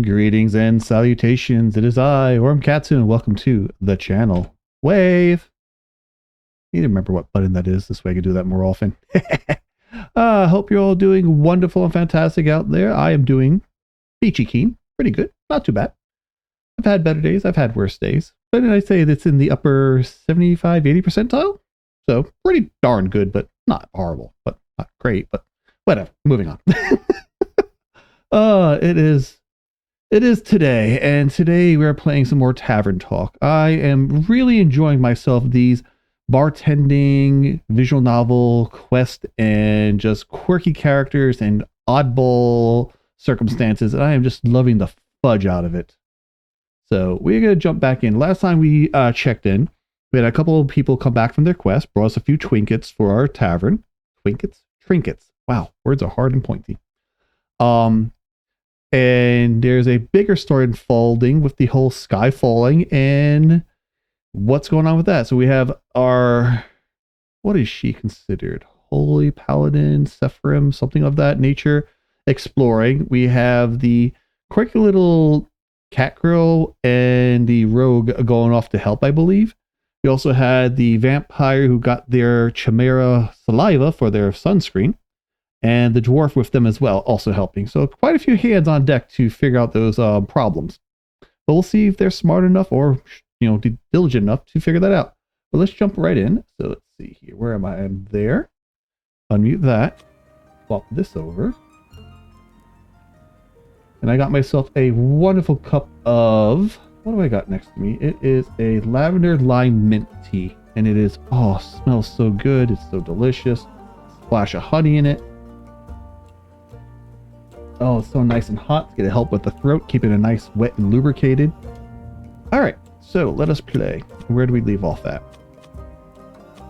Greetings and salutations. It is I, Ormkatsu, and welcome to the channel. Wave. I need to remember what button that is. This way I can do that more often. Hope you're all doing wonderful and fantastic out there. I am doing peachy keen. Pretty good. Not too bad. I've had better days. I've had worse days. But I'd say that's in the upper 75, 80 percentile. So pretty darn good, but not horrible. But not great. But whatever. Moving on. It is today, and today we're playing some more Tavern Talk. I am really enjoying myself, these bartending, visual novel, quest, and just quirky characters and oddball circumstances, and I am just loving the fudge out of it. So we're going to jump back in. Last time we checked in, we had a couple of people come back from their quest, brought us a few trinkets for our tavern. Trinkets. Wow, words are hard and pointy. And there's a bigger story unfolding with the whole sky falling and what's going on with that. So we have our, what is she considered? Holy Paladin, Sephirim, something of that nature, exploring. We have the quirky little cat girl and the rogue going off to help, I believe. We also had the vampire who got their chimera saliva for their sunscreen. And the dwarf with them as well, also helping. So quite a few hands on deck to figure out those problems. But we'll see if they're smart enough or, diligent enough to figure that out. But let's jump right in. So let's see here. Where am I? I'm there. Unmute that. Swap this over. And I got myself a wonderful cup of... What do I got next to me? It is a lavender lime mint tea. And it is... Oh, smells so good. It's so delicious. Splash of honey in it. Oh, it's so nice and hot. It's going to help with the throat, keeping it nice, wet, and lubricated. All right, so let us play. Where do we leave off at?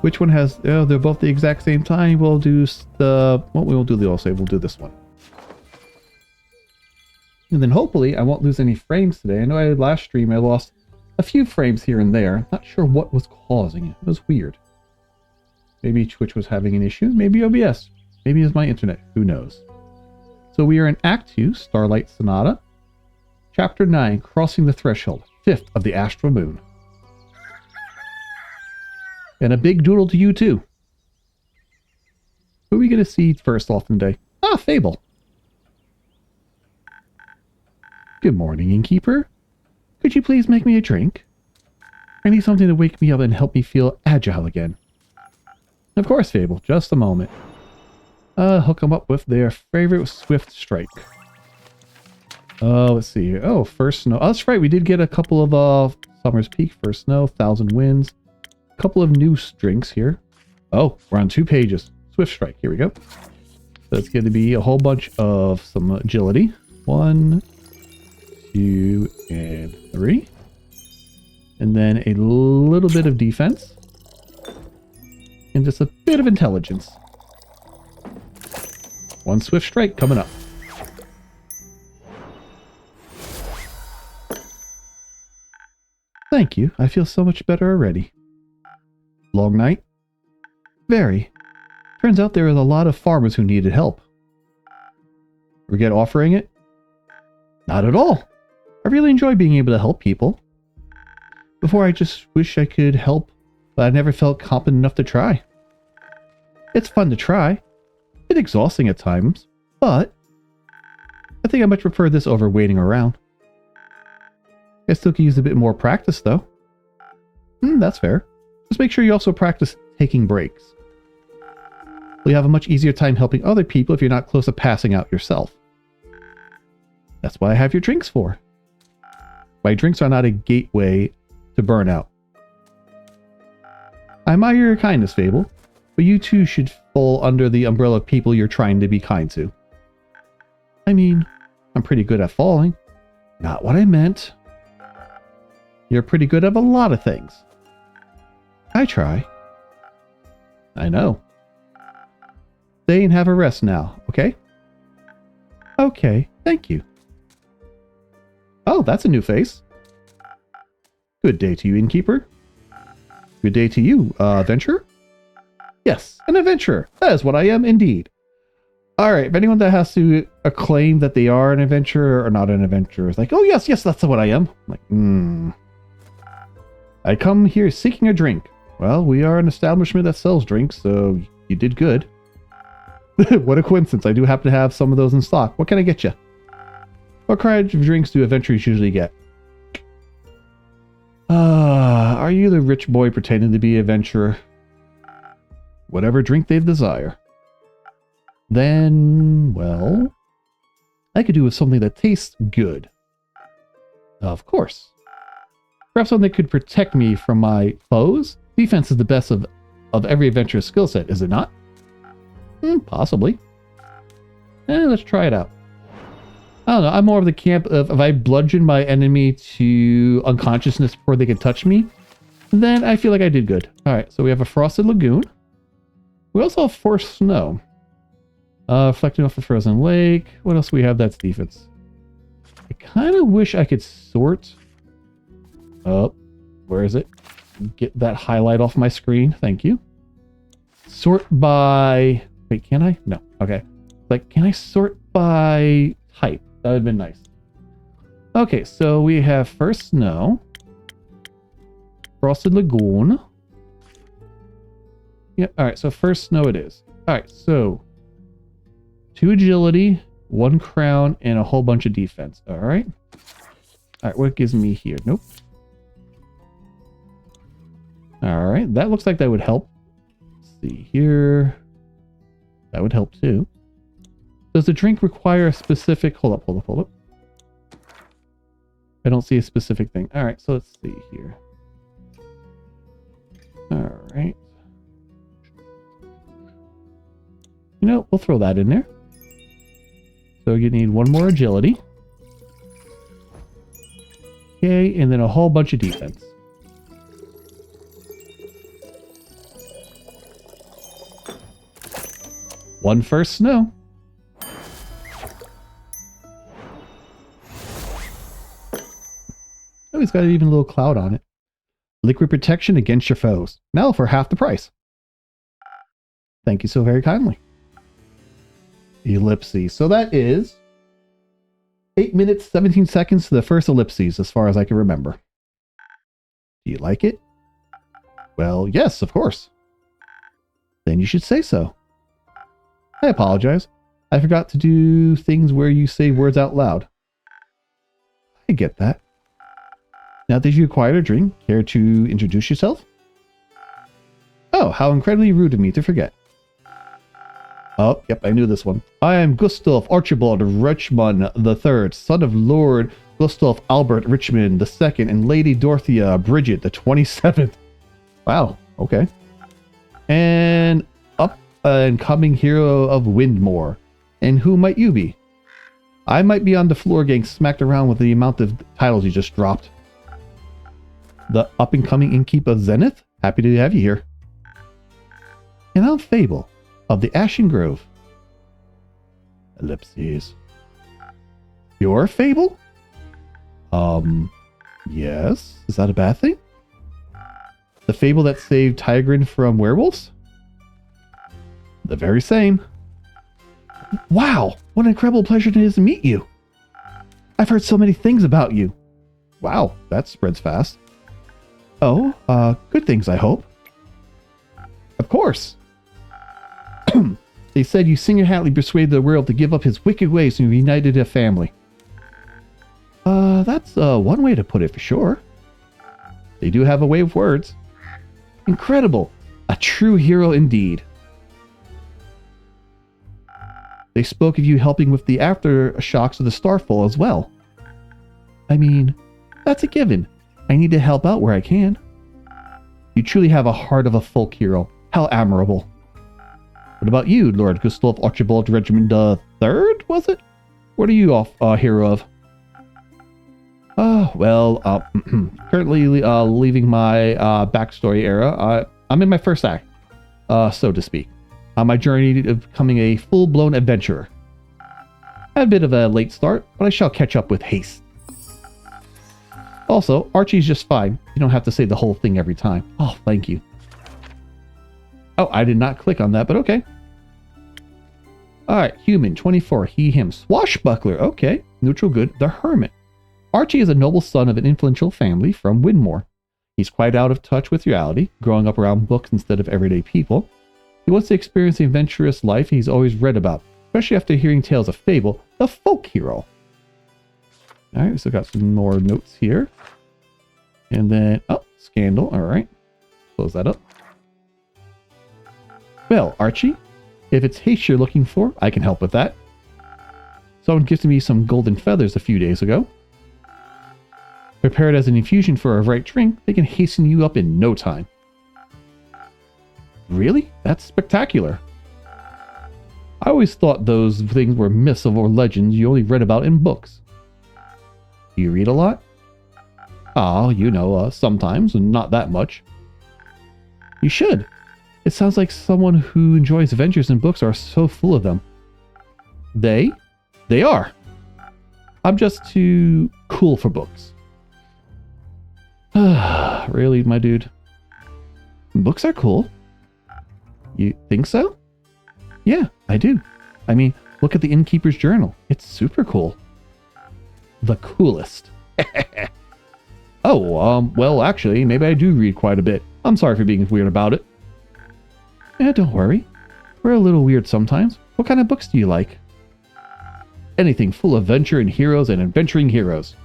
Which one has... Oh, they're both the exact same time. We'll do the... Well, we won't do the all save. We'll do this one. And then hopefully I won't lose any frames today. I know last stream I lost a few frames here and there. Not sure what was causing it. It was weird. Maybe Twitch was having an issue. Maybe OBS. Maybe it's my internet. Who knows? So we are in Act 2, Starlight Sonata. Chapter 9, Crossing the Threshold, 5th of the Astral Moon. And a big doodle to you, too. Who are we going to see first off in the day? Ah, Fable. Good morning, Innkeeper. Could you please make me a drink? I need something to wake me up and help me feel agile again. Of course, Fable. Just a moment. Hook them up with their favorite Swift Strike. Let's see here. Oh, First Snow. Oh, that's right. We did get a couple of Summer's Peak, First Snow, Thousand Winds. A couple of new drinks here. Oh, we're on 2 pages. Swift Strike. Here we go. So it's going to be a whole bunch of some agility. 1, 2, and 3. And then a little bit of defense. And just a bit of intelligence. 1 Swift Strike coming up. Thank you. I feel so much better already. Long night? Very. Turns out there was a lot of farmers who needed help. Regret offering it? Not at all. I really enjoy being able to help people. Before I just wish I could help, but I never felt competent enough to try. It's fun to try. Bit exhausting at times, but I think I much prefer this over waiting around. I still could use a bit more practice, though. That's fair. Just make sure you also practice taking breaks. You'll have a much easier time helping other people if you're not close to passing out yourself. That's what I have your drinks for. My drinks are not a gateway to burnout. I admire your kindness, Fable. But you too should fall under the umbrella of people you're trying to be kind to. I mean, I'm pretty good at falling. Not what I meant. You're pretty good at a lot of things. I try. I know. Stay and have a rest now, okay? Okay, thank you. Oh, that's a new face. Good day to you, Innkeeper. Good day to you, adventurer. Yes, an adventurer. That is what I am indeed. Alright, if anyone that has to acclaim that they are an adventurer or not an adventurer is like, oh yes, that's what I am. I'm like, I come here seeking a drink. Well, we are an establishment that sells drinks, so you did good. What a coincidence. I do happen to have some of those in stock. What can I get you? What kind of drinks do adventurers usually get? Are you the rich boy pretending to be an adventurer? Whatever drink they desire. Then, well, I could do with something that tastes good. Of course. Perhaps something that could protect me from my foes? Defense is the best of every adventurer's skill set, is it not? Possibly. Let's try it out. I don't know, I'm more of the camp of if I bludgeon my enemy to unconsciousness before they can touch me, then I feel like I did good. Alright, so we have a Frosted Lagoon. We also have Forced Snow. Reflecting off the Frozen Lake. What else do we have that's defense? I kind of wish I could sort... Oh, where is it? Get that highlight off my screen. Thank you. Sort by... Wait, can I? No. Okay. Like, can I sort by type? That would have been nice. Okay, so we have First Snow. Frosted Lagoon. Yeah, alright, so First Snow it is. Alright, so 2 agility, 1 crown, and a whole bunch of defense. Alright. Alright, what gives me here? Nope. Alright, that looks like that would help. Let's see here. That would help too. Does the drink require a specific... Hold up. I don't see a specific thing. Alright, so let's see here. Alright. You know, we'll throw that in there. So you need 1 more agility. Okay, and then a whole bunch of defense. One First Snow. Oh, he's got even a little cloud on it. Liquid protection against your foes. Now for half the price. Thank you so very kindly. Ellipses. So that is 8 minutes, 17 seconds to the first ellipses, as far as I can remember. Do you like it? Well, yes, of course. Then you should say so. I apologize. I forgot to do things where you say words out loud. I get that. Now that you acquired a drink, care to introduce yourself? Oh, how incredibly rude of me to forget. Oh, yep, I knew this one. I am Gustav Archibald Richmond III, son of Lord Gustav Albert Richmond II and Lady Dorothea Bridget the 27th. Wow, okay. And up and coming hero of Windmore. And who might you be? I might be on the floor getting smacked around with the amount of titles you just dropped. The up-and-coming innkeep of Zenith? Happy to have you here. And I'm Fable of the Ashen Grove. Ellipses. You're Fable? Yes. Is that a bad thing? The Fable that saved Tigrin from werewolves? The very same. Wow, what an incredible pleasure it is to meet you. I've heard so many things about you. Wow, that spreads fast. Oh, good things, I hope. Of course. They said you single-handedly persuaded the world to give up his wicked ways and united a family. That's one way to put it for sure. They do have a way of words. Incredible. A true hero indeed. They spoke of you helping with the aftershocks of the Starfall as well. I mean, that's a given. I need to help out where I can. You truly have a heart of a folk hero. How admirable. What about you, Lord Gustav Archibald Regiment III, was it? What are you a hero of? Currently leaving my backstory era. I'm in my first act, so to speak. On my journey to becoming a full-blown adventurer. I had a bit of a late start, but I shall catch up with haste. Also, Archie's just fine. You don't have to say the whole thing every time. Oh, thank you. Oh, I did not click on that, but okay. Alright, human, 24, he, him. Swashbuckler, okay. Neutral good, the hermit. Archie is a noble son of an influential family from Winmore. He's quite out of touch with reality, growing up around books instead of everyday people. He wants to experience the adventurous life he's always read about, especially after hearing tales of Fable, the folk hero. Alright, we still got some more notes here. And then, oh, scandal, alright. Close that up. Well, Archie, if it's haste you're looking for, I can help with that. Someone gifted me some golden feathers a few days ago. Prepared as an infusion for a right drink, they can hasten you up in no time. Really? That's spectacular. I always thought those things were myths or legends you only read about in books. Do you read a lot? Ah, you know, sometimes, and not that much. You should. It sounds like someone who enjoys adventures and books are so full of them. They are. I'm just too cool for books. Really, my dude? Books are cool. You think so? Yeah, I do. I mean, look at the Innkeeper's Journal. It's super cool. The coolest. Oh, well, actually, maybe I do read quite a bit. I'm sorry for being weird about it. Yeah, don't worry. We're a little weird sometimes. What kind of books do you like? Anything full of adventure and heroes and adventuring heroes.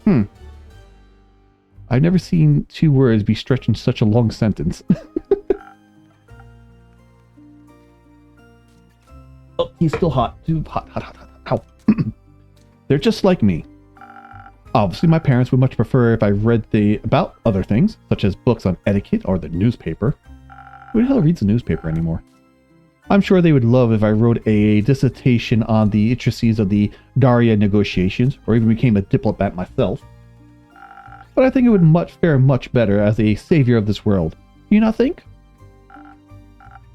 I've never seen two words be stretched in such a long sentence. Oh, he's still hot. Too hot. Ow. They're just like me. Obviously, my parents would much prefer if I read about other things, such as books on etiquette or the newspaper. Who the hell reads the newspaper anymore? I'm sure they would love if I wrote a dissertation on the intricacies of the Daria negotiations, or even became a diplomat myself. But I think it would fare much better as a savior of this world. Do you not think?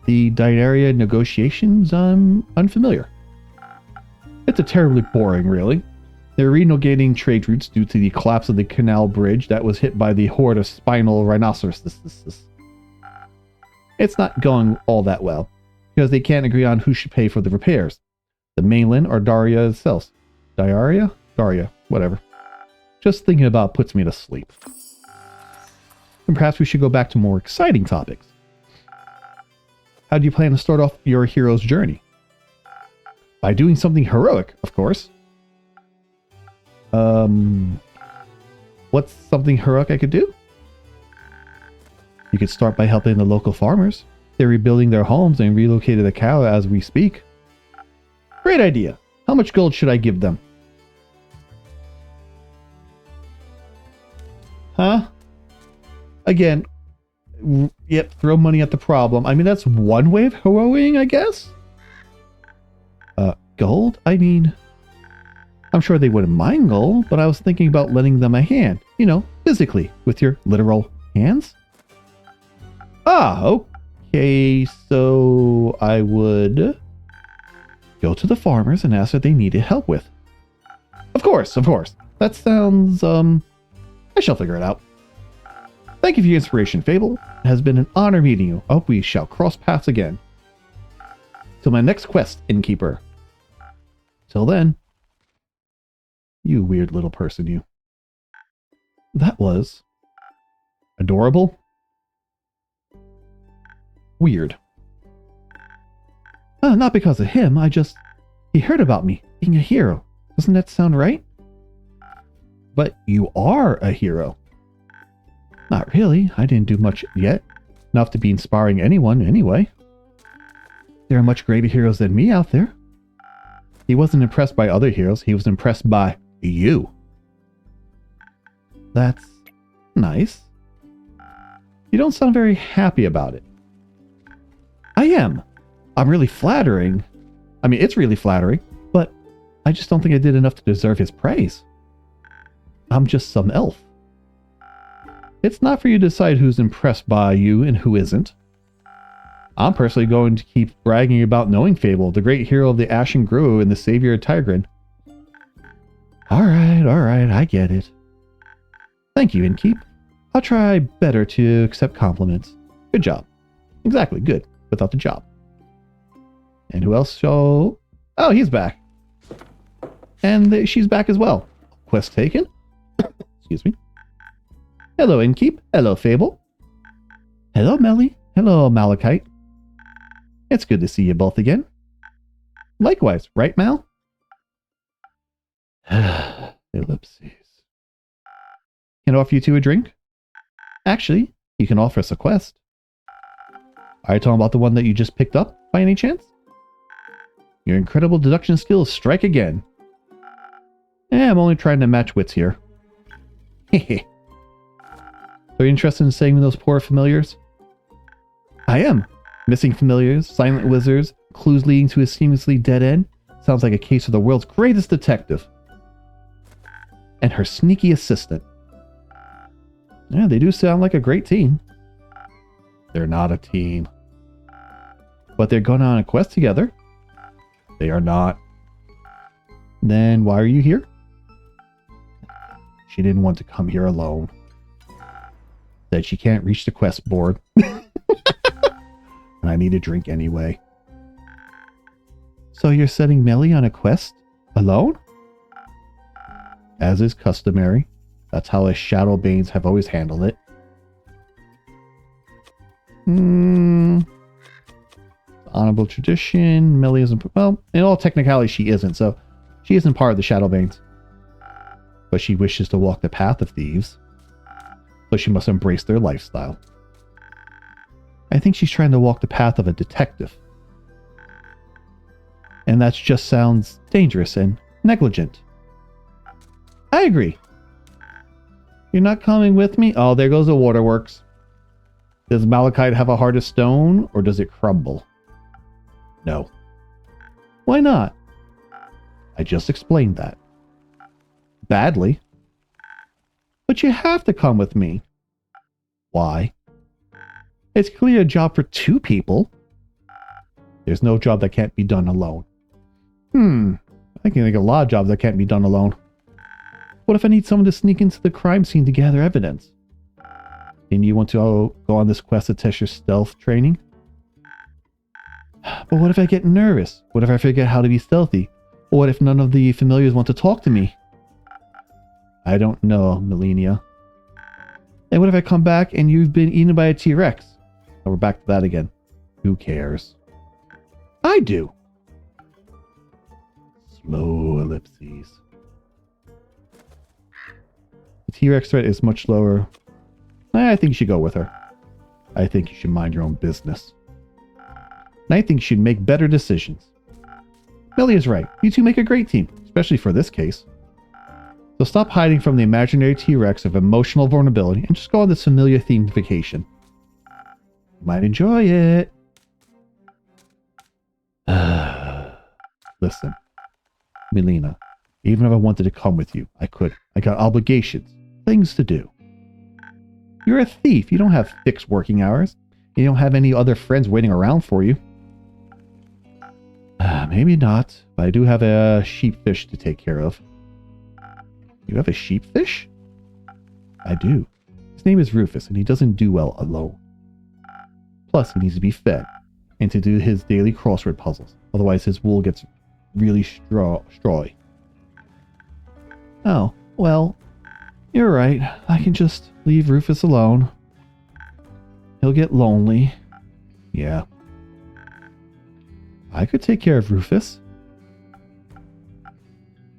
The Daria negotiations, I'm unfamiliar. It's a terribly boring, really. They're renegotiating trade routes due to the collapse of the canal bridge that was hit by the horde of spinal rhinoceroses. It's not going all that well, because they can't agree on who should pay for the repairs. The mainland or Daria itself. Daria, whatever. Just thinking about puts me to sleep. And perhaps we should go back to more exciting topics. How do you plan to start off your hero's journey? By doing something heroic, of course. What's something heroic I could do? You could start by helping the local farmers. They're rebuilding their homes and relocated the cow as we speak. Great idea. How much gold should I give them? Huh? Again, yep, throw money at the problem. I mean, that's one way of heroing, I guess? Gold? I mean, I'm sure they wouldn't mind gold, but I was thinking about lending them a hand. You know, physically, with your literal hands. Ah, okay, so I would go to the farmers and ask what they needed help with. Of course. That sounds, I shall figure it out. Thank you for your inspiration, Fable. It has been an honor meeting you. I hope we shall cross paths again. Till my next quest, Innkeeper. Till then. You weird little person, you. That was adorable. Weird. Not because of him, he heard about me being a hero. Doesn't that sound right? But you are a hero. Not really. I didn't do much yet. Enough to be inspiring anyone, anyway. There are much greater heroes than me out there. He wasn't impressed by other heroes. He was impressed by you. That's nice. You don't sound very happy about it. I am. I'm really flattering. I mean, it's really flattering, but I just don't think I did enough to deserve his praise. I'm just some elf. It's not for you to decide who's impressed by you and who isn't. I'm personally going to keep bragging about knowing Fable, the great hero of the Ashen Grove and the savior of Tigrin. Alright, I get it. Thank you, Innkeep. I'll try better to accept compliments. Good job. Exactly, good. Without the job. And who else? Oh, he's back. And she's back as well. Quest taken. Excuse me. Hello, Innkeep. Hello, Fable. Hello, Melly. Hello, Malachite. It's good to see you both again. Likewise, right, Mal? Ellipses. Can I offer you two a drink? Actually, you can offer us a quest. Are you talking about the one that you just picked up, by any chance? Your incredible deduction skills strike again. I'm only trying to match wits here. Hehe. Are you interested in saving those poor familiars? I am. Missing familiars, silent wizards, clues leading to a seamlessly dead end. Sounds like a case of the world's greatest detective. And her sneaky assistant. Yeah, they do sound like a great team. They're not a team. But they're going on a quest together. They are not. Then why are you here? She didn't want to come here alone. Said she can't reach the quest board. And I need a drink anyway. So you're setting Melly on a quest? Alone? As is customary. That's how us Shadowbanes have always handled it. Honorable tradition. Melly isn't... Well, in all technicality, she isn't. So she isn't part of the Shadowbanes. But she wishes to walk the path of thieves. So she must embrace their lifestyle. I think she's trying to walk the path of a detective. And that just sounds dangerous and negligent. I agree. You're not coming with me? Oh, there goes the waterworks. Does malachite have a heart of stone, or does it crumble? No. Why not? I just explained that. Badly. But you have to come with me. Why? It's clearly a job for two people. There's no job that can't be done alone. I can think of a lot of jobs that can't be done alone. What if I need someone to sneak into the crime scene to gather evidence? And you want to go on this quest to test your stealth training? But what if I get nervous? What if I forget how to be stealthy? Or what if none of the familiars want to talk to me? I don't know, Melania. And what if I come back and you've been eaten by a T-Rex? Oh, we're back to that again. Who cares? I do. Slow ellipses. The T-Rex threat is much lower. I think you should go with her. I think you should mind your own business. And I think you should make better decisions. Melly is right. You two make a great team, especially for this case. So stop hiding from the imaginary T-Rex of emotional vulnerability and just go on this familiar themed vacation. You might enjoy it. Listen, Melina, even if I wanted to come with you, I couldn't. I got obligations, things to do. You're a thief. You don't have fixed working hours. You don't have any other friends waiting around for you. Maybe not, but I do have a sheepfish to take care of. You have a sheepfish? I do. His name is Rufus, and he doesn't do well alone. Plus, he needs to be fed, and to do his daily crossword puzzles. Otherwise, his wool gets really strawy. Oh, well, you're right. I can just leave Rufus alone. He'll get lonely. Yeah. I could take care of Rufus.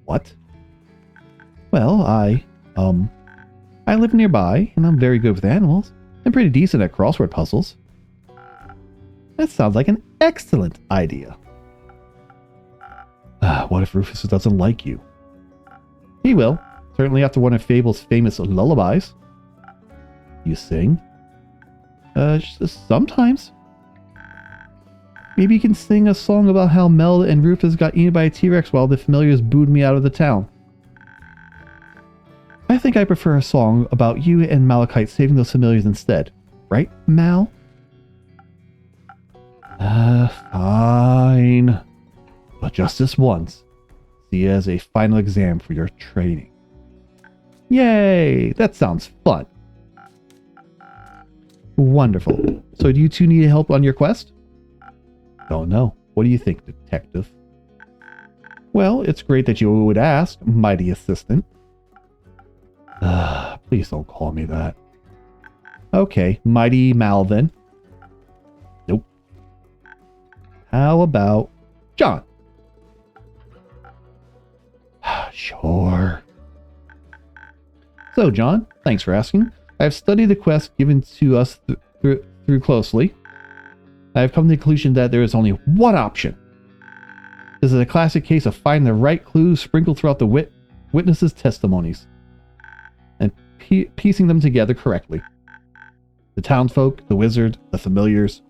What? Well, I live nearby, and I'm very good with animals. I'm pretty decent at crossword puzzles. That sounds like an excellent idea. What if Rufus doesn't like you? He will. Certainly after one of Fable's famous lullabies. You sing? Sometimes. Maybe you can sing a song about how Mel and Rufus got eaten by a T-Rex while the familiars booed me out of the town. I think I prefer a song about you and Malachite saving those familiars instead. Right, Mal? Fine. But just this once. See it as a final exam for your training. Yay! That sounds fun. Wonderful. So do you two need help on your quest? Don't know. What do you think, detective? Well, it's great that you would ask, mighty assistant. Please don't call me that. Okay, mighty Mal then. Nope. How about John? Sure. So, John, thanks for asking. I have studied the quest given to us through closely. I have come to the conclusion that there is only one option. This is a classic case of finding the right clues sprinkled throughout the witnesses' testimonies and piecing them together correctly. The townsfolk, the wizard, the familiars,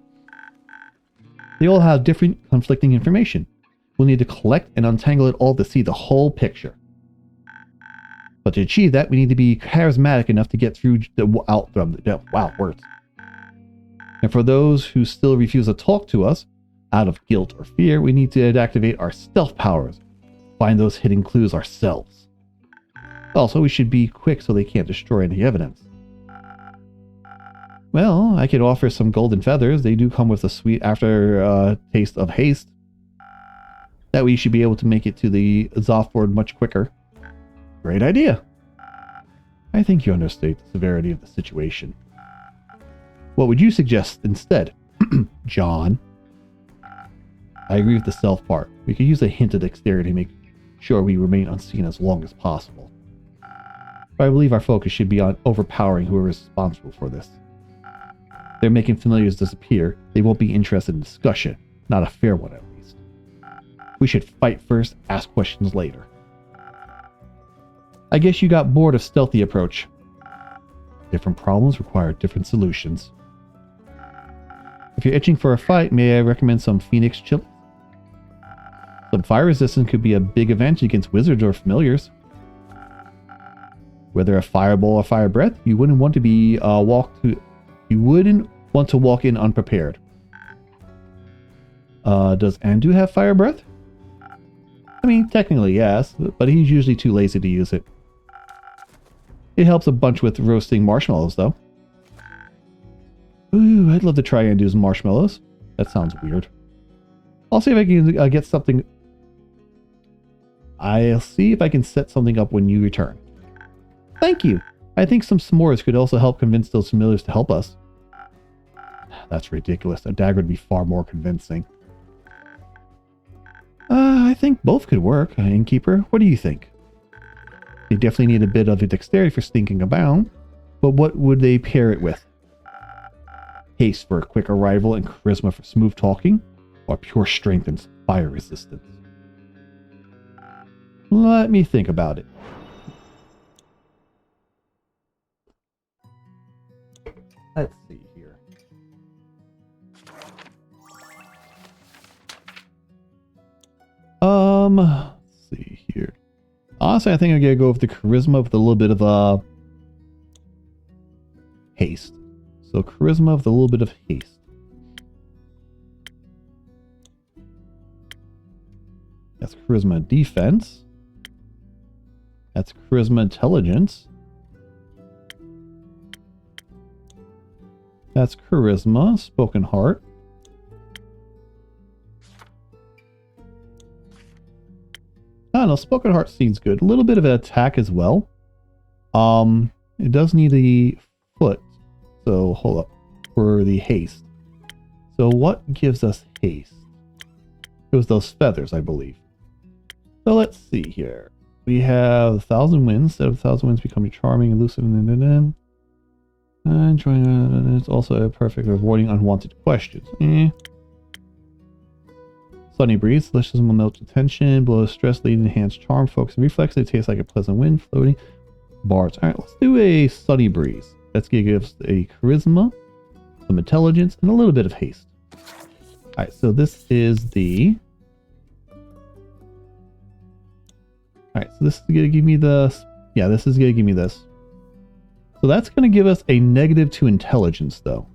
they all have different conflicting information. We'll need to collect and untangle it all to see the whole picture. But to achieve that, we need to be charismatic enough to get through words. And for those who still refuse to talk to us, out of guilt or fear, we need to activate our stealth powers. Find those hidden clues ourselves. Also, we should be quick so they can't destroy any evidence. Well, I could offer some golden feathers. They do come with a sweet aftertaste of haste. That way you should be able to make it to the Zothboard much quicker. Great idea. I think you understate the severity of the situation. What would you suggest instead, John? I agree with the stealth part. We could use a hint of dexterity to make sure we remain unseen as long as possible. But I believe our focus should be on overpowering whoever is responsible for this. If they're making familiars disappear, they won't be interested in discussion. Not a fair one, at least. We should fight first, ask questions later. I guess you got bored of stealthy approach. Different problems require different solutions. If you're itching for a fight, may I recommend some Phoenix chili? Some fire resistance could be a big advantage against wizards or familiars. Whether a fireball or fire breath, you wouldn't want to be walk in unprepared. Does Andu have fire breath? I mean, technically yes, but he's usually too lazy to use it. It helps a bunch with roasting marshmallows, though. Ooh, I'd love to try Andu's marshmallows. That sounds weird. I'll see if I can get something. I'll see if I can set something up when you return. Thank you. I think some s'mores could also help convince those familiars to help us. That's ridiculous. A dagger would be far more convincing. I think both could work, innkeeper. What do you think? They definitely need a bit of a dexterity for sneaking about, but what would they pair it with? Haste for a quick arrival and charisma for smooth talking, or pure strength and fire resistance? Let me think about it. Let's see here. Let's see here. Honestly, I think I'm gonna go with the charisma with a little bit of haste. So charisma with a little bit of haste. That's charisma defense. That's charisma intelligence. That's charisma spoken heart. I don't know, spoken heart seems good. A little bit of an attack as well. It does need a foot. So hold up for the haste. So what gives us haste? It was those feathers, I believe. So let's see here. We have 1,000 winds. Instead of 1,000 winds becoming charming, elusive, and it's also perfect for avoiding unwanted questions. Sunny breeze, delicious will melt tension, blow stress, lead enhanced charm, focus, and reflex. It tastes like a pleasant wind floating. Bards. Alright, let's do a sunny breeze. That's going to give us a charisma, some intelligence, and a little bit of haste. Alright, so this is the... Alright, so this is going to give me the... Yeah, this is going to give me this. So that's going to give us a -2 intelligence, though.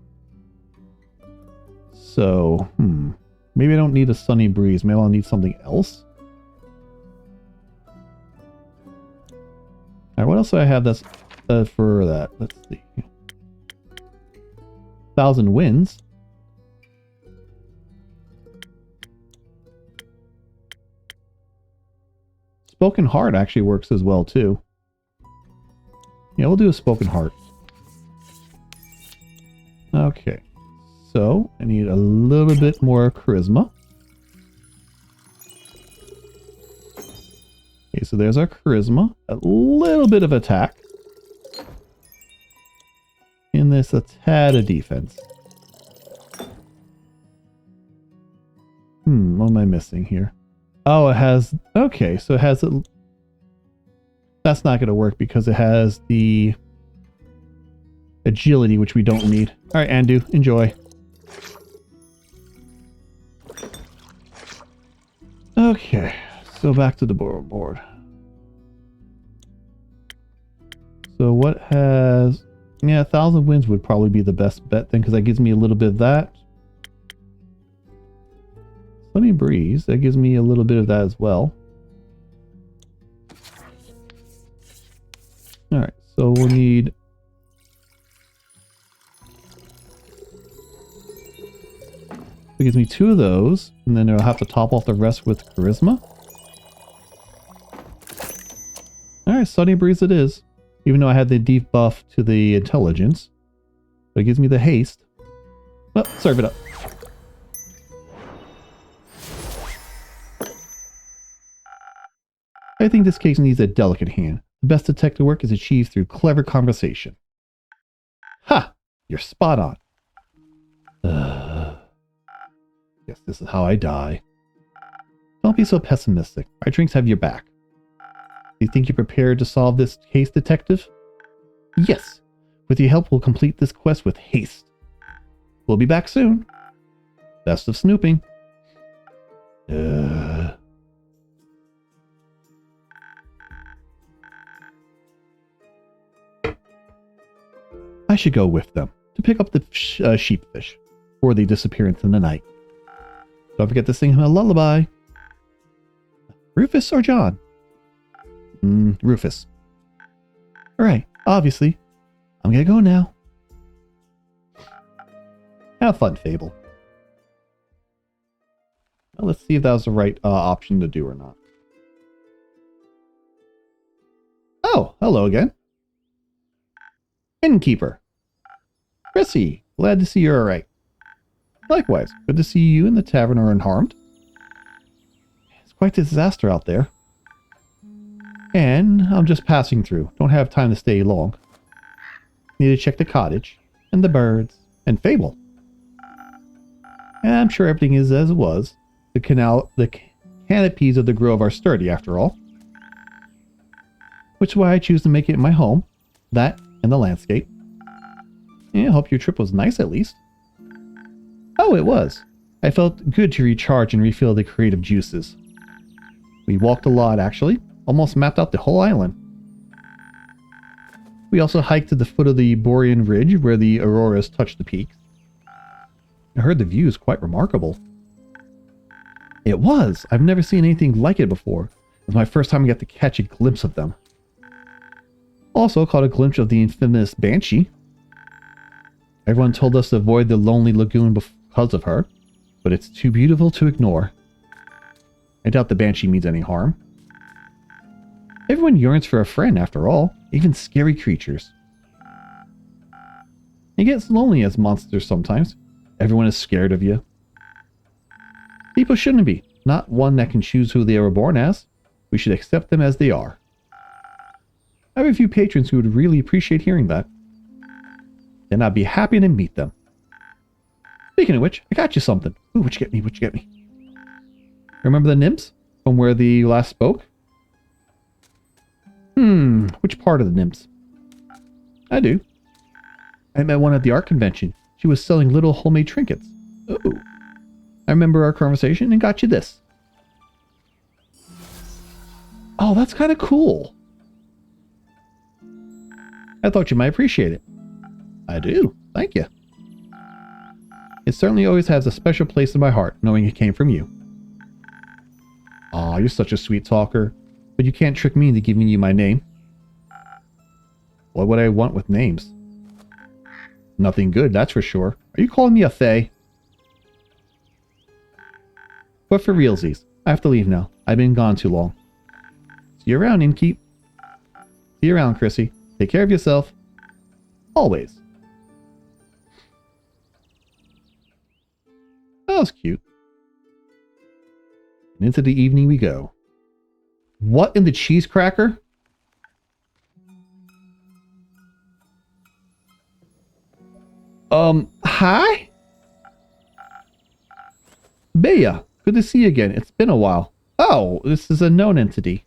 So, maybe I don't need a sunny breeze. Maybe I'll need something else. Alright, what else do I have that's for that? Let's see. 1,000 winds. spoken heart actually works as well, too. Yeah, we'll do a spoken heart. Okay. So, I need a little bit more charisma. Okay, so there's our charisma. A little bit of attack. And this a tad of defense. What am I missing here? Oh, it has... Okay, so it has... That's not going to work because it has the agility, which we don't need. Alright, Andu, enjoy. Okay, so back to the board. So what has... Yeah, 1,000 Winds would probably be the best bet then, because that gives me a little bit of that. Sunny Breeze, that gives me a little bit of that as well. Alright, so we'll need... It gives me 2 of those, and then I'll have to top off the rest with Charisma. Alright, Sunny Breeze it is. Even though I had the debuff to the Intelligence. But it gives me the Haste. Well, serve it up. I think this case needs a delicate hand. The best detective work is achieved through clever conversation. Ha! You're spot on. Guess this is how I die. Don't be so pessimistic. Our drinks have your back. Do you think you're prepared to solve this case, detective? Yes. With your help, we'll complete this quest with haste. We'll be back soon. Best of snooping. I should go with them to pick up the sheepfish before they disappear into the night. Don't forget to sing him a lullaby. Rufus or John? Rufus. Alright, obviously. I'm gonna go now. Have fun, Fable. Well, let's see if that was the right option to do or not. Oh, hello again. Innkeeper. Chrissy, glad to see you're alright. Likewise, good to see you and the tavern are unharmed. It's quite a disaster out there. And I'm just passing through. Don't have time to stay long. Need to check the cottage, and the birds, and Fable. And I'm sure everything is as it was. The canopies of the grove are sturdy after all. Which is why I choose to make it my home. That and the landscape. Yeah, I hope your trip was nice at least. Oh, it was. I felt good to recharge and refill the creative juices. We walked a lot, actually. Almost mapped out the whole island. We also hiked to the foot of the Borean Ridge where the auroras touched the peaks. I heard the view is quite remarkable. It was. I've never seen anything like it before. It was my first time I got to catch a glimpse of them. Also caught a glimpse of the infamous Banshee. Everyone told us to avoid the lonely lagoon because of her, but it's too beautiful to ignore. I doubt the Banshee means any harm. Everyone yearns for a friend after all, even scary creatures. It gets lonely as monsters sometimes. Everyone is scared of you. People shouldn't be, not one that can choose who they were born as. We should accept them as they are. I have a few patrons who would really appreciate hearing that. Then I'd be happy to meet them. Speaking of which, I got you something. Ooh, what you get me? What you get me? Remember the nymphs from where the last spoke? Which part of the nymphs? I do. I met one at the art convention. She was selling little homemade trinkets. Ooh. I remember our conversation and got you this. Oh, that's kind of cool. I thought you might appreciate it. I do. Thank you. It certainly always has a special place in my heart, knowing it came from you. Aw, you're such a sweet talker. But you can't trick me into giving you my name. What would I want with names? Nothing good, that's for sure. Are you calling me a fae? But for realsies, I have to leave now. I've been gone too long. See you around, Innkeep. See you around, Chrissy. Take care of yourself. Always. That was cute. And into the evening we go. What in the cheese cracker? Hi? Bea, good to see you again. It's been a while. Oh, this is a known entity.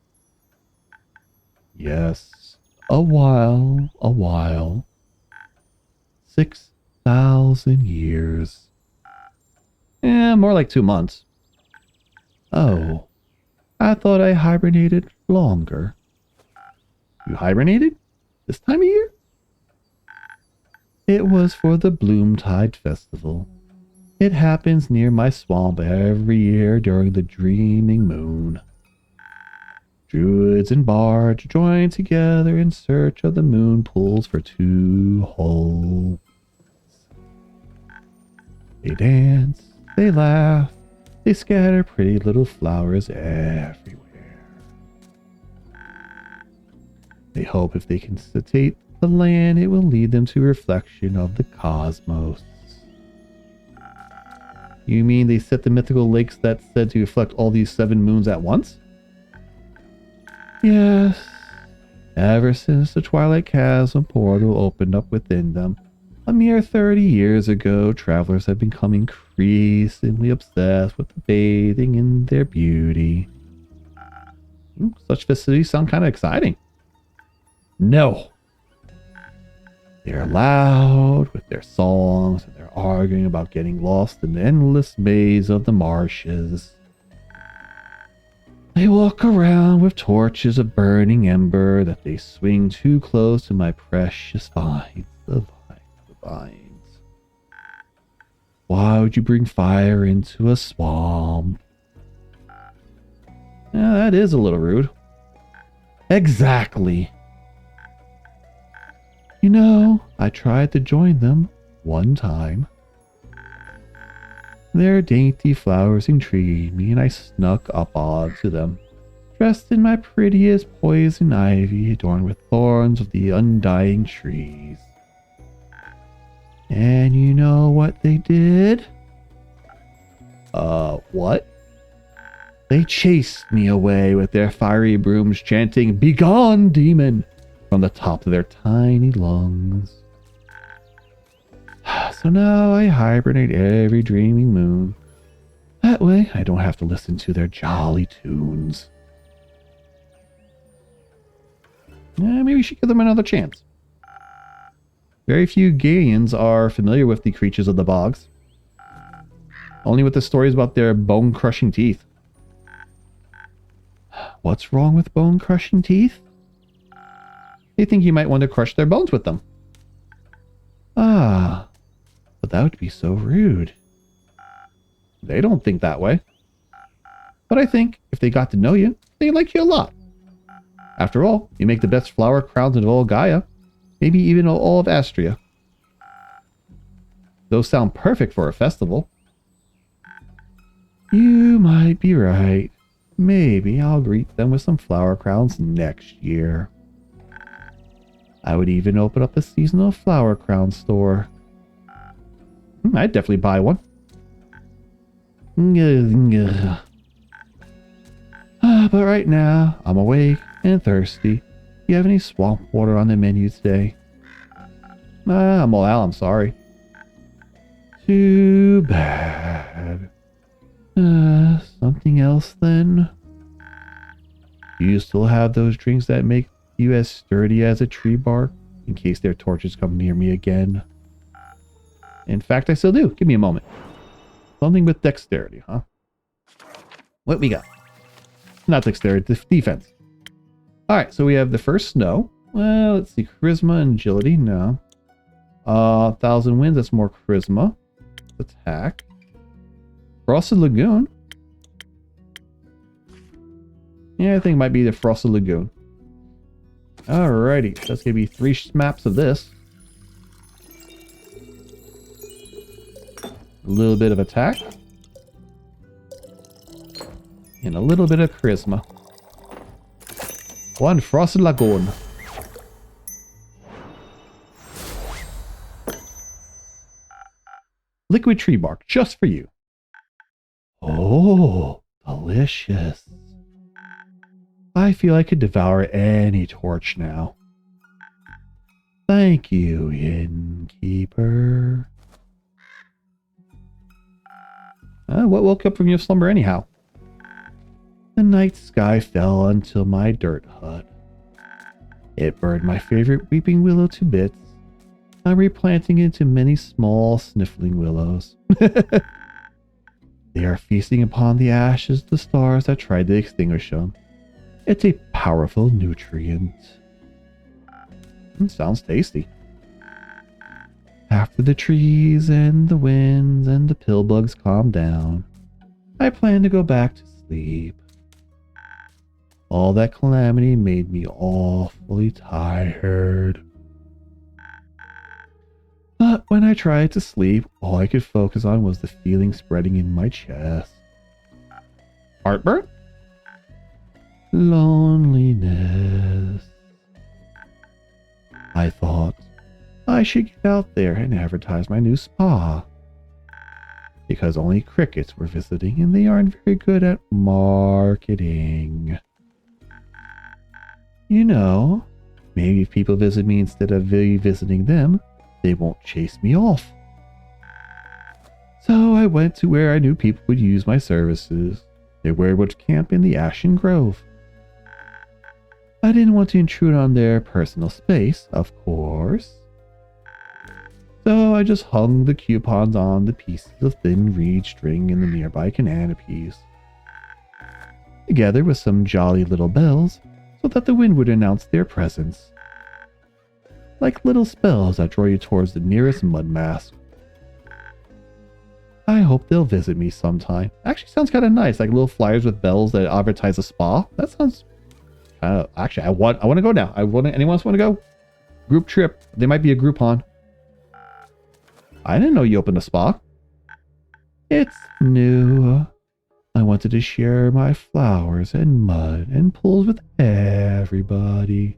Yes, a while. 6,000 years. More like 2 months. Oh, I thought I hibernated longer. You hibernated? This time of year? It was for the Bloomtide Festival. It happens near my swamp every year during the Dreaming Moon. Druids and bards join together in search of the moon pools for 2 holes. They dance, they laugh, they scatter pretty little flowers everywhere. They hope if they can sedate the land, it will lead them to a reflection of the cosmos. You mean they set the mythical lakes that's said to reflect all these 7 moons at once? Yes. Ever since the Twilight Chasm portal opened up within them, a mere 30 years ago, travelers have become increasingly obsessed with bathing in their beauty. Such festivities sound kind of exciting. No. They're loud with their songs, and they're arguing about getting lost in the endless maze of the marshes. They walk around with torches of burning ember that they swing too close to my precious vines. The vines. Why would you bring fire into a swamp? Yeah, that is a little rude. Exactly. You know, I tried to join them one time. Their dainty flowers intrigued me, and I snuck up onto them, dressed in my prettiest poison ivy adorned with thorns of the undying trees. And you know what they did? What? They chased me away with their fiery brooms, chanting, "Begone, demon!" from the top of their tiny lungs. So now I hibernate every dreaming moon. That way I don't have to listen to their jolly tunes. Maybe we should give them another chance. Very few Gaians are familiar with the creatures of the bogs. Only with the stories about their bone-crushing teeth. What's wrong with bone-crushing teeth? They think you might want to crush their bones with them. Ah, but that would be so rude. They don't think that way. But I think if they got to know you, they'd like you a lot. After all, you make the best flower crowns in all Gaia. Maybe even all of Astria. Those sound perfect for a festival. You might be right. Maybe I'll greet them with some flower crowns next year. I would even open up a seasonal flower crown store. I'd definitely buy one. But right now, I'm awake and thirsty. Do you have any swamp water on the menu today? I'm all out, I'm sorry. Too bad. Something else then? Do you still have those drinks that make you as sturdy as a tree bark, in case their torches come near me again? In fact, I still do. Give me a moment. Something with dexterity, huh? What we got? Not dexterity, defense. Alright, so we have the first snow. Well, let's see. Charisma and agility. No. 1,000 winds. That's more charisma. Attack. Frosted Lagoon. Yeah, I think it might be the Frosted Lagoon. Alrighty, that's gonna be 3 smaps of this. A little bit of attack. And a little bit of charisma. One frosted lagoon. Liquid tree bark, just for you. Oh, delicious. I feel I could devour any torch now. Thank you, innkeeper. What woke up from your slumber anyhow? The night sky fell until my dirt hut. It burned my favorite weeping willow to bits. I'm replanting it into many small sniffling willows. They are feasting upon the ashes of the stars that tried to extinguish them. It's a powerful nutrient. Sounds tasty. After the trees and the winds and the pill bugs calm down, I plan to go back to sleep. All that calamity made me awfully tired. But when I tried to sleep, all I could focus on was the feeling spreading in my chest. Heartburn? Loneliness. I thought I should get out there and advertise my new spa. Because only crickets were visiting and they aren't very good at marketing. You know, maybe if people visit me instead of visiting them, they won't chase me off. So I went to where I knew people would use my services. They would camp in the Ashen Grove. I didn't want to intrude on their personal space, of course. So I just hung the coupons on the pieces of thin reed string in the nearby canopies, together with some jolly little bells, so that the wind would announce their presence. Like little spells that draw you towards the nearest mud mask. I hope they'll visit me sometime. Actually sounds kind of nice, like little flyers with bells that advertise a spa. That sounds actually I want to go now. Anyone else want to go? Group trip. There might be a Groupon. I didn't know you opened a spa. It's new. I wanted to share my flowers and mud and pools with everybody,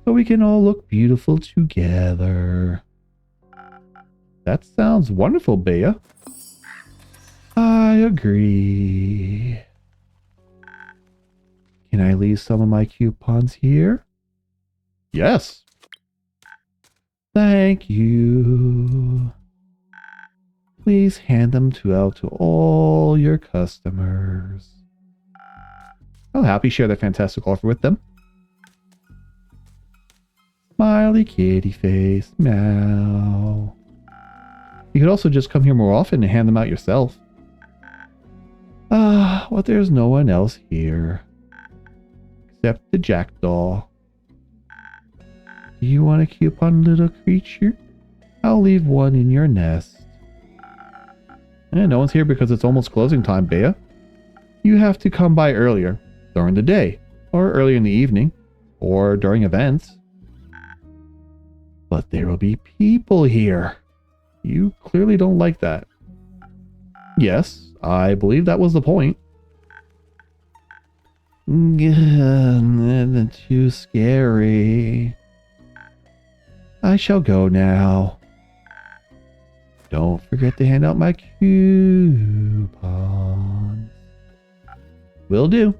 so we can all look beautiful together. That sounds wonderful, Bea. I agree. Can I leave some of my coupons here? Yes. Thank you. Please hand them out to all your customers. I'll happily share that fantastic offer with them. Smiley kitty face, meow. You could also just come here more often and hand them out yourself. Well, there's no one else here. Except the jackdaw. Do you want a coupon, little creature? I'll leave one in your nest. No one's here because it's almost closing time, Bea. You have to come by earlier, during the day, or earlier in the evening, or during events. But there will be people here. You clearly don't like that. Yes, I believe that was the point. Too scary. I shall go now. Don't forget to hand out my coupons. Will do.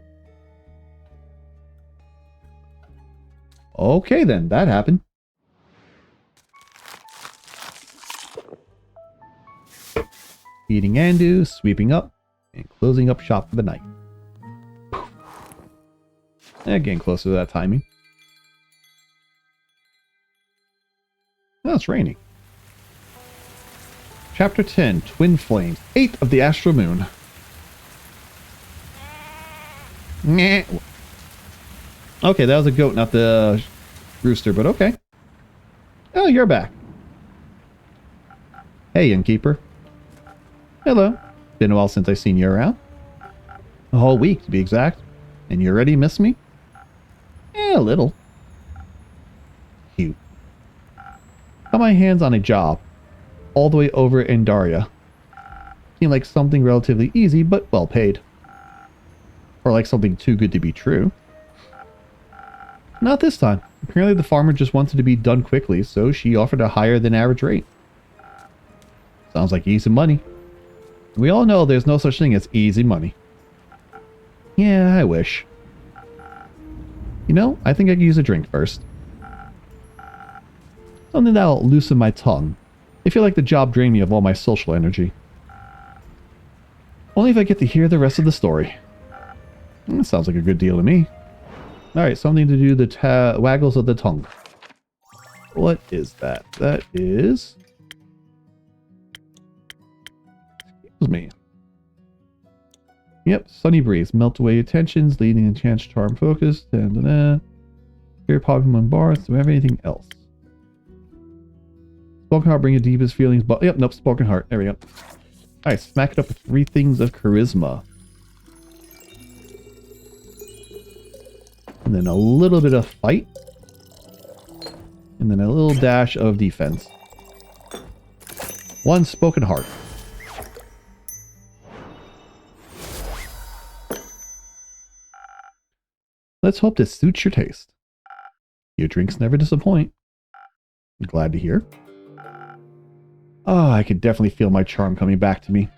Okay then, that happened. Eating Andu, sweeping up, and closing up shop for the night. Getting closer to that timing. Oh, it's raining. Chapter 10, Twin Flames. 8 of the Astral Moon. Okay, that was a goat, not the rooster, but okay. Oh, you're back. Hey, innkeeper. Hello. Been a while since I've seen you around. A whole week, to be exact. And you already miss me? A little. Cute. Got my hands on a job. All the way over in Daria. Seemed like something relatively easy, but well paid. Or like something too good to be true. Not this time. Apparently the farmer just wanted to be done quickly, so she offered a higher than average rate. Sounds like easy money. We all know there's no such thing as easy money. Yeah, I wish. You know, I think I could use a drink first. Something that'll loosen my tongue. I feel like the job drained me of all my social energy. Only if I get to hear the rest of the story. That sounds like a good deal to me. Alright, something to do the waggles of the tongue. What is that? That is... Excuse me. Yep, sunny breeze. Melt away your tensions, leading and chance charm focus. Very popular among bars. Do we have anything else? Spoken heart bring your deepest feelings. But yep, nope, spoken heart. There we go. Alright, smack it up with 3 things of charisma. And then a little bit of fight. And then a little dash of defense. 1 spoken heart. Let's hope this suits your taste. Your drinks never disappoint. I'm glad to hear. Oh, I could definitely feel my charm coming back to me.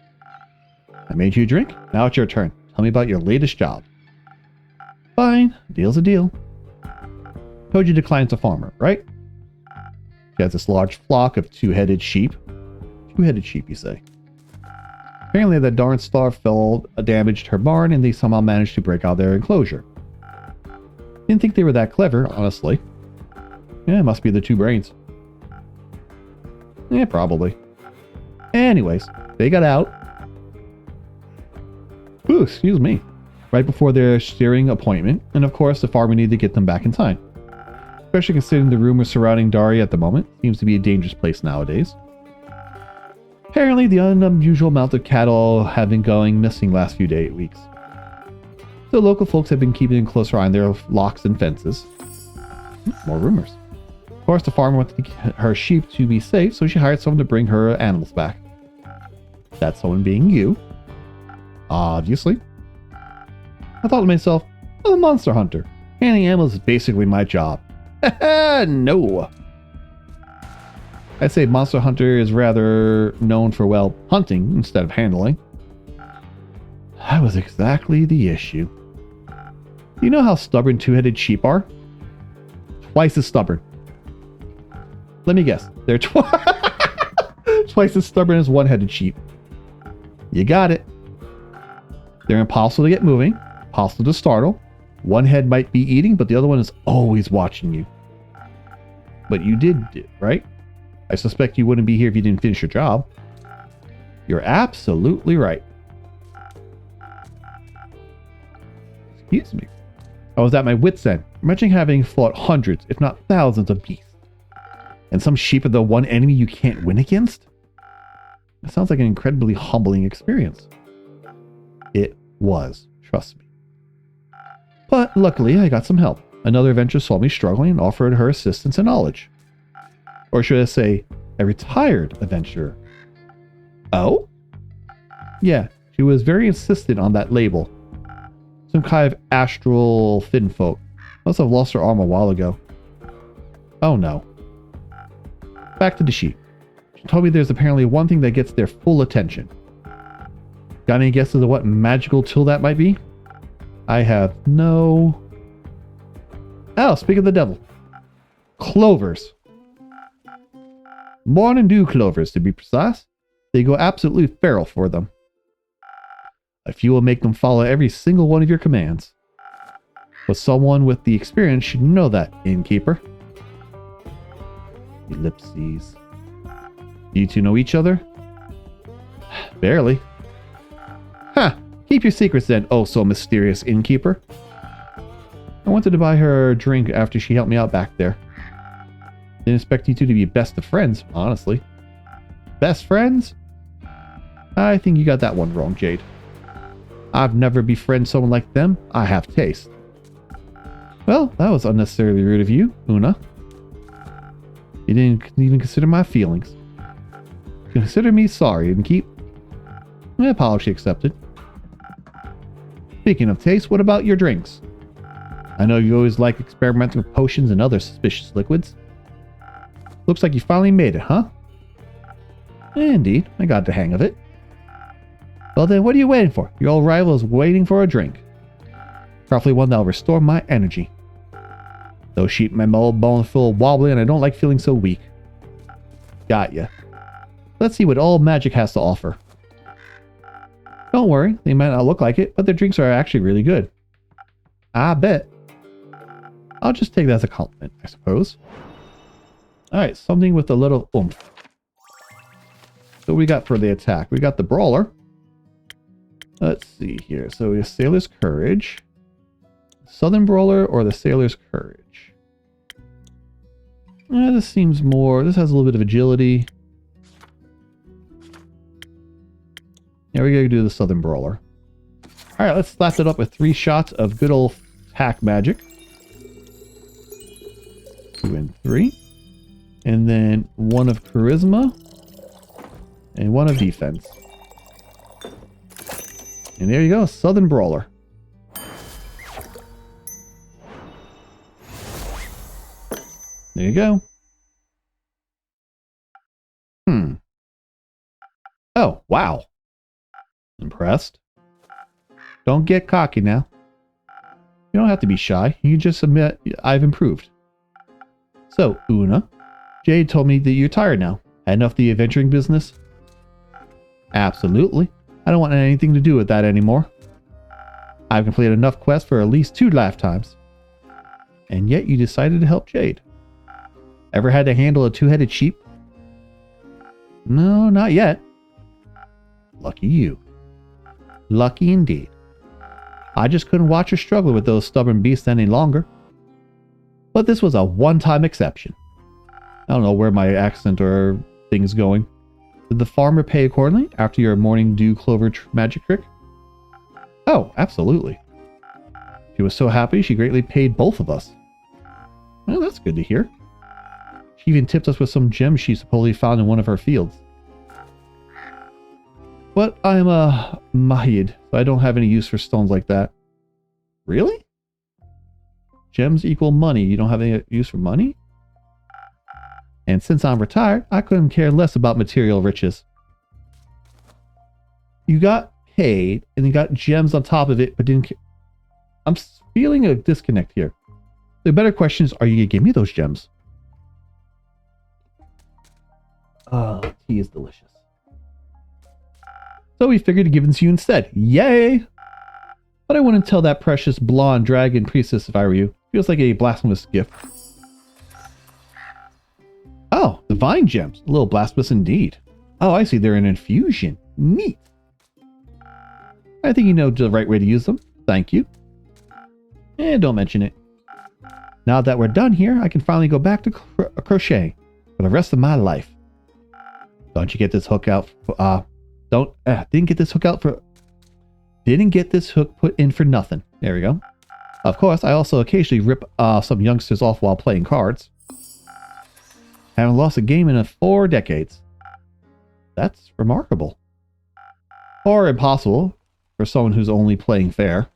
I made you a drink. Now it's your turn. Tell me about your latest job. Fine. Deal's a deal. Told you the client's a farmer, right? She has this large flock of 2-headed sheep. 2-headed sheep, you say? Apparently that darn star fell damaged her barn and they somehow managed to break out their enclosure. Didn't think they were that clever, honestly. Yeah, it must be the 2 brains. Yeah, probably. Anyways, they got out. Ooh, excuse me. Right before their shearing appointment, and of course the farmer needed to get them back in time. Especially considering the rumors surrounding Dari at the moment. Seems to be a dangerous place nowadays. Apparently the unusual amount of cattle have been going missing last few weeks. The local folks have been keeping a closer eye on their locks and fences. More rumors. Of course, the farmer wanted her sheep to be safe, so she hired someone to bring her animals back. That someone being you. Obviously. I thought to myself, I'm a monster hunter. Handling animals is basically my job. No. I'd say monster hunter is rather known for, well, hunting instead of handling. That was exactly the issue. You know how stubborn 2-headed sheep are? Twice as stubborn. Let me guess. They're twice as stubborn as 1-headed sheep. You got it. They're impossible to get moving, impossible to startle. One head might be eating, but the other one is always watching you. But you did, right? I suspect you wouldn't be here if you didn't finish your job. You're absolutely right. Excuse me. I was at my wit's end. Imagine having fought hundreds, if not thousands of beasts. And some sheep are the one enemy you can't win against? It sounds like an incredibly humbling experience. It was, trust me. But luckily, I got some help. Another adventurer saw me struggling and offered her assistance and knowledge. Or should I say, a retired adventurer. Oh? Yeah, she was very insistent on that label. Some kind of astral fin folk. Must have lost her arm a while ago. Oh no. Back to the sheep. She told me there's apparently one thing that gets their full attention. Got any guesses of what magical tool that might be? I have no... Oh, speak of the devil. Clovers. Morning dew clovers, to be precise. They go absolutely feral for them. A few will make them follow every single one of your commands. But someone with the experience should know that, innkeeper. Ellipses. You two know each other? Barely. Huh. Keep your secrets then, oh so mysterious innkeeper. I wanted to buy her a drink after she helped me out back there. Didn't expect you two to be best of friends, honestly. Best friends? I think you got that one wrong, Jade. I've never befriended someone like them. I have taste. Well, that was unnecessarily rude of you, Una. You didn't even consider my feelings. Consider me sorry and keep... Apology accepted. Speaking of taste, what about your drinks? I know you always like experimenting with potions and other suspicious liquids. Looks like you finally made it, huh? Indeed, I got the hang of it. Well then, what are you waiting for? Your old rival is waiting for a drink. Preferably one that'll restore my energy. Those sheep my old bones feel wobbly and I don't like feeling so weak. Got ya. Let's see what all magic has to offer. Don't worry, they might not look like it, but their drinks are actually really good. I bet. I'll just take that as a compliment, I suppose. Alright, something with a little oomph. So we got for the attack. We got the Brawler. Let's see here. So we have Sailor's Courage. Southern Brawler or the Sailor's Courage? This seems more... This has a little bit of agility. Yeah, we're going to do the Southern Brawler. Alright, let's slap it up with 3 shots of good old attack magic. 2 and 3. And then 1 of Charisma. And 1 of Defense. And there you go, Southern Brawler. There you go. Oh, wow. Impressed. Don't get cocky now. You don't have to be shy. You just admit I've improved. So, Una, Jade told me that you're tired now. Had enough of the adventuring business? Absolutely. I don't want anything to do with that anymore. I've completed enough quests for at least 2 lifetimes. And yet you decided to help Jade. Ever had to handle a 2-headed sheep? No, not yet. Lucky you. Lucky indeed. I just couldn't watch her struggle with those stubborn beasts any longer. But this was a one-time exception. I don't know where my accent or thing's going. Did the farmer pay accordingly after your morning dew clover magic trick? Oh, absolutely. She was so happy she greatly paid both of us. Well, that's good to hear. She even tipped us with some gems she supposedly found in one of her fields. But I'm a Mahid, so I don't have any use for stones like that. Really? Gems equal money. You don't have any use for money? And since I'm retired, I couldn't care less about material riches. You got paid, and you got gems on top of it, but didn't care. I'm feeling a disconnect here. The better question is, are you going to give me those gems? Oh, tea is delicious. So we figured to give them to you instead. Yay! But I wouldn't tell that precious blonde dragon priestess if I were you. Feels like a blasphemous gift. Oh, divine gems. A little blasphemous indeed. Oh, I see. They're an infusion. Neat. I think you know the right way to use them. Thank you. And don't mention it. Now that we're done here, I can finally go back to crochet for the rest of my life. Don't you get this hook out? Didn't get this hook put in for nothing. There we go. Of course, I also occasionally rip some youngsters off while playing cards. Haven't lost a game in 4 decades. That's remarkable. Or impossible for someone who's only playing fair.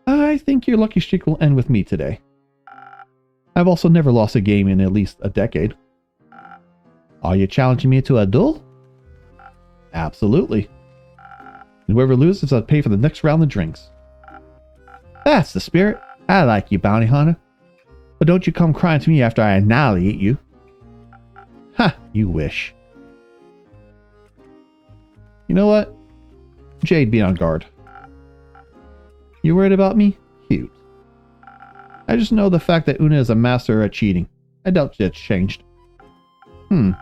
I think your lucky streak will end with me today. I've also never lost a game in at least a decade. Are you challenging me to a duel? Absolutely. And whoever loses will pay for the next round of drinks. That's the spirit. I like you, bounty hunter. But don't you come crying to me after I annihilate you. Ha, you wish. You know what? Jade, be on guard. You worried about me? Cute. I just know the fact that Una is a master at cheating. I doubt that's changed. So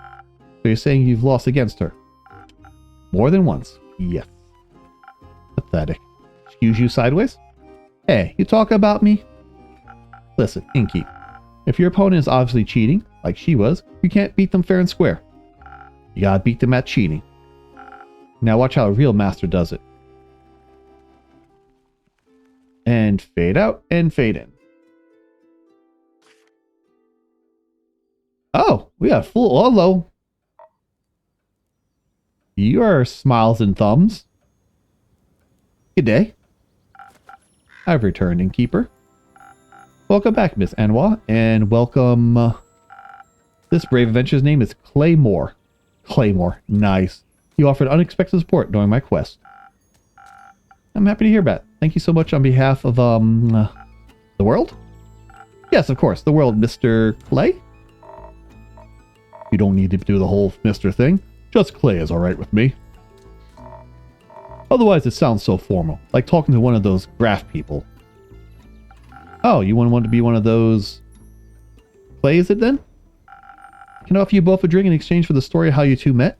you're saying you've lost against her? More than once. Yes. Pathetic. Excuse you sideways? Hey, you talk about me? Listen, Inky. If your opponent is obviously cheating, like she was, you can't beat them fair and square. You gotta beat them at cheating. Now watch how a real master does it. And fade out and fade in. Oh, we got full hello. You are smiles and thumbs. Good day. I've returned, innkeeper. Welcome back, Miss Anwa, and welcome... this brave adventurer's name is Claymore. Claymore, nice. You offered unexpected support during my quest. I'm happy to hear that. Thank you so much on behalf of, the world? Yes, of course, the world, Mr. Clay. You don't need to do the whole Mr. thing. Just Clay is alright with me. Otherwise, it sounds so formal, like talking to one of those graph people. Oh, you want to be one of those... Clay, is it then? Can I offer you both a drink in exchange for the story of how you two met?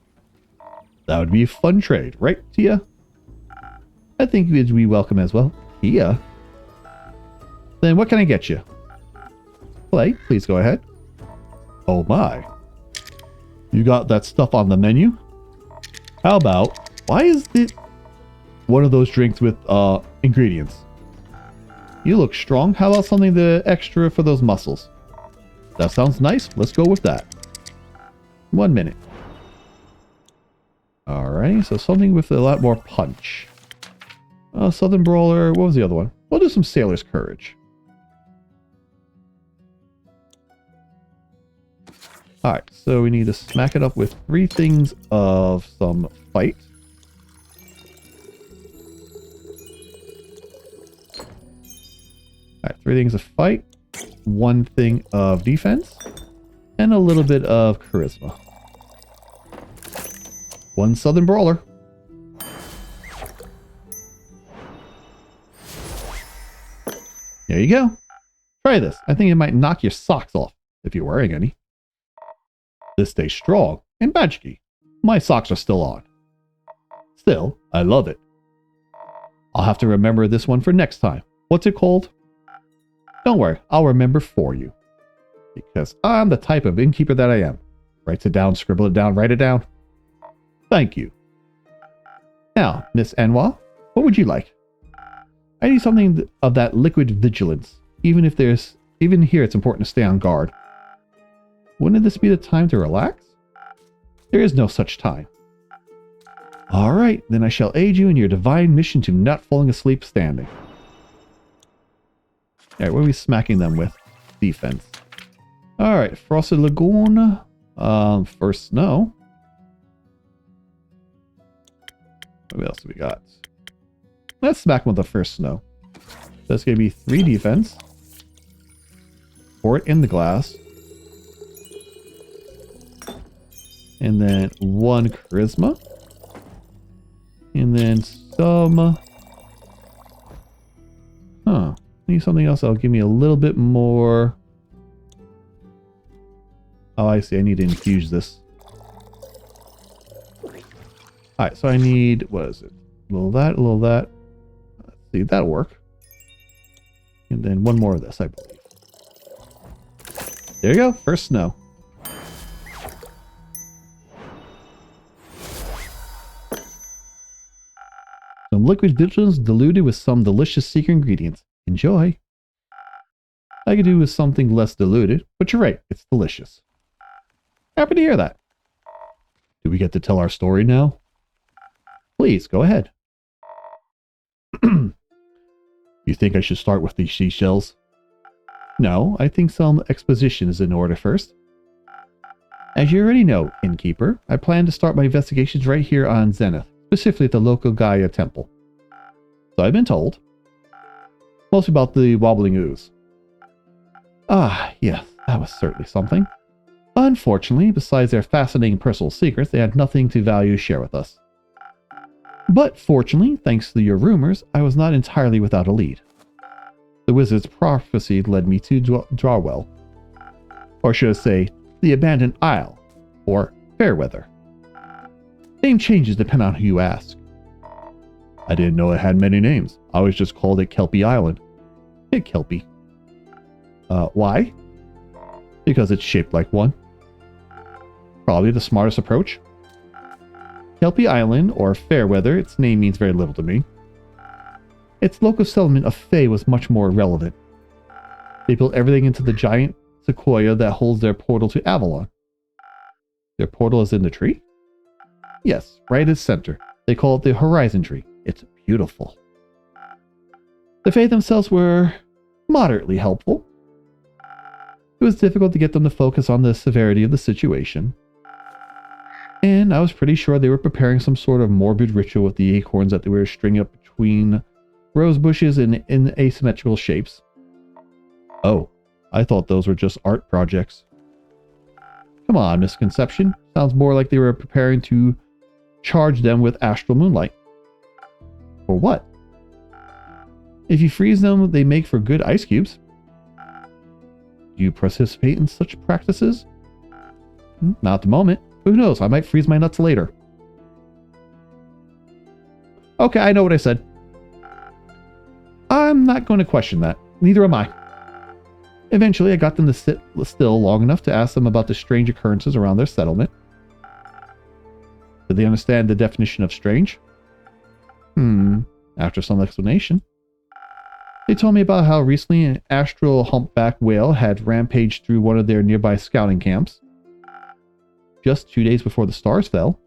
That would be a fun trade, right, Tia? I think you'd be welcome as well. Tia? Then what can I get you? Clay, please go ahead. Oh my. You got that stuff on the menu? How about... Why is it one of those drinks with ingredients? You look strong. How about something extra for those muscles? That sounds nice. Let's go with that. 1 minute. Alright, so something with a lot more punch. Southern Brawler. What was the other one? We'll do some Sailor's Courage. Alright, so we need to smack it up with 3 things of some fight. Alright, 3 things of fight, 1 thing of defense, and a little bit of charisma. 1 Southern Brawler. There you go. Try this. I think it might knock your socks off, if you're wearing any. This stays strong and magicy. My socks are still on. Still, I love it. I'll have to remember this one for next time. What's it called? Don't worry, I'll remember for you. Because I'm the type of innkeeper that I am. Writes it down, scribble it down, write it down. Thank you. Now, Miss Anwa, what would you like? I need something of that liquid vigilance. Even here it's important to stay on guard. Wouldn't this be the time to relax? There is no such time. Alright, then I shall aid you in your divine mission to not falling asleep standing. Alright, what are we smacking them with? Defense. Alright, Frosted Lagoon. First snow. What else do we got? Let's smack them with the first snow. That's going to be 3 defense. Pour it in the glass. And then 1 charisma. And then some... Need something else that'll give me a little bit more... Oh, I see. I need to infuse this. Alright, so I need... What is it? A little that, a little that. Let's see, that'll work. And then 1 more of this, I believe. There you go. First snow. Some liquid vigilance diluted with some delicious secret ingredients. Enjoy. I could do with something less diluted, but you're right, it's delicious. Happy to hear that. Do we get to tell our story now? Please, go ahead. You think I should start with these seashells? No, I think some exposition is in order first. As you already know, innkeeper, I plan to start my investigations right here on Zenith, specifically at the local Gaia temple. So I've been told. Mostly about the wobbling ooze. Ah, yes, that was certainly something. Unfortunately, besides their fascinating personal secrets, they had nothing to value to share with us. But fortunately, thanks to your rumors, I was not entirely without a lead. The wizard's prophecy led me to Drawwell. Or should I say, the Abandoned Isle, or Fairweather. Name changes depending on who you ask. I didn't know it had many names. I always just called it Kelpie Island. Kelpie. Why? Because it's shaped like one. Probably the smartest approach. Kelpie Island, or Fairweather, its name means very little to me. Its local settlement of Fae was much more relevant. They built everything into the giant sequoia that holds their portal to Avalon. Their portal is in the tree? Yes, right at its center. They call it the Horizon Tree. It's beautiful. The Fae themselves were moderately helpful. It was difficult to get them to focus on the severity of the situation. And I was pretty sure they were preparing some sort of morbid ritual with the acorns that they were stringing up between rose bushes in asymmetrical shapes. Oh, I thought those were just art projects. Come on, misconception. Sounds more like they were preparing to charge them with astral moonlight. For what? If you freeze them, they make for good ice cubes. Do you participate in such practices? Not at the moment. Who knows? I might freeze my nuts later. Okay, I know what I said. I'm not going to question that. Neither am I. Eventually, I got them to sit still long enough to ask them about the strange occurrences around their settlement. Did they understand the definition of strange? After some explanation. They told me about how recently an astral humpback whale had rampaged through one of their nearby scouting camps. Just 2 days before the stars fell.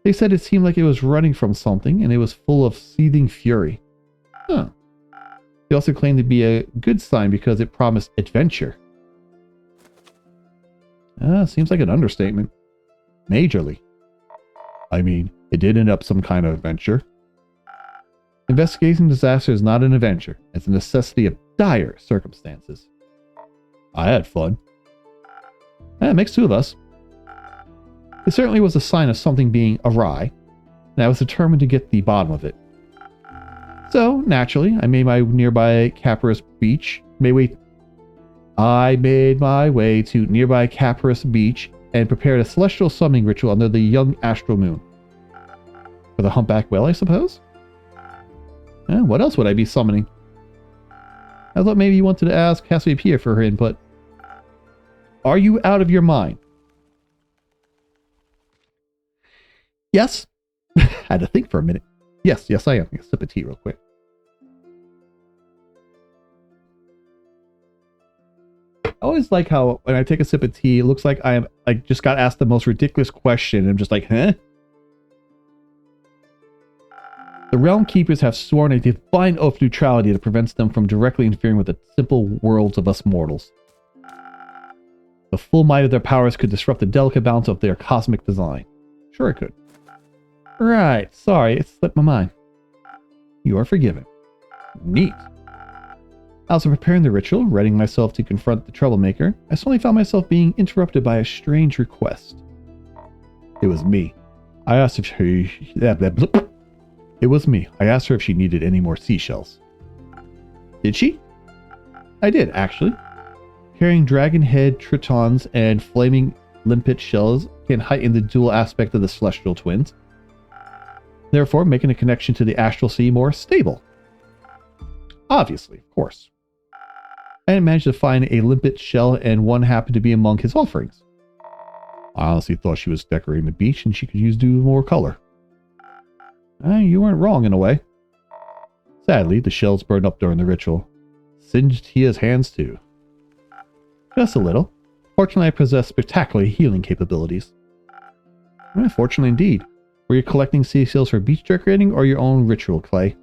They said it seemed like it was running from something, and it was full of seething fury. They also claimed to be a good sign because it promised adventure. Seems like an understatement. Majorly. I mean, it did end up some kind of adventure. Investigating disaster is not an adventure. It's a necessity of dire circumstances. I had fun. It makes two of us. It certainly was a sign of something being awry, and I was determined to get the bottom of it. So, naturally, I made my nearby Caparus Beach. I made my way to nearby Caparus Beach and prepared a celestial summoning ritual under the young astral moon. For the humpback whale, I suppose? What else would I be summoning? I thought maybe you wanted to ask Cassiopeia for her input. Are you out of your mind? Yes. I had to think for a minute. Yes, I am. A sip of tea real quick. I always like how when I take a sip of tea, it looks like I just got asked the most ridiculous question. And I'm just like, huh? The Realm Keepers have sworn a divine oath of neutrality that prevents them from directly interfering with the simple worlds of us mortals. The full might of their powers could disrupt the delicate balance of their cosmic design. Sure it could. Right, sorry, it slipped my mind. You are forgiven. Neat. As I'm preparing the ritual, readying myself to confront the troublemaker, I suddenly found myself being interrupted by a strange request. It was me. I asked if she... It was me. I asked her if she needed any more seashells. Did she? I did, actually. Carrying dragon head tritons and flaming limpet shells can heighten the dual aspect of the celestial twins, therefore making a connection to the astral sea more stable. Obviously, of course. I managed to find a limpet shell, and one happened to be among his offerings. I honestly thought she was decorating the beach and she could use more color. You weren't wrong in a way. Sadly, the shells burned up during the ritual. Singed Tia's hands too. Just a little. Fortunately, I possess spectacular healing capabilities. Fortunately indeed. Were you collecting seashells for beach decorating or your own ritual clay?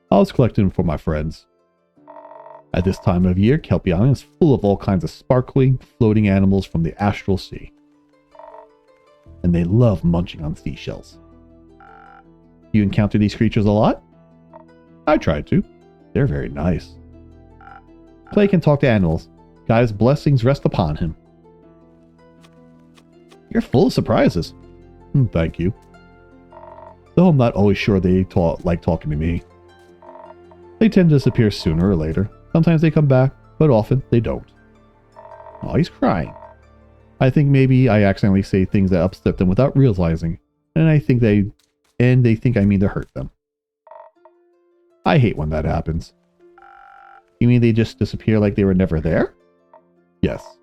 I was collecting them for my friends. At this time of year, Kelpie Island is full of all kinds of sparkling, floating animals from the astral sea. And they love munching on seashells. You encounter these creatures a lot? I tried to. They're very nice. Clay can talk to animals. God's blessings rest upon him. You're full of surprises. Thank you. Though I'm not always sure they like talking to me. They tend to disappear sooner or later. Sometimes they come back, but often they don't. Oh, he's crying. I think maybe I accidentally say things that upset them without realizing, and they think I mean to hurt them. I hate when that happens. You mean they just disappear like they were never there? Yes.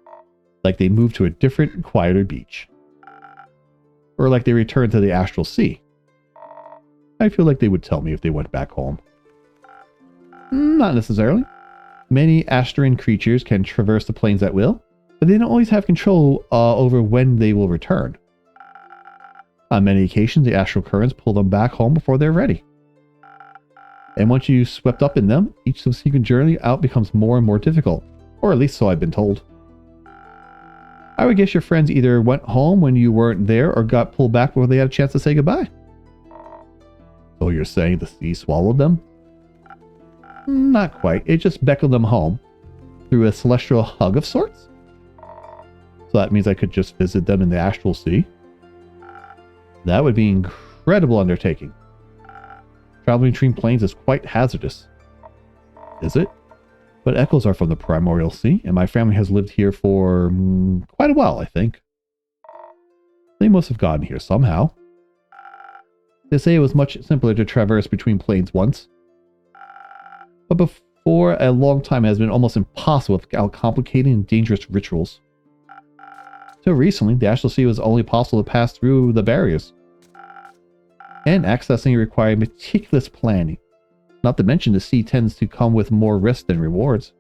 Like they moved to a different, quieter beach. Or like they returned to the astral sea. I feel like they would tell me if they went back home. Not necessarily. Many Astarian creatures can traverse the plains at will, but they don't always have control over when they will return. On many occasions, the astral currents pull them back home before they're ready. And once you swept up in them, each subsequent journey out becomes more and more difficult. Or at least so I've been told. I would guess your friends either went home when you weren't there or got pulled back before they had a chance to say goodbye. So you're saying the sea swallowed them? Not quite. It just beckoned them home through a celestial hug of sorts. So that means I could just visit them in the astral sea. That would be an incredible undertaking. Traveling between planes is quite hazardous. Is it? But echoes are from the primordial sea, and my family has lived here for quite a while, I think. They must have gotten here somehow. They say it was much simpler to traverse between planes once. But before a long time it has been almost impossible without complicated and dangerous rituals. So recently, the astral sea was only possible to pass through the barriers. And accessing it required meticulous planning. Not to mention the sea tends to come with more risk than rewards.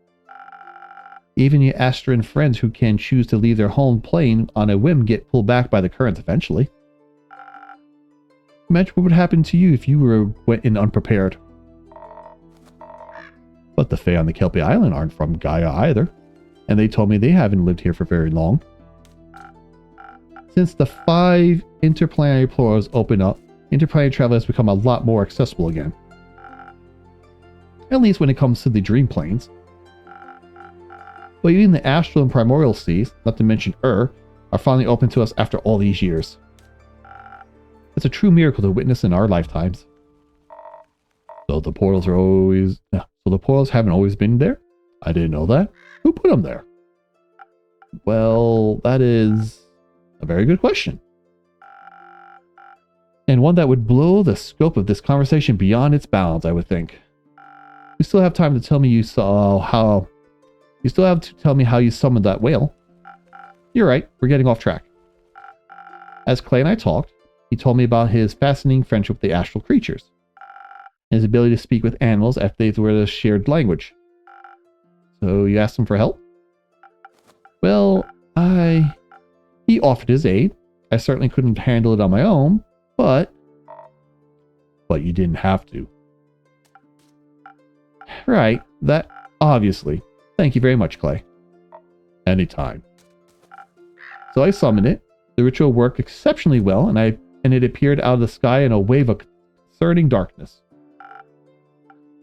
Even your Astran friends who can choose to leave their home plane on a whim get pulled back by the currents eventually. Imagine what would happen to you if you went in unprepared. But the Fae on the Kelpie Island aren't from Gaia either, and they told me they haven't lived here for very long. Since the 5 interplanetary portals open up, interplanetary travel has become a lot more accessible again. At least when it comes to the dream planes. But even the astral and primordial seas, not to mention are finally open to us after all these years. It's a true miracle to witness in our lifetimes. So the portals haven't always been there? I didn't know that. Who put them there? Well, that is a very good question. And one that would blow the scope of this conversation beyond its bounds, I would think. You still have time to tell me you still have to tell me how you summoned that whale. You're right, we're getting off track. As Clay and I talked, he told me about his fascinating friendship with the astral creatures. And his ability to speak with animals if they were a shared language. So you asked him for help? Well, he offered his aid. I certainly couldn't handle it on my own, but you didn't have to. Right, that obviously. Thank you very much, Clay. Anytime. So I summoned it. The ritual worked exceptionally well, and it appeared out of the sky in a wave of concerning darkness.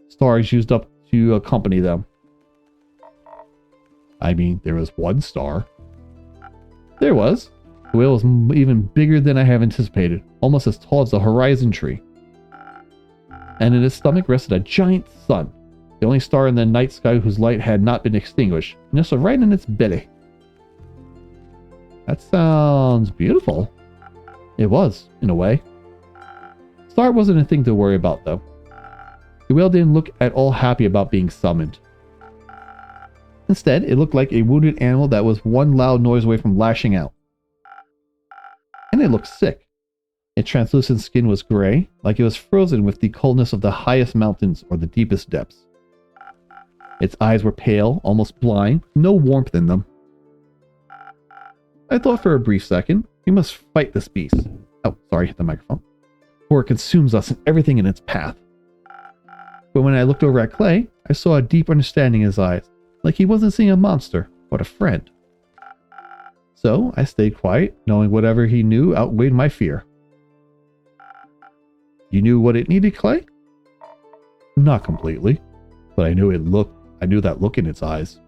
Stars used up to accompany them. I mean, there was one star. There was. The whale was even bigger than I have anticipated, almost as tall as the horizon tree. And in its stomach rested a giant sun, the only star in the night sky whose light had not been extinguished, nestled right in its belly. That sounds beautiful. It was, in a way. Star wasn't a thing to worry about, though. The whale didn't look at all happy about being summoned. Instead, it looked like a wounded animal that was one loud noise away from lashing out. And it looked sick. Its translucent skin was gray, like it was frozen with the coldness of the highest mountains or the deepest depths. Its eyes were pale, almost blind, no warmth in them. I thought for a brief second, we must fight this beast. Oh, sorry, hit the microphone. For it consumes us and everything in its path. But when I looked over at Clay, I saw a deep understanding in his eyes, like he wasn't seeing a monster, but a friend. So I stayed quiet, knowing whatever he knew outweighed my fear. You knew what it needed, Clay? Not completely, but I knew that look in its eyes.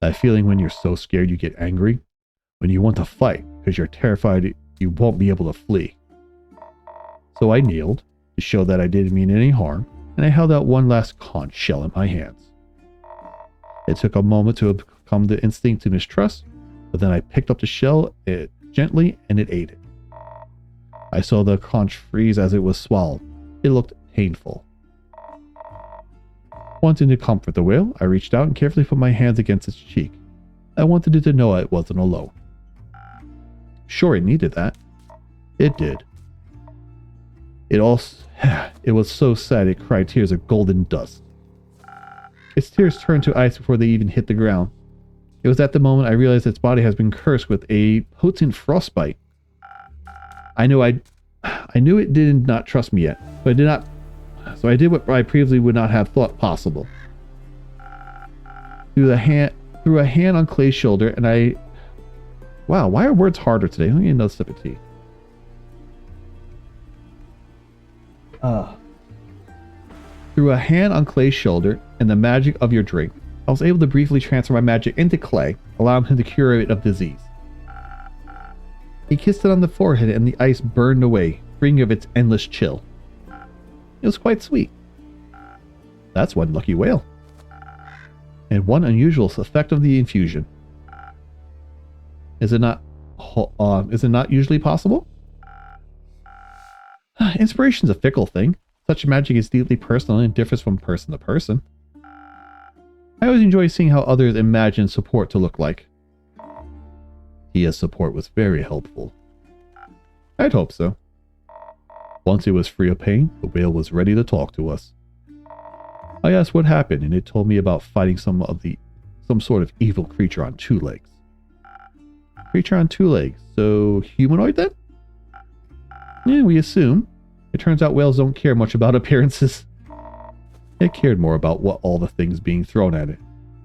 That feeling when you're so scared you get angry, when you want to fight because you're terrified you won't be able to flee. So I kneeled to show that I didn't mean any harm, and I held out one last conch shell in my hands. It took a moment to overcome the instinct to mistrust, but then I picked up the shell gently and it ate it. I saw the conch freeze as it was swallowed. It looked painful. Wanting to comfort the whale, I reached out and carefully put my hands against its cheek. I wanted it to know it wasn't alone. Sure, it needed that. It did. It was so sad it cried tears of golden dust. Its tears turned to ice before they even hit the ground. It was at the moment I realized its body has been cursed with a potent frostbite. I knew it did not trust me yet, but I did not So I did what I previously would not have thought possible. Threw a hand on Clay's shoulder, and I... Wow, why are words harder today? Let me get another sip of tea. Through a hand on Clay's shoulder and the magic of your drink, I was able to briefly transfer my magic into Clay, allowing him to cure it of disease. He kissed it on the forehead and the ice burned away, freeing of its endless chill. It was quite sweet. That's one lucky whale. And one unusual effect of the infusion. Is it not usually possible? Inspiration's a fickle thing. Such magic is deeply personal and differs from person to person. I always enjoy seeing how others imagine support to look like. Tia's support was very helpful. I'd hope so. Once it was free of pain, the whale was ready to talk to us. I asked what happened, and it told me about fighting some sort of evil creature on 2 legs. Creature on 2 legs, so humanoid then? Yeah, we assume. It turns out whales don't care much about appearances. It cared more about what all the things being thrown at it.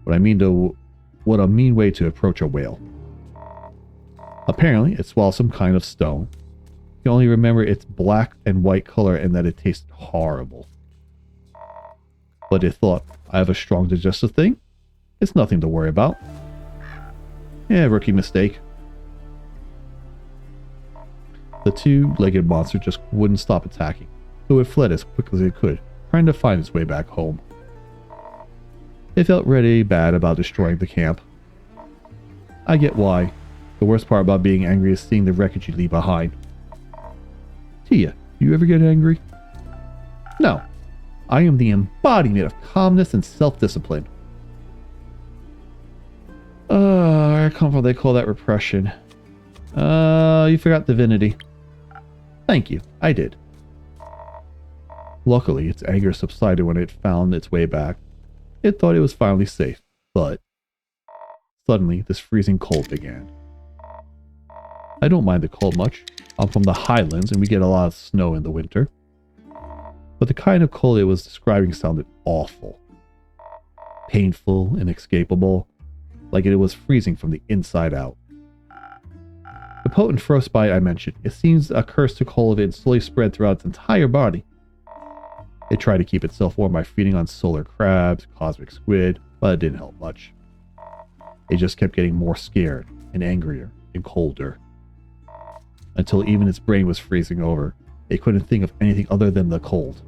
What a mean way to approach a whale. Apparently, it swallowed some kind of stone. You can only remember its black and white color and that it tasted horrible. But it thought, I have a strong digestive thing. It's nothing to worry about. Yeah, rookie mistake. The 2-legged monster just wouldn't stop attacking, so it fled as quickly as it could, trying to find its way back home. It felt really bad about destroying the camp. I get why. The worst part about being angry is seeing the wreckage you leave behind. Tia, do you ever get angry? No. I am the embodiment of calmness and self-discipline. Where I come from, they call that repression. You forgot divinity. Thank you, I did. Luckily, its anger subsided when it found its way back. It thought it was finally safe, but suddenly this freezing cold began. I don't mind the cold much. I'm from the highlands and we get a lot of snow in the winter. But the kind of cold it was describing sounded awful. Painful, inescapable, like it was freezing from the inside out. The potent frostbite I mentioned, it seems a curse took hold of it and slowly spread throughout its entire body. It tried to keep itself warm by feeding on solar crabs, cosmic squid, but it didn't help much. It just kept getting more scared and angrier and colder. Until even its brain was freezing over. It couldn't think of anything other than the cold.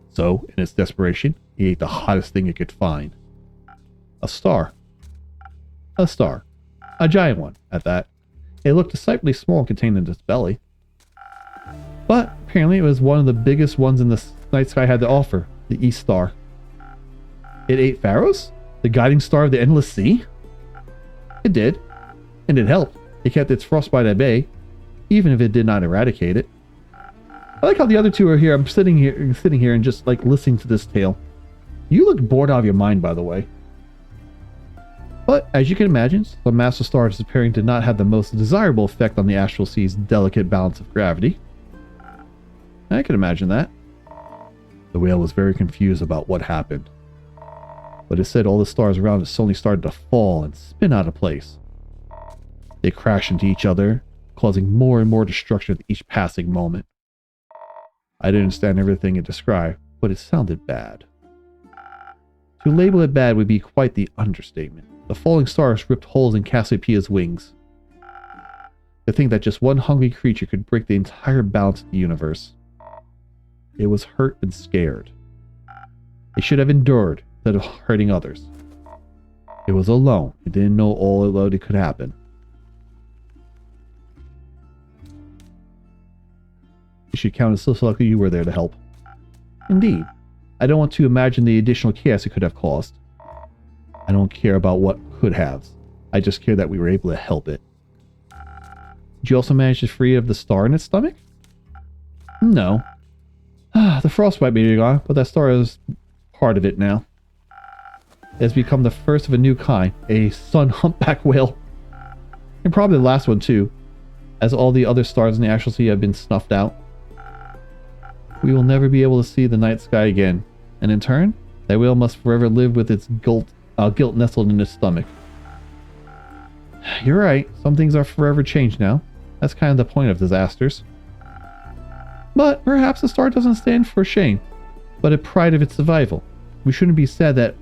So, in its desperation, it ate the hottest thing it could find. A star. A star. A giant one, at that. It looked deceptively small and contained in its belly. But, apparently it was one of the biggest ones in the night sky had to offer. The East Star. It ate Pharos? The guiding star of the Endless Sea? It did. And it helped. It kept its frostbite at bay, even if it did not eradicate it. I like how the other two are here. I'm sitting here and just like listening to this tale. You look bored out of your mind, by the way. But as you can imagine, the master star disappearing did not have the most desirable effect on the astral sea's delicate balance of gravity. I can imagine that. The whale was very confused about what happened. But it said all the stars around it suddenly started to fall and spin out of place. They crashed into each other, causing more and more destruction with each passing moment. I didn't understand everything it described, but it sounded bad. To label it bad would be quite the understatement. The falling stars ripped holes in Cassiopeia's wings. To think that just one hungry creature could break the entire balance of the universe. It was hurt and scared. It should have endured instead of hurting others. It was alone. It didn't know all that could happen. You should count it so lucky you were there to help. Indeed. I don't want to imagine the additional chaos it could have caused. I don't care about what could have. I just care that we were able to help it. Did you also manage to free it of the star in its stomach? No. The frostbite may be gone, but that star is part of it now. It has become the first of a new kind, a sun humpback whale. And probably the last one too, as all the other stars in the astral sea have been snuffed out. we will never be able to see the night sky again, and in turn, that whale must forever live with its guilt nestled in its stomach. You're right, some things are forever changed now. That's kind of the point of disasters. But perhaps the star doesn't stand for shame, but a pride of its survival. We shouldn't be sad that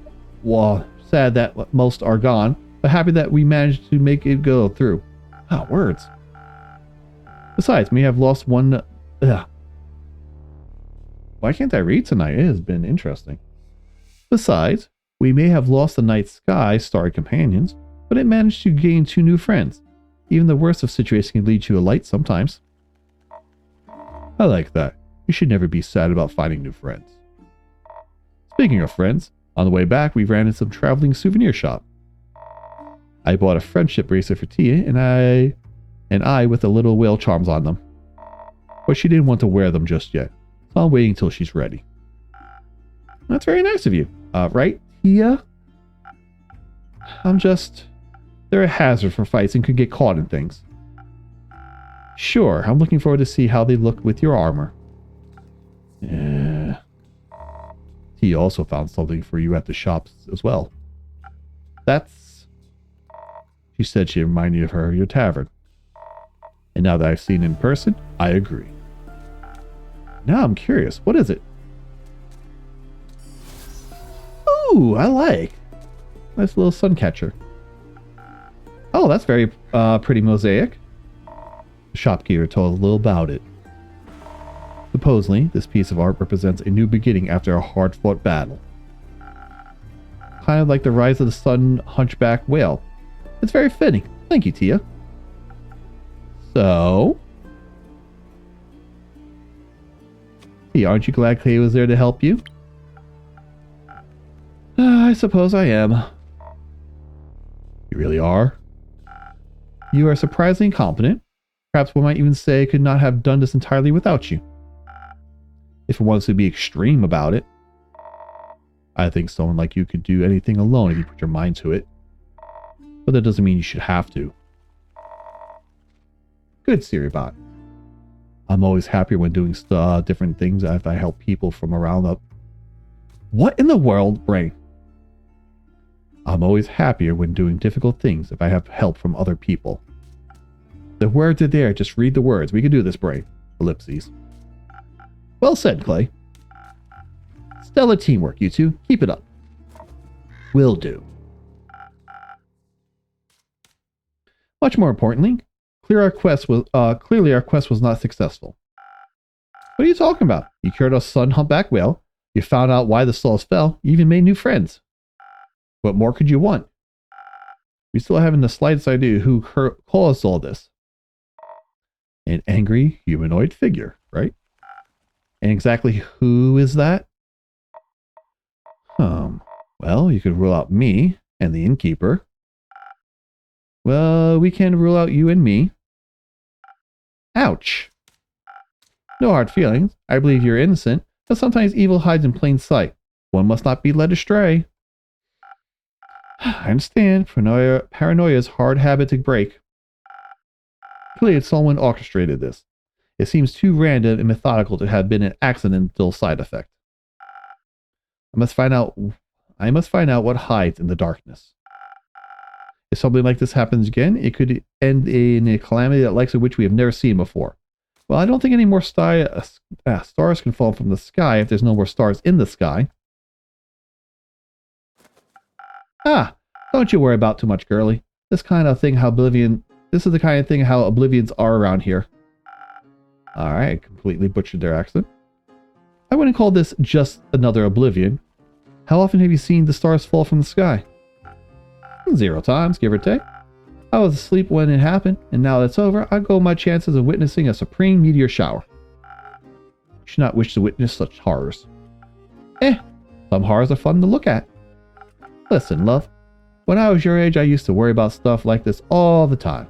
most are gone, but happy that we managed to make it go through. Ah, words. Besides, we have lost one... Why can't I read tonight? It has been interesting. Besides, we may have lost the night sky starry companions, but it managed to gain 2 new friends. Even the worst of situations can lead to a light sometimes. I like that. You should never be sad about finding new friends. Speaking of friends, on the way back we ran into some traveling souvenir shop. I bought a friendship bracelet for Tia and I with the little whale charms on them. But she didn't want to wear them just yet, so I'm waiting until she's ready. That's very nice of you. Right, Tia? They're a hazard for fights and could get caught in things. Sure, I'm looking forward to see how they look with your armor. Yeah. Tia also found something for you at the shops as well. She said she reminded you of her, your tavern. And now that I've seen it in person, I agree. Now I'm curious, what is it? Ooh, I like. Nice little sun catcher. Oh, that's very pretty mosaic. The shopkeeper told us a little about it. Supposedly, this piece of art represents a new beginning after a hard-fought battle. Kind of like the rise of the sun hunchback whale. It's very fitting. Thank you, Tia. So... Tia, aren't you glad Clay was there to help you? I suppose I am. You really are? You are surprisingly competent. Perhaps one might even say I could not have done this entirely without you. If one wants to be extreme about it. I think someone like you could do anything alone if you put your mind to it. But that doesn't mean you should have to. Good, Siribot. I'm always happier when doing different things if I help people from around up. What in the world, Brain? I'm always happier when doing difficult things if I have help from other people. The words are there, just read the words. We can do this, Brain. Ellipses. Well said, Clay. Stellar teamwork, you two. Keep it up. Will do. Much more importantly, clearly our quest was not successful. What are you talking about? You cured our sun humpback whale. You found out why the stars fell. You even made new friends. What more could you want? We still haven't the slightest idea who caused all this. An angry humanoid figure, right? And exactly who is that? Well, you could rule out me and the innkeeper. Well, we can rule out you and me. Ouch. No hard feelings. I believe you're innocent, but sometimes evil hides in plain sight. One must not be led astray. I understand. Paranoia is a hard habit to break. Clearly, someone orchestrated this. It seems too random and methodical to have been an accidental side effect. I must find out what hides in the darkness. If something like this happens again, it could end in a calamity that likes of which we have never seen before. Well, I don't think any more stars can fall from the sky if there's no more stars in the sky. Ah, don't you worry about too much, girlie. This is the kind of thing how oblivions are around here. Alright, completely butchered their accent. I wouldn't call this just another oblivion. How often have you seen the stars fall from the sky? 0 times, give or take. I was asleep when it happened, and now that's over, I go my chances of witnessing a supreme meteor shower. You should not wish to witness such horrors. Some horrors are fun to look at. Listen, love. When I was your age, I used to worry about stuff like this all the time.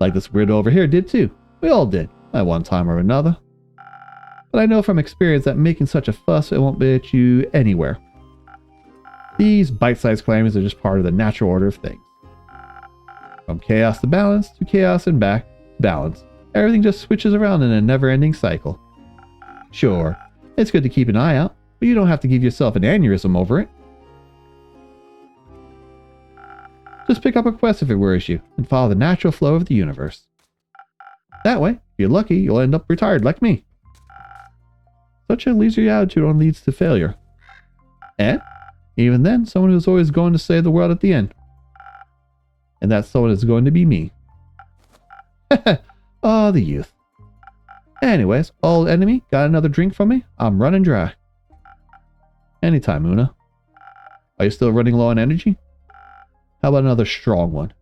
Like this weirdo over here did too. We all did, at one time or another. But I know from experience that making such a fuss, it won't get you anywhere. These bite-sized calamities are just part of the natural order of things. From chaos to balance, to chaos and back to balance. Everything just switches around in a never-ending cycle. Sure, it's good to keep an eye out, but you don't have to give yourself an aneurysm over it. Just pick up a quest if it worries you, and follow the natural flow of the universe. That way, if you're lucky, you'll end up retired like me. Such a leisurely attitude only leads to failure. And, even then, someone who's always going to save the world at the end. And that someone is going to be me. Oh, the youth. Anyways, old enemy, got another drink from me? I'm running dry. Anytime, Una. Are you still running low on energy? How about another strong one?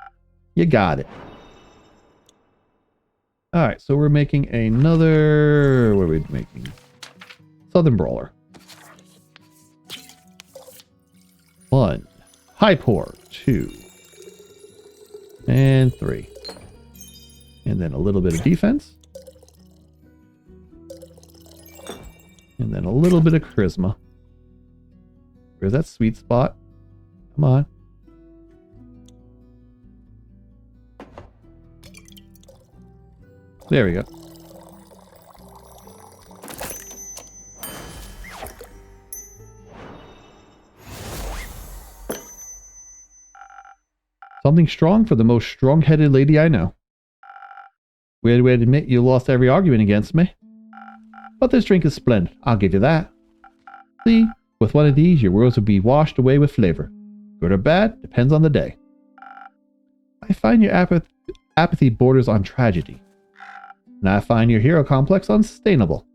You got it. Alright, so we're making another... What are we making? Southern Brawler. 1. High pour. 2. And 3. And then a little bit of defense. And then a little bit of charisma. Where's that sweet spot? Come on. There we go. Something strong for the most strong-headed lady I know. Weird way to admit you lost every argument against me. But this drink is splendid, I'll give you that. See, with one of these, your worlds will be washed away with flavor. Good or bad, depends on the day. I find your apathy borders on tragedy. And I find your hero complex unsustainable.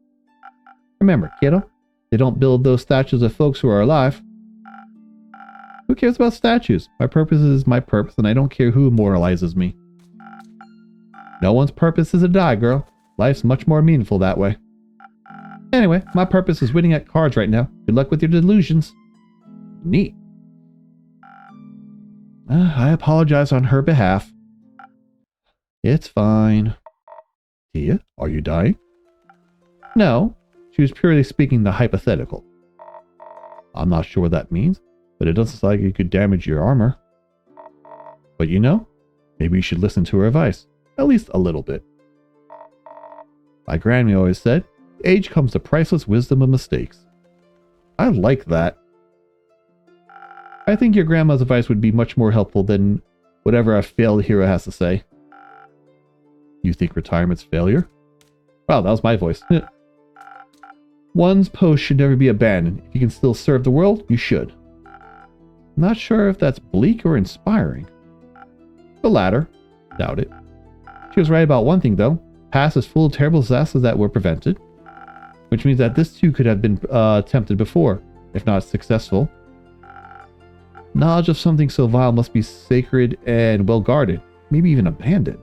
Remember, kiddo, they don't build those statues of folks who are alive. Who cares about statues? My purpose is my purpose, and I don't care who immortalizes me. No one's purpose is to die, girl. Life's much more meaningful that way. Anyway, my purpose is winning at cards right now. Good luck with your delusions. Neat. I apologize on her behalf. It's fine. Tia, are you dying? No, she was purely speaking the hypothetical. I'm not sure what that means, but it doesn't sound like it could damage your armor. But you know, maybe you should listen to her advice, at least a little bit. My Granny always said, age comes the priceless wisdom of mistakes. I like that. I think your grandma's advice would be much more helpful than whatever a failed hero has to say. You think retirement's failure? Wow, that was my voice. One's post should never be abandoned. If you can still serve the world, you should. I'm not sure if that's bleak or inspiring. The latter. Doubt it. She was right about one thing, though. Past is full of terrible disasters that were prevented. Which means that this too could have been attempted before, if not successful. Knowledge of something so vile must be sacred and well guarded, maybe even abandoned.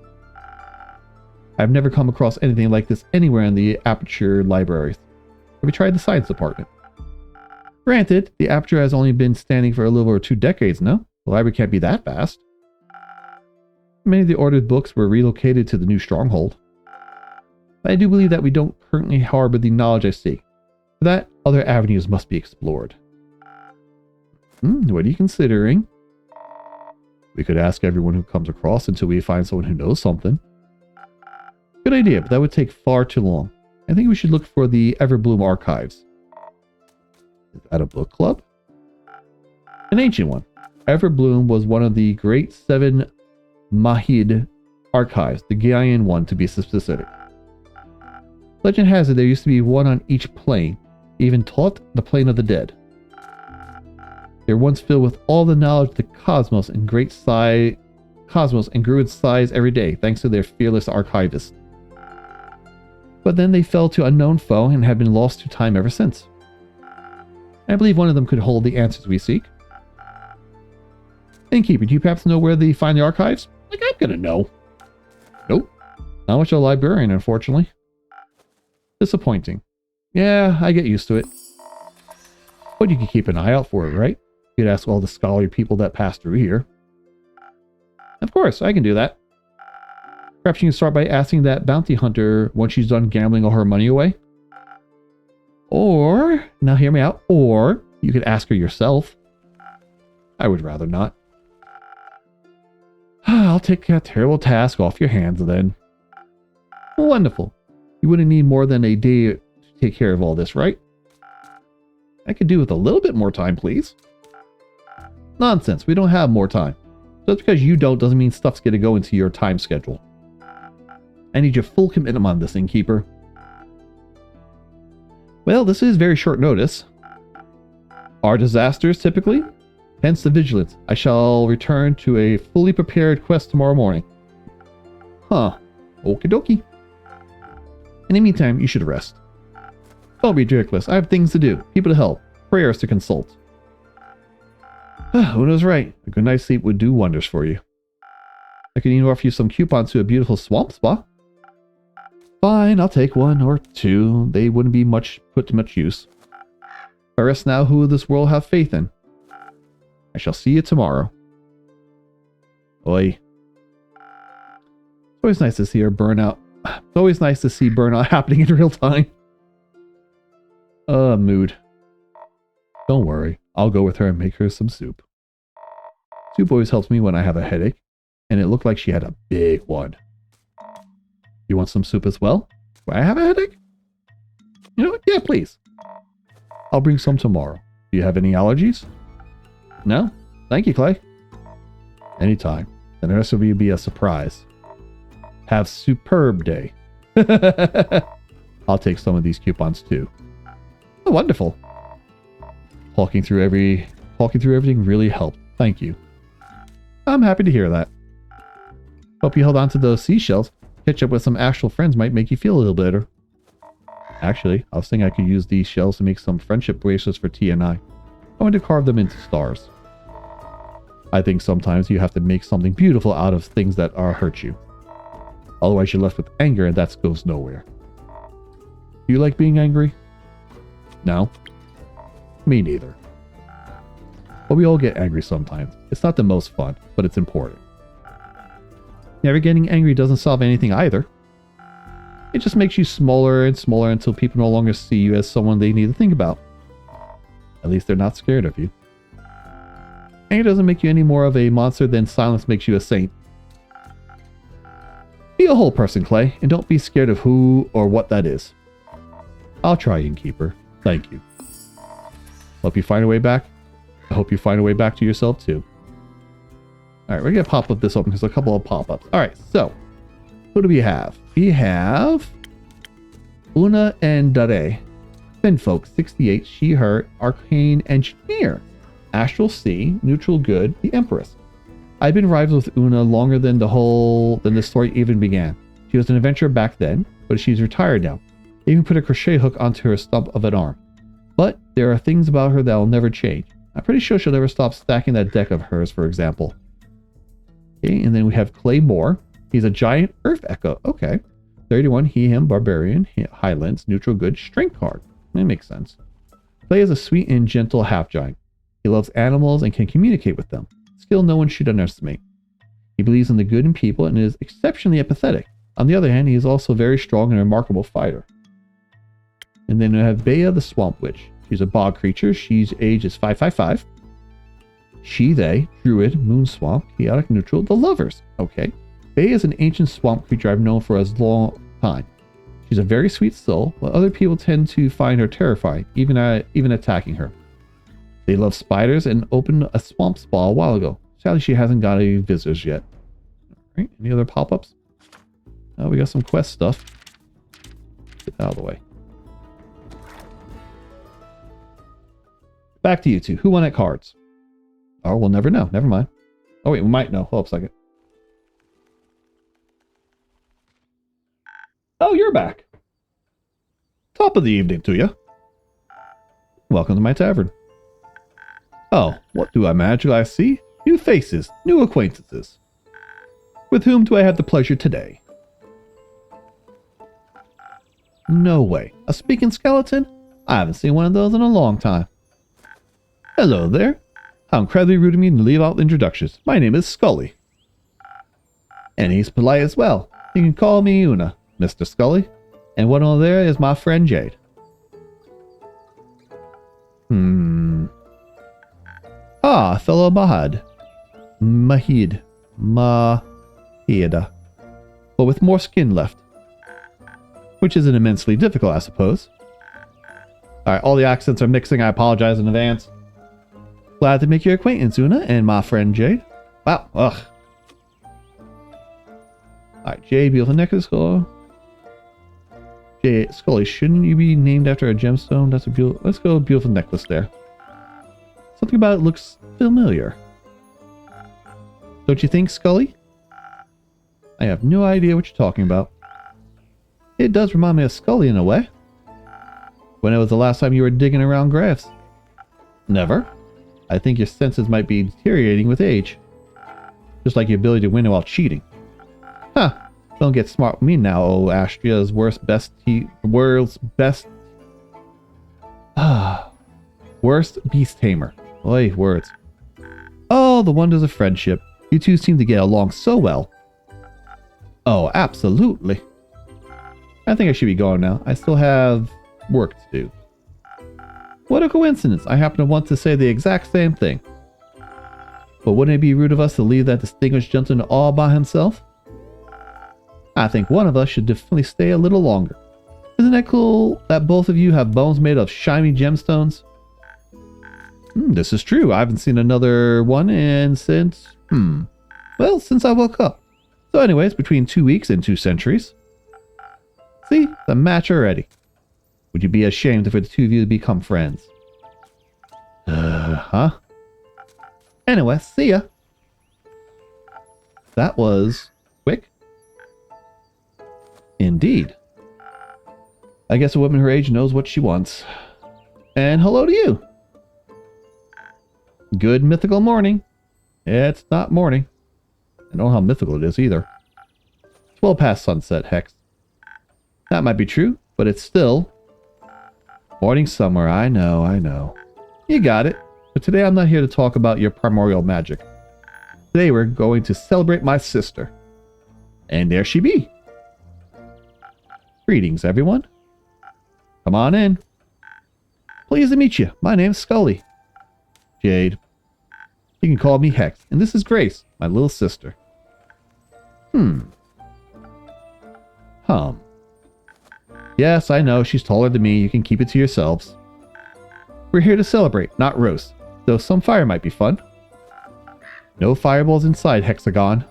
I've never come across anything like this anywhere in the Aperture libraries. Have you tried the science department? Granted, the Aperture has only been standing for a little over 2 decades now. The library can't be that fast. Many of the ordered books were relocated to the new stronghold. But I do believe that we don't currently harbor the knowledge I seek. For that, other avenues must be explored. What are you considering? We could ask everyone who comes across until we find someone who knows something. Good idea, but that would take far too long. I think we should look for the Everbloom archives. Is that a book club? An ancient one. Everbloom was one of the great 7 Mahid archives, the Gaian one to be specific. Legend has it there used to be one on each plane, even taught the plane of the dead. They were once filled with all the knowledge of the cosmos and grew in size every day, thanks to their fearless archivist. But then they fell to unknown foe and have been lost to time ever since. I believe one of them could hold the answers we seek. Innkeeper, do you perhaps know where they find the archives? Like, I'm gonna know. Nope. Not much of a librarian, unfortunately. Disappointing. Yeah, I get used to it. But you can keep an eye out for it, right? You could ask all the scholarly people that pass through here. Of course, I can do that. Perhaps you can start by asking that bounty hunter once she's done gambling all her money away. Or, now hear me out, or you could ask her yourself. I would rather not. I'll take that terrible task off your hands then. Wonderful. You wouldn't need more than a day to take care of all this, right? I could do with a little bit more time, please. Nonsense, we don't have more time. Just because you don't doesn't mean stuff's gonna go into your time schedule. I need your full commitment on this, innkeeper. Well, this is very short notice. Are disasters typically? Hence the vigilance. I shall return to a fully prepared quest tomorrow morning. Huh. Okie dokie. In the meantime, you should rest. Don't be ridiculous. I have things to do, people to help, prayers to consult. Una's right. A good night's sleep would do wonders for you. I can even offer you some coupons to a beautiful swamp spa. Fine, I'll take one or two. They wouldn't be put to much use. If I rest now, who will this world have faith in? I shall see you tomorrow. Oi. It's always nice to see her burnout. It's always nice to see burnout happening in real time. Mood. Don't worry. I'll go with her and make her some soup. Soup always helps me when I have a headache, and it looked like she had a big one. You want some soup as well? Do I have a headache? You know what? Yeah, please. I'll bring some tomorrow. Do you have any allergies? No? Thank you, Clay. Anytime. And the rest will be a surprise. Have superb day. I'll take some of these coupons too. Oh, wonderful. Talking through everything really helped. Thank you. I'm happy to hear that. Hope you held on to those seashells. Catch up with some actual friends might make you feel a little better. Actually, I was thinking I could use these shells to make some friendship bracelets for T and I. I want to carve them into stars. I think sometimes you have to make something beautiful out of things that hurt you. Otherwise you're left with anger and that goes nowhere. Do you like being angry? No? Me neither. But we all get angry sometimes. It's not the most fun, but it's important. Never getting angry doesn't solve anything either. It just makes you smaller and smaller until people no longer see you as someone they need to think about. At least they're not scared of you. Anger doesn't make you any more of a monster than silence makes you a saint. Be a whole person, Clay, and don't be scared of who or what that is. I'll try, Innkeeper. Thank you. Hope you find a way back. I hope you find a way back to yourself, too. Alright, we're going to pop up this open because there's a couple of pop-ups. Alright, so. Who do we have? We have Una and Dare. Finfolk, 68, she, her, arcane engineer. Astral Sea, neutral good, the Empress. I've been rivals with Una longer than the story even began. She was an adventurer back then, but she's retired now. Even put a crochet hook onto her stump of an arm. But there are things about her that will never change. I'm pretty sure she'll never stop stacking that deck of hers, for example. Okay, and then we have Clay Moore. He's a giant Earth Echo. Okay. 31, he, him, Barbarian, Highlands, neutral good, strength card. That makes sense. Clay is a sweet and gentle half-giant. He loves animals and can communicate with them. Skill no one should underestimate. He believes in the good in people and is exceptionally empathetic. On the other hand, he is also a very strong and remarkable fighter. And then we have Bea the Swamp Witch. She's a bog creature. She's age is 555. She, they, druid, moon swamp, chaotic neutral, the lovers. Okay. Bea is an ancient swamp creature I've known for a long time. She's a very sweet soul, but other people tend to find her terrifying, even attacking her. They love spiders and opened a swamp spa a while ago. Sadly, she hasn't got any visitors yet. Alright, any other pop-ups? We got some quest stuff. Get that out of the way. Back to you two. Who won at cards? Oh, we'll never know. Never mind. Oh, wait, we might know. Hold up a second. Oh, you're back. Top of the evening to you. Welcome to my tavern. Oh, what do I magically see? New faces, new acquaintances. With whom do I have the pleasure today? No way. A speaking skeleton? I haven't seen one of those in a long time. Hello there. How incredibly rude of me to leave out introductions. My name is Scully. And he's polite as well. You can call me Una, Mr. Scully. And one over there is my friend Jade. Ah, fellow Mahid. Mahida. But with more skin left. Which isn't immensely difficult, I suppose. Alright, all the accents are mixing. I apologize in advance. Glad to make your acquaintance, Una, and my friend Jade. Wow, ugh. Alright, Jade, beautiful necklace. Jade, Scully, shouldn't you be named after a gemstone? That's a beautiful... Let's go beautiful necklace there. Something about it looks familiar. Don't you think, Scully? I have no idea what you're talking about. It does remind me of Scully in a way. When was the last time you were digging around graves? Never. I think your senses might be deteriorating with age. Just like your ability to win while cheating. Huh. Don't get smart with me now, oh Astria's world's best... worst beast tamer. Oy, words. Oh, the wonders of friendship. You two seem to get along so well. Oh, absolutely. I think I should be going now. I still have work to do. What a coincidence. I happen to want to say the exact same thing. But wouldn't it be rude of us to leave that distinguished gentleman all by himself? I think one of us should definitely stay a little longer. Isn't that cool that both of you have bones made of shiny gemstones? This is true. I haven't seen another one since I woke up. So anyways, between 2 weeks and 2 centuries. See? The match already. Would you be ashamed for the two of you to become friends? Huh? Anyway, see ya. That was quick. Indeed. I guess a woman her age knows what she wants. And hello to you. Good mythical morning. It's not morning. I don't know how mythical it is either. It's well past sunset, Hex. That might be true, but it's still morning somewhere. I know. You got it. But today I'm not here to talk about your primordial magic. Today we're going to celebrate my sister. And there she be. Greetings, everyone. Come on in. Pleased to meet you. My name's Scully. Jade. You can call me Hex. And this is Grace, my little sister. Yes, I know, she's taller than me. You can keep it to yourselves. We're here to celebrate, not roast. Though some fire might be fun. No fireballs inside, Hexagon.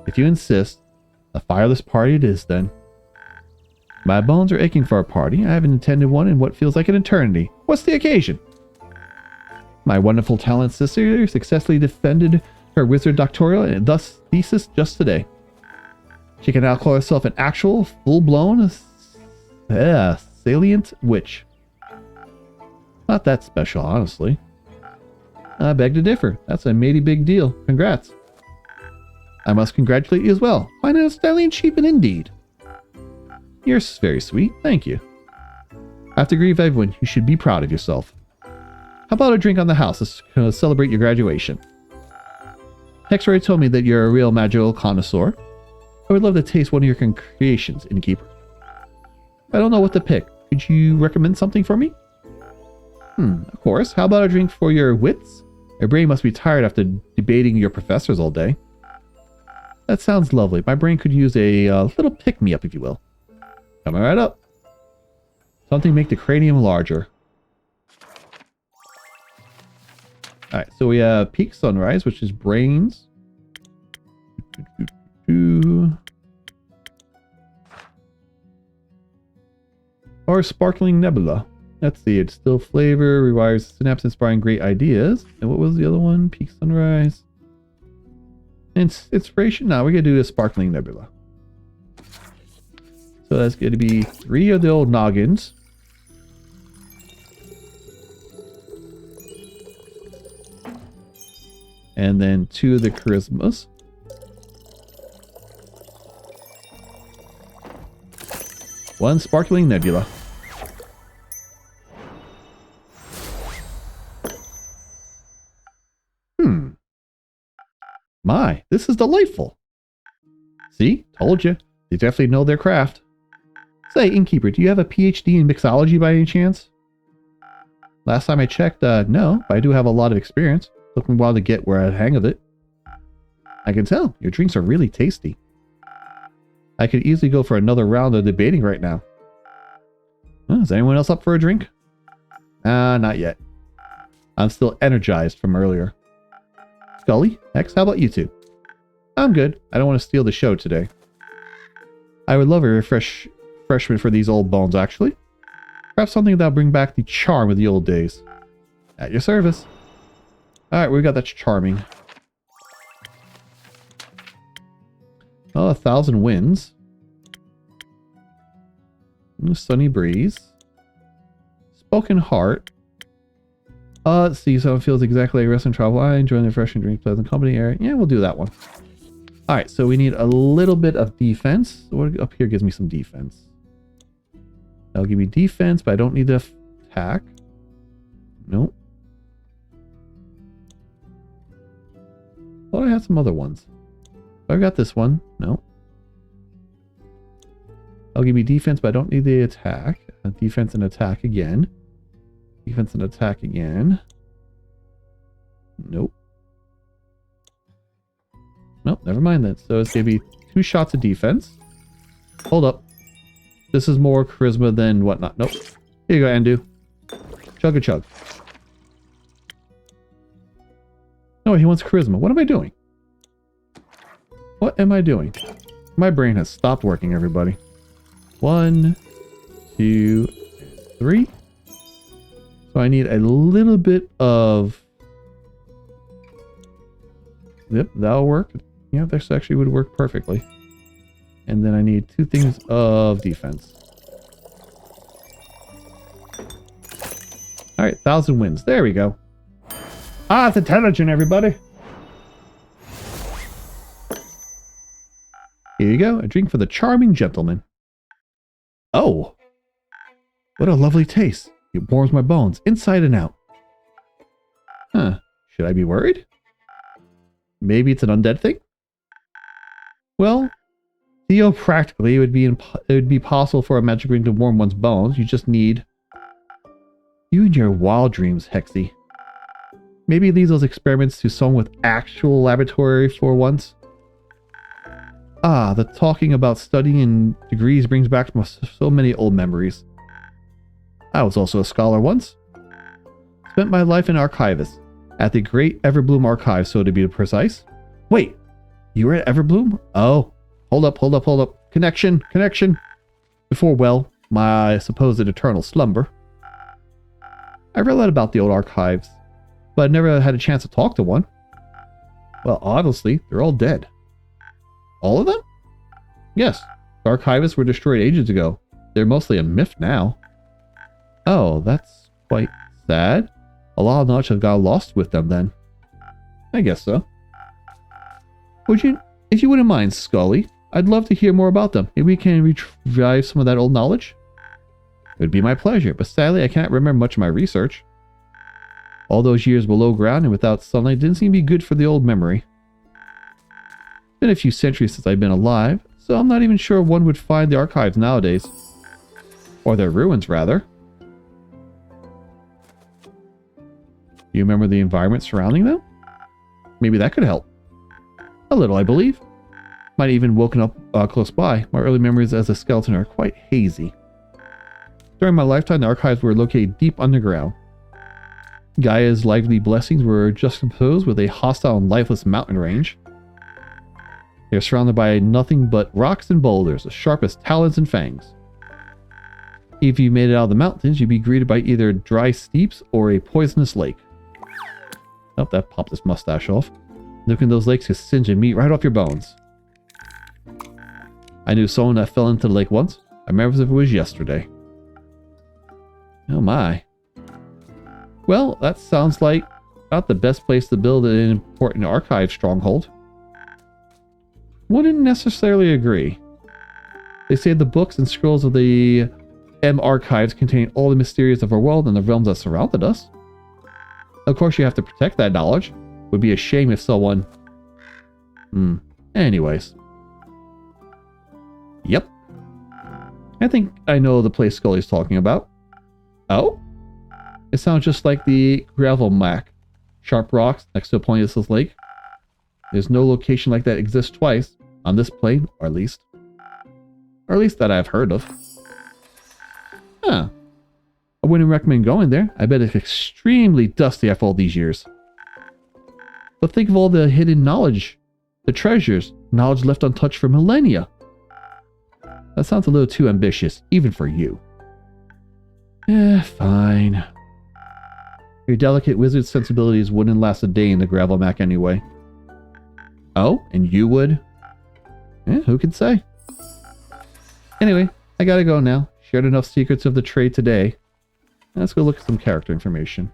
If you insist, a fireless party it is then. My bones are aching for a party. I haven't attended one in what feels like an eternity. What's the occasion? My wonderful talent sister successfully defended her wizard doctoral and thus thesis just today. She can now call herself an actual, full-blown, salient witch. Not that special, honestly. I beg to differ. That's a mighty big deal. Congrats. I must congratulate you as well. Quite an outstanding achievement indeed. You're very sweet. Thank you. I have to agree with everyone. You should be proud of yourself. How about a drink on the house to celebrate your graduation? Hexroy told me that you're a real magical connoisseur. I would love to taste one of your creations, Innkeeper. I don't know what to pick. Could you recommend something for me? Of course. How about a drink for your wits? Your brain must be tired after debating your professors all day. That sounds lovely. My brain could use a little pick-me-up, if you will. Coming right up. Something to make the cranium larger. Alright, so we have Peak Sunrise, which is brains. Or Sparkling Nebula. Let's see, it's still flavor, rewires synapse, inspiring great ideas. And what was the other one? Peak Sunrise. Inspiration? No, we're going to do a Sparkling Nebula. So that's going to be 3 of the old noggins. And then 2 of the charismas. One Sparkling Nebula. My, this is delightful. See? Told you. They definitely know their craft. Say, Innkeeper, do you have a PhD in mixology by any chance? Last time I checked, no, but I do have a lot of experience. Took me a while to get where I had a hang of it. I can tell. Your drinks are really tasty. I could easily go for another round of debating right now. Oh, is anyone else up for a drink? Not yet. I'm still energized from earlier. Scully, X, how about you two? I'm good. I don't want to steal the show today. I would love a refreshment for these old bones, actually. Perhaps something that'll bring back the charm of the old days. At your service. Alright, we got that charming. Oh, 1,000 winds. Sunny breeze. Spoken heart. Let's see, someone feels exactly like rest and travel. I enjoy the refreshing drink, pleasant company area. Yeah, we'll do that one. Alright, so we need a little bit of defense. What up here gives me some defense? That'll give me defense, but I don't need to attack. Nope. Thought I had some other ones. I've got this one. No. I'll give me defense, but I don't need the attack. Defense and attack again. Defense and attack again. Nope. Nope, never mind that. So it's going to be 2 shots of defense. Hold up. This is more charisma than whatnot. Nope. Here you go, Andu. Chug a chug. No, he wants charisma. What am I doing? What am I doing? My brain has stopped working, everybody. 1, 2, 3. So I need a little bit of... Yep, that'll work. Yeah, this actually would work perfectly. And then I need 2 things of defense. Alright, 1,000 wins. There we go. Ah, it's intelligent, everybody. Here you go. A drink for the charming gentleman. Oh. What a lovely taste. It warms my bones, inside and out. Huh. Should I be worried? Maybe it's an undead thing? Well, theoretically, it would be possible for a magic ring to warm one's bones. You just need... You and your wild dreams, Hexy. Maybe leave those experiments to someone with actual laboratory for once. Ah, the talking about studying and degrees brings back so many old memories. I was also a scholar once. Spent my life in archivist, at the Great Everbloom Archive, so to be precise. Wait, you were at Everbloom? Oh, hold up. Connection. Before, well, my supposed eternal slumber. I read a lot about the old archives, but I never had a chance to talk to one. Well, obviously, they're all dead. All of them? Yes, the archivists were destroyed ages ago. They're mostly a myth now. Oh, that's quite sad. A lot of knowledge have got lost with them then. I guess so. If you wouldn't mind, Scully, I'd love to hear more about them. Maybe we can revive some of that old knowledge? It would be my pleasure, but sadly I can't remember much of my research. All those years below ground and without sunlight didn't seem to be good for the old memory. It's been a few centuries since I've been alive, so I'm not even sure one would find the archives nowadays. Or their ruins, rather. Do you remember the environment surrounding them? Maybe that could help. A little, I believe. Might have even woken up close by. My early memories as a skeleton are quite hazy. During my lifetime, the archives were located deep underground. Gaia's lively blessings were juxtaposed with a hostile and lifeless mountain range. They are surrounded by nothing but rocks and boulders, as sharp as talons and fangs. If you made it out of the mountains, you'd be greeted by either dry steeps or a poisonous lake. Oh, that popped his mustache off. Looking at those lakes could singe and meat right off your bones. I knew someone that fell into the lake once. I remember as if it was yesterday. Oh my. Well, that sounds like not the best place to build an important archive stronghold. Wouldn't necessarily agree. They say the books and scrolls of the M archives contain all the mysteries of our world and the realms that surrounded us. Of course, you have to protect that knowledge. Would be a shame if someone... Anyways. Yep. I think I know the place Scully's talking about. Oh? It sounds just like the gravel mac. Sharp rocks next to a pointless lake. There's no location like that exists twice. On this plane, or at least that I've heard of. Huh. wouldn't recommend going there. I bet it's extremely dusty after all these years. But think of all the hidden knowledge, the treasures, knowledge left untouched for millennia. That sounds a little too ambitious, even for you. Fine. Your delicate wizard sensibilities wouldn't last a day in the gravel mac anyway. Oh, and you would? Who can say? Anyway, I gotta go now. Shared enough secrets of the trade today. Let's go look at some character information.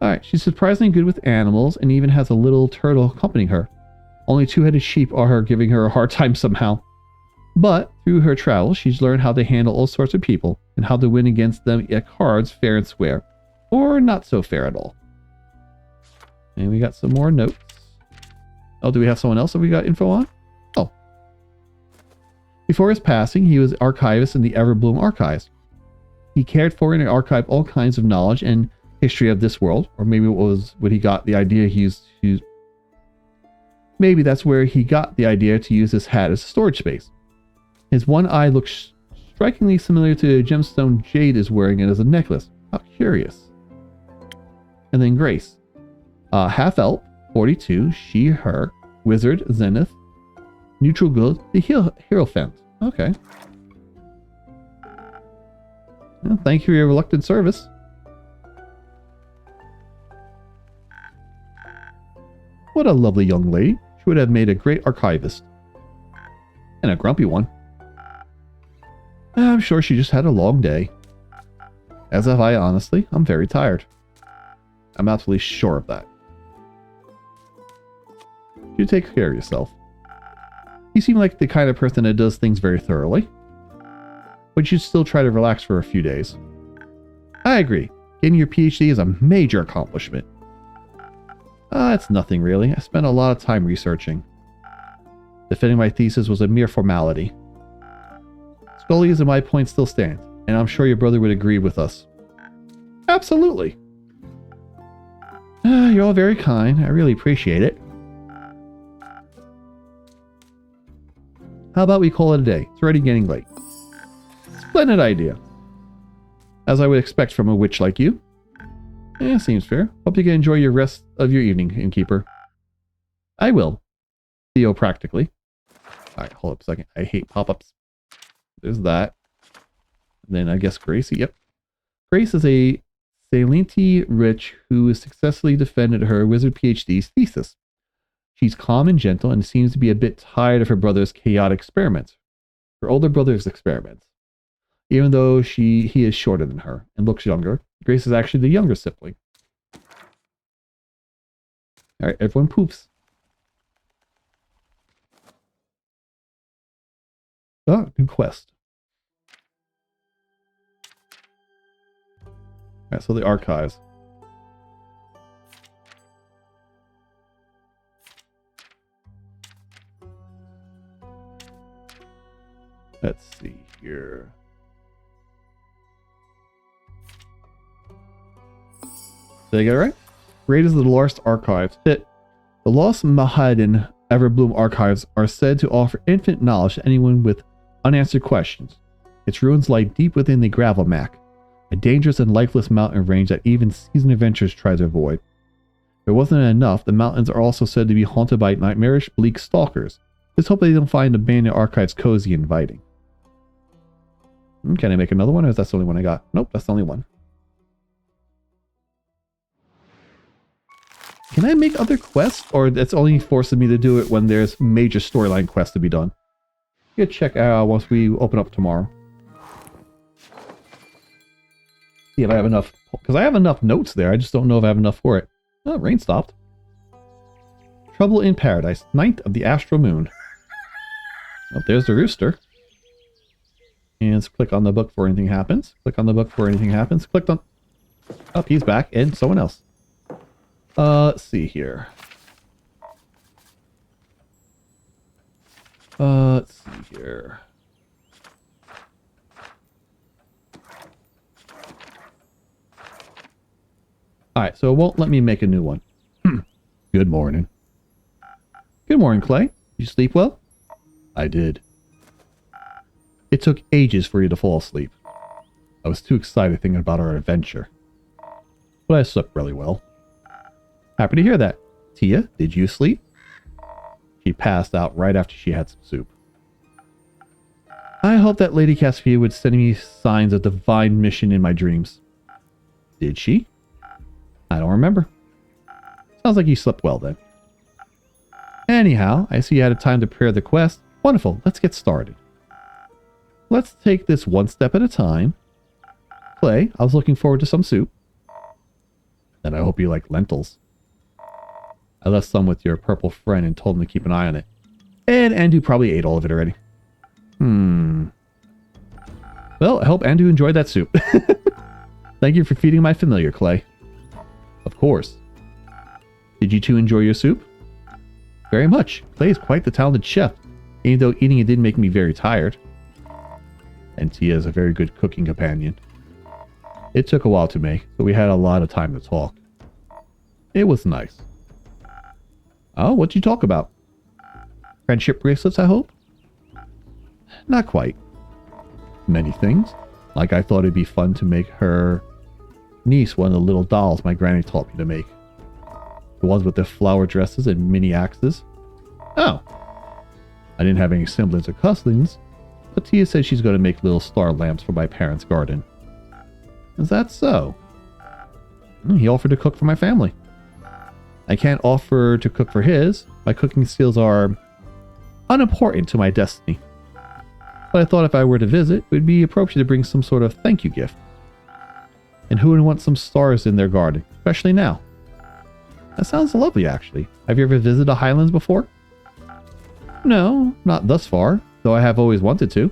Alright, she's surprisingly good with animals and even has a little turtle accompanying her. Only two-headed sheep are giving her a hard time somehow. But through her travels, she's learned how to handle all sorts of people and how to win against them at cards fair and square. Or not so fair at all. And we got some more notes. Oh, do we have someone else that we got info on? Oh. Before his passing, he was archivist in the Everbloom Archives. He cared for and archived all kinds of knowledge and history of this world. Or maybe it was when he got the idea maybe that's where he got the idea to use this hat as a storage space. His one eye looks strikingly similar to a gemstone Jade is wearing it as a necklace. How curious. And then Grace. Half-elf, 42, she, her, wizard, zenith, neutral good, the Hierophant. Okay. Well, thank you for your reluctant service. What a lovely young lady. She would have made a great archivist. And a grumpy one. I'm sure she just had a long day. As if I'm very tired. I'm absolutely sure of that. You take care of yourself. You seem like the kind of person that does things very thoroughly. But you'd still try to relax for a few days. I agree. Getting your PhD is a major accomplishment. It's nothing really. I spent a lot of time researching. Defending my thesis was a mere formality. Scully's and my point still stand, and I'm sure your brother would agree with us. Absolutely. You're all very kind. I really appreciate it. How about we call it a day? It's already getting late. Splendid idea. As I would expect from a witch like you. Seems fair. Hope you can enjoy your rest of your evening, innkeeper. I will. Theo practically. Alright, hold up a second. I hate pop-ups. There's that. And then I guess Gracie. Yep. Grace is a Salenti Rich who has successfully defended her wizard PhD's thesis. She's calm and gentle and seems to be a bit tired of her brother's chaotic experiments. Her older brother's experiments. Even though he is shorter than her and looks younger, Grace is actually the younger sibling. Alright, everyone poops. Oh, new quest. Alright, so the archives. Let's see here. Did I get it right? Raiders of the Lost Archives. The Lost Mahadan Everbloom Archives are said to offer infinite knowledge to anyone with unanswered questions. Its ruins lie deep within the Gravel Mac, a dangerous and lifeless mountain range that even seasoned adventurers try to avoid. If it wasn't enough, the mountains are also said to be haunted by nightmarish, bleak stalkers. Just hope they don't find abandoned archives cozy and inviting. Can I make another one, or is that the only one I got? Nope, that's the only one. Can I make other quests, or that's only forcing me to do it when there's major storyline quests to be done? You can check out once we open up tomorrow. See if I have enough, because I have enough notes there. I just don't know if I have enough for it. Oh, rain stopped. Trouble in Paradise, 9th of the Astral Moon. Oh, there's the rooster. And let's click on the book before anything happens. Click on the book before anything happens. Clicked on... Oh, he's back, and someone else. Let's see here. Let's see here. Alright, so it won't let me make a new one. Good morning. Good morning, Clay. Did you sleep well? I did. It took ages for you to fall asleep. I was too excited thinking about our adventure. But I slept really well. Happy to hear that. Tia, did you sleep? She passed out right after she had some soup. I hope that Lady Caspia would send me signs of divine mission in my dreams. Did she? I don't remember. Sounds like you slept well then. Anyhow, I see you had time to prepare the quest. Wonderful, let's get started. Let's take this one step at a time. Clay, I was looking forward to some soup. And I hope you like lentils. I left some with your purple friend and told him to keep an eye on it. And Andu probably ate all of it already. Well, I hope Andu enjoyed that soup. Thank you for feeding my familiar, Clay. Of course. Did you two enjoy your soup? Very much. Clay is quite the talented chef, even though eating it did make me very tired. And Tia is a very good cooking companion. It took a while to make, but we had a lot of time to talk. It was nice. Oh, what'd you talk about? Friendship bracelets, I hope? Not quite. Many things. Like I thought it'd be fun to make her niece one of the little dolls my granny taught me to make. The ones with the flower dresses and mini axes. Oh. I didn't have any semblance of customs, but Tia said she's going to make little star lamps for my parents' garden. Is that so? He offered to cook for my family. I can't offer to cook for his. My cooking skills are unimportant to my destiny. But I thought if I were to visit, it would be appropriate to bring some sort of thank you gift. And who would want some stars in their garden, especially now? That sounds lovely, actually. Have you ever visited the Highlands before? No, not thus far, though I have always wanted to.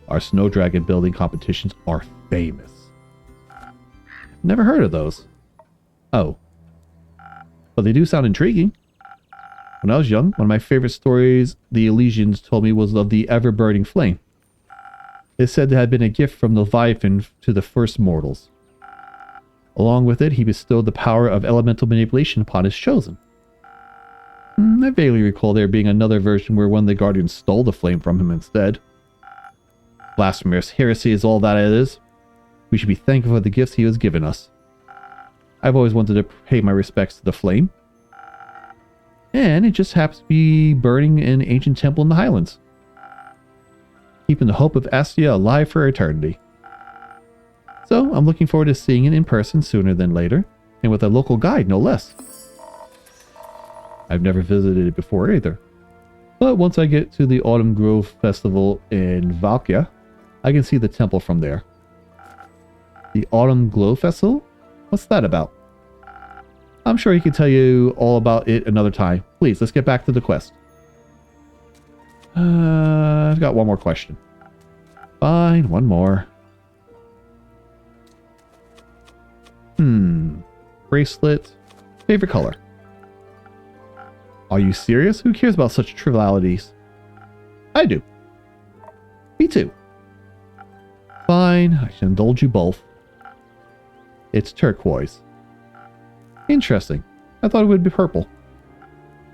Our snow dragon building competitions are famous. Never heard of those. Oh. But they do sound intriguing. When I was young, one of my favorite stories the Elysians told me was of the ever-burning flame. It said it had been a gift from Leviathan to the first mortals. Along with it, he bestowed the power of elemental manipulation upon his chosen. I vaguely recall there being another version where one of the guardians stole the flame from him instead. Blasphemous heresy is all that it is. We should be thankful for the gifts he has given us. I've always wanted to pay my respects to the flame. And it just happens to be burning in an ancient temple in the Highlands. Keeping the hope of Astia alive for eternity. So, I'm looking forward to seeing it in person sooner than later, and with a local guide, no less. I've never visited it before either. But once I get to the Autumn Grove Festival in Valkia, I can see the temple from there. The Autumn Glow Festival? What's that about? I'm sure he can tell you all about it another time. Please, let's get back to the quest. I've got one more question. Fine, one more. Bracelet. Favorite color? Are you serious? Who cares about such trivialities? I do. Me too. Fine, I should indulge you both. It's turquoise. Interesting. I thought it would be purple.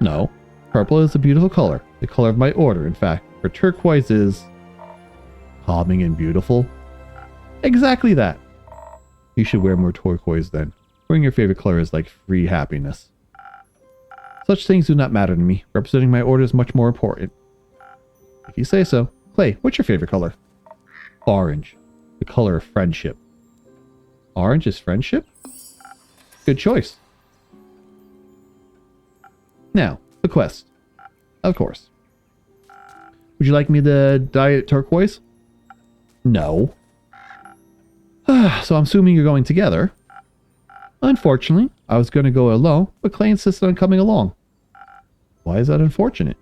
No, purple is a beautiful color. The color of my order, in fact. For turquoise is calming and beautiful. Exactly that. You should wear more turquoise then. Wearing your favorite color is like free happiness. Such things do not matter to me. Representing my order is much more important. If you say so. Clay, what's your favorite color? Orange. The color of friendship. Orange is friendship? Good choice. Now, the quest. Of course. Would you like me to dye it turquoise? No. So I'm assuming you're going together. Unfortunately, I was going to go alone, but Clay insisted on coming along. Why is that unfortunate?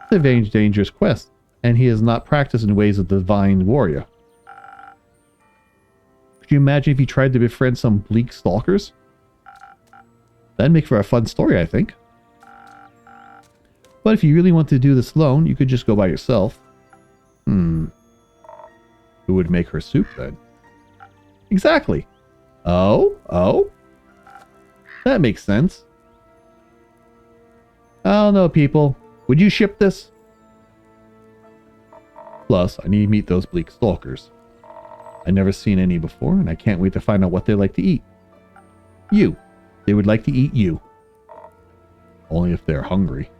It's a very dangerous quest, and he is not practiced in ways of the divine warrior. Could you imagine if he tried to befriend some bleak stalkers? That'd make for a fun story, I think. But if you really want to do this alone, you could just go by yourself. Who would make her soup then? Exactly. Oh? That makes sense. I don't know, people. Would you ship this? Plus, I need to meet those bleak stalkers. I've never seen any before, and I can't wait to find out what they like to eat. You. They would like to eat you. Only if they're hungry.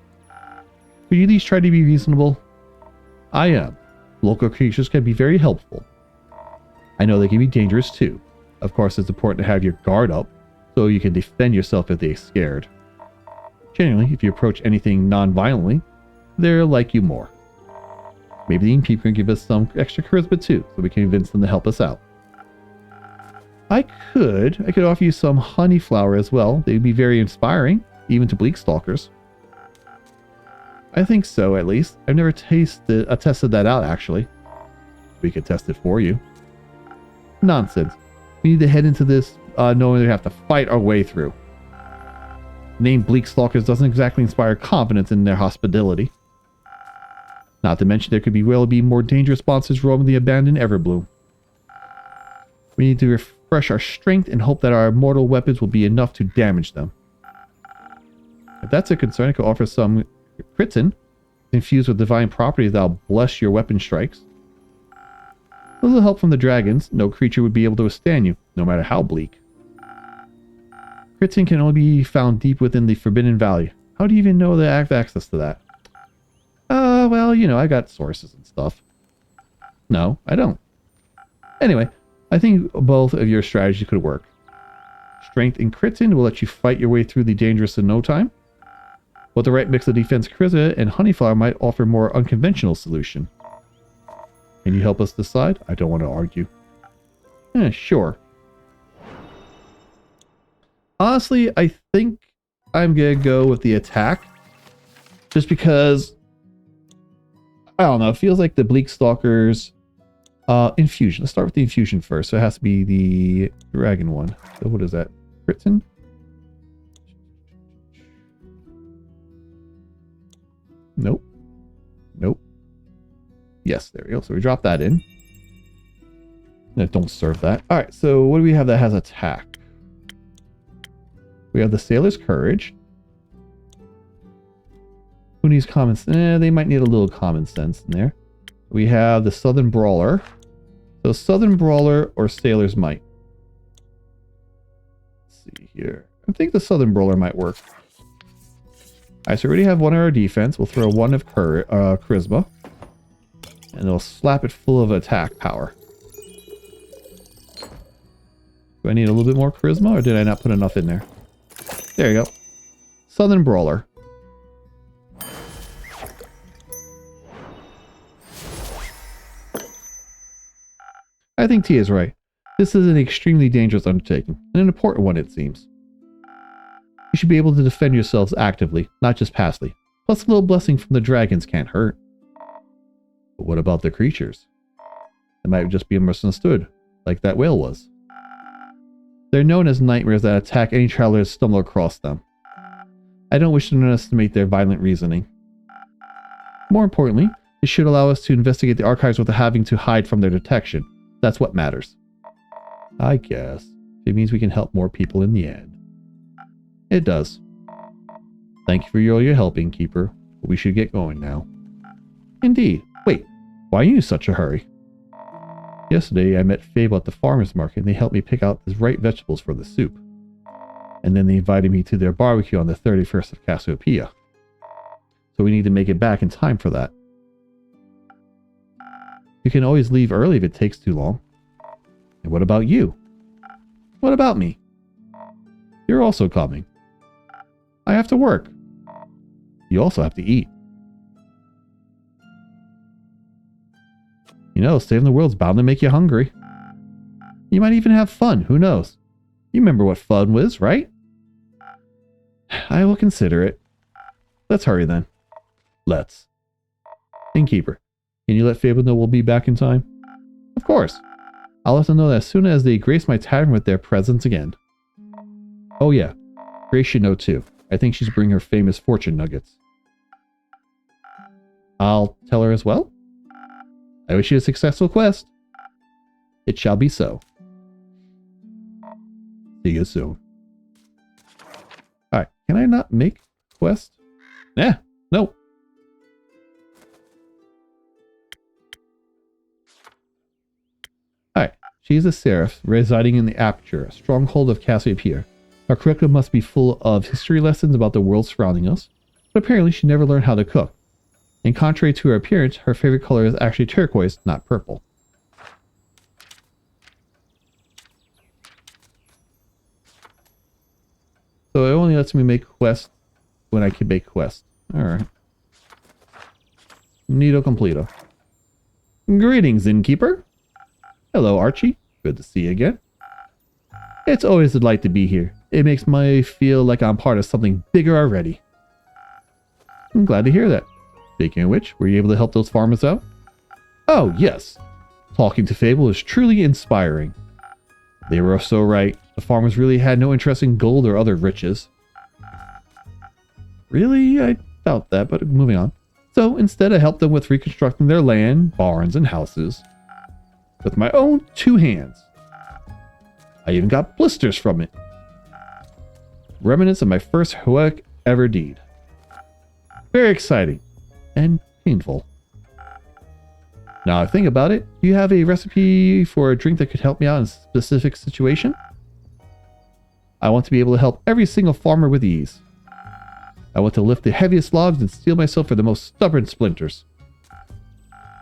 Could you at least try to be reasonable? I am. Local creatures can be very helpful. I know they can be dangerous too. Of course, it's important to have your guard up, so you can defend yourself if they're scared. Generally, if you approach anything non-violently, they'll like you more. Maybe the innkeeper can give us some extra charisma too, so we can convince them to help us out. I could offer you some honey flower as well. They'd be very inspiring, even to bleak stalkers. I think so, at least. I've never tested that out, actually. We could test it for you. Nonsense. We need to head into this knowing we have to fight our way through. The name Bleak Stalkers doesn't exactly inspire confidence in their hospitality. Not to mention there could well be more dangerous monsters roaming the abandoned Everbloom. We need to refresh our strength and hope that our mortal weapons will be enough to damage them. If that's a concern, I could offer some Kritin, infused with divine properties that'll bless your weapon strikes. A little help from the dragons, no creature would be able to withstand you, no matter how bleak. Kritin can only be found deep within the Forbidden Valley. How do you even know that I have access to that? Well, you know, I got sources and stuff. No, I don't. Anyway, I think both of your strategies could work. Strength and Kritin will let you fight your way through the dangerous in no time. But the right mix of defense, charisma, and honeyflower might offer a more unconventional solution. Can you help us decide? I don't want to argue. Sure. Honestly, I think I'm going to go with the attack. Just because, I don't know, it feels like the Bleak Stalkers infusion. Let's start with the infusion first. So it has to be the dragon one. So what is that? Kritin? Nope. Nope. Yes, there we go. So we drop that in. No, don't serve that. Alright, so what do we have that has attack? We have the Sailor's Courage. Who needs common sense? They might need a little common sense in there. We have the Southern Brawler. So Southern Brawler or Sailor's Might. Let's see here. I think the Southern Brawler might work. Alright, so we already have one of our defense. We'll throw one of charisma. And it'll slap it full of attack power. Do I need a little bit more charisma, or did I not put enough in there? There you go. Southern Brawler. I think T is right. This is an extremely dangerous undertaking, and an important one it seems. You should be able to defend yourselves actively, not just passively. Plus a little blessing from the dragons can't hurt. But what about the creatures? They might just be misunderstood, like that whale was. They're known as nightmares that attack any travelers who stumble across them. I don't wish to underestimate their violent reasoning. More importantly, this should allow us to investigate the archives without having to hide from their detection. That's what matters. I guess. It means we can help more people in the end. It does. Thank you for all your help, Innkeeper. But we should get going now. Indeed. Wait, why are you in such a hurry? Yesterday, I met Fable at the farmer's market and they helped me pick out the right vegetables for the soup. And then they invited me to their barbecue on the 31st of Cassiopeia. So we need to make it back in time for that. You can always leave early if it takes too long. And what about you? What about me? You're also coming. I have to work. You also have to eat. You know, saving the world's bound to make you hungry. You might even have fun, who knows? You remember what fun was, right? I will consider it. Let's hurry then. Let's. Innkeeper, can you let Fable know we'll be back in time? Of course. I'll let them know that as soon as they grace my tavern with their presence again. Oh yeah, Grace should know too. I think she's bringing her famous fortune nuggets. I'll tell her as well. I wish you a successful quest. It shall be so. See you soon. Alright, can I not make quest? Yeah, no. Alright, She is a seraph residing in the Aperture, a stronghold of Cassiopeia. Her curriculum must be full of history lessons about the world surrounding us, but apparently she never learned how to cook. And contrary to her appearance, her favorite color is actually turquoise, not purple. So it only lets me make quests when I can make quests. Alright. Neato completo. Greetings, innkeeper. Hello, Archie. Good to see you again. It's always a delight to be here. It makes me feel like I'm part of something bigger already. I'm glad to hear that. Speaking of which, were you able to help those farmers out? Oh, yes. Talking to Fable is truly inspiring. They were so right. The farmers really had no interest in gold or other riches. Really? I doubt that, but moving on. So instead I helped them with reconstructing their land, barns, and houses. With my own 2 hands. I even got blisters from it. Remnants of my first heroic ever deed. Very exciting. And painful. Now I think about it, do you have a recipe for a drink that could help me out in a specific situation? I want to be able to help every single farmer with ease. I want to lift the heaviest logs and steel myself for the most stubborn splinters.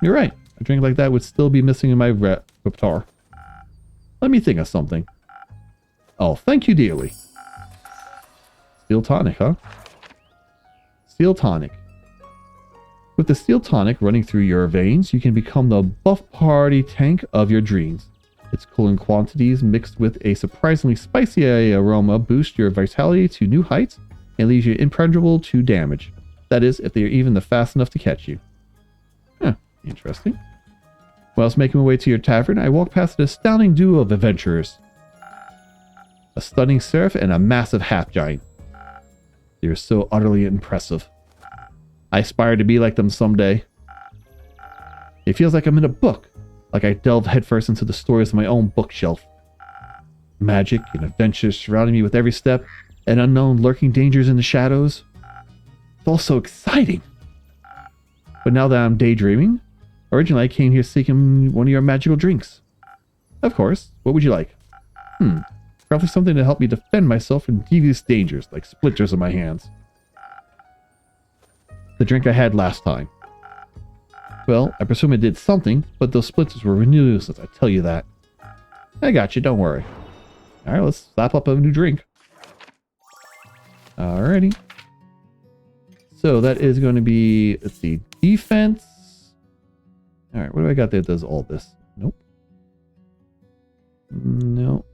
You're right, a drink like that would still be missing in my repertoire. Let me think of something. Oh, thank you dearly. Steel tonic, huh? Steel tonic. With the steel tonic running through your veins, you can become the buff party tank of your dreams. Its cooling quantities mixed with a surprisingly spicy aroma boost your vitality to new heights and leaves you impenetrable to damage. That is, if they are even fast enough to catch you. Huh, interesting. While I was making my way to your tavern, I walked past an astounding duo of adventurers. A stunning seraph and a massive half-giant. They are so utterly impressive. I aspire to be like them someday. It feels like I'm in a book, like I delved headfirst into the stories of my own bookshelf. Magic and adventures surrounding me with every step, and unknown lurking dangers in the shadows. It's all so exciting. But now that I'm daydreaming, originally I came here seeking one of your magical drinks. Of course, what would you like? Probably something to help me defend myself from devious dangers, like splinters in my hands. The drink I had last time. Well, I presume it did something, but those splinters were nuisance, I tell you that. I got you, don't worry. Alright, let's slap up a new drink. Alrighty. So that is going to be, let's see, defense. Alright, what do I got there that does all this? Nope. No.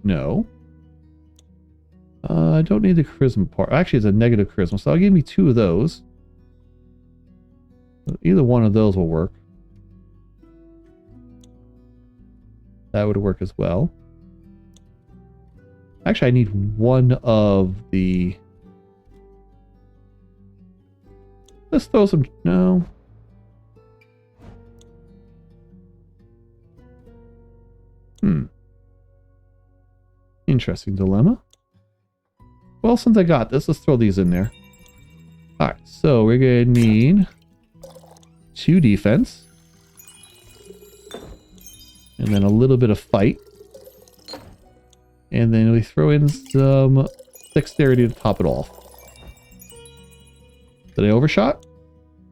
No. I don't need the charisma part. Actually, it's a negative charisma, so I'll give me 2 of those. Either one of those will work. That would work as well. Actually, I need 1 of the... Let's throw some... No. Interesting dilemma. Well, since I got this, let's throw these in there. Alright, so we're going to need 2 defense. And then a little bit of fight. And then we throw in some dexterity to top it off. Did I overshot?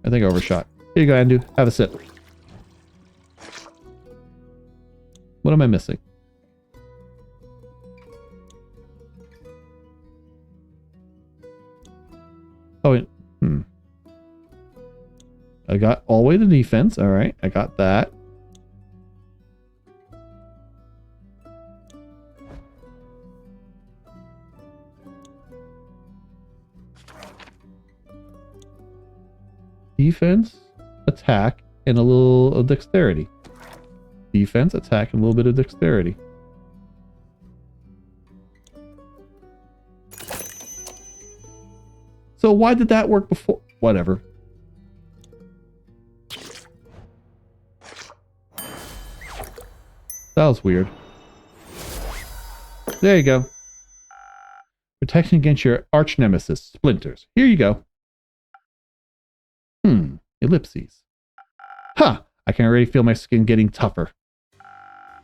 I think I overshot. Here you go, Andu. Have a sip. What am I missing? Oh, I got all the way to defense. All right, I got that. Defense, attack, and a little dexterity. Defense, attack, and a little bit of dexterity. So why did that work before? Whatever. That was weird. There you go. Protection against your arch nemesis, splinters. Here you go. Ellipses. Ha! I can already feel my skin getting tougher.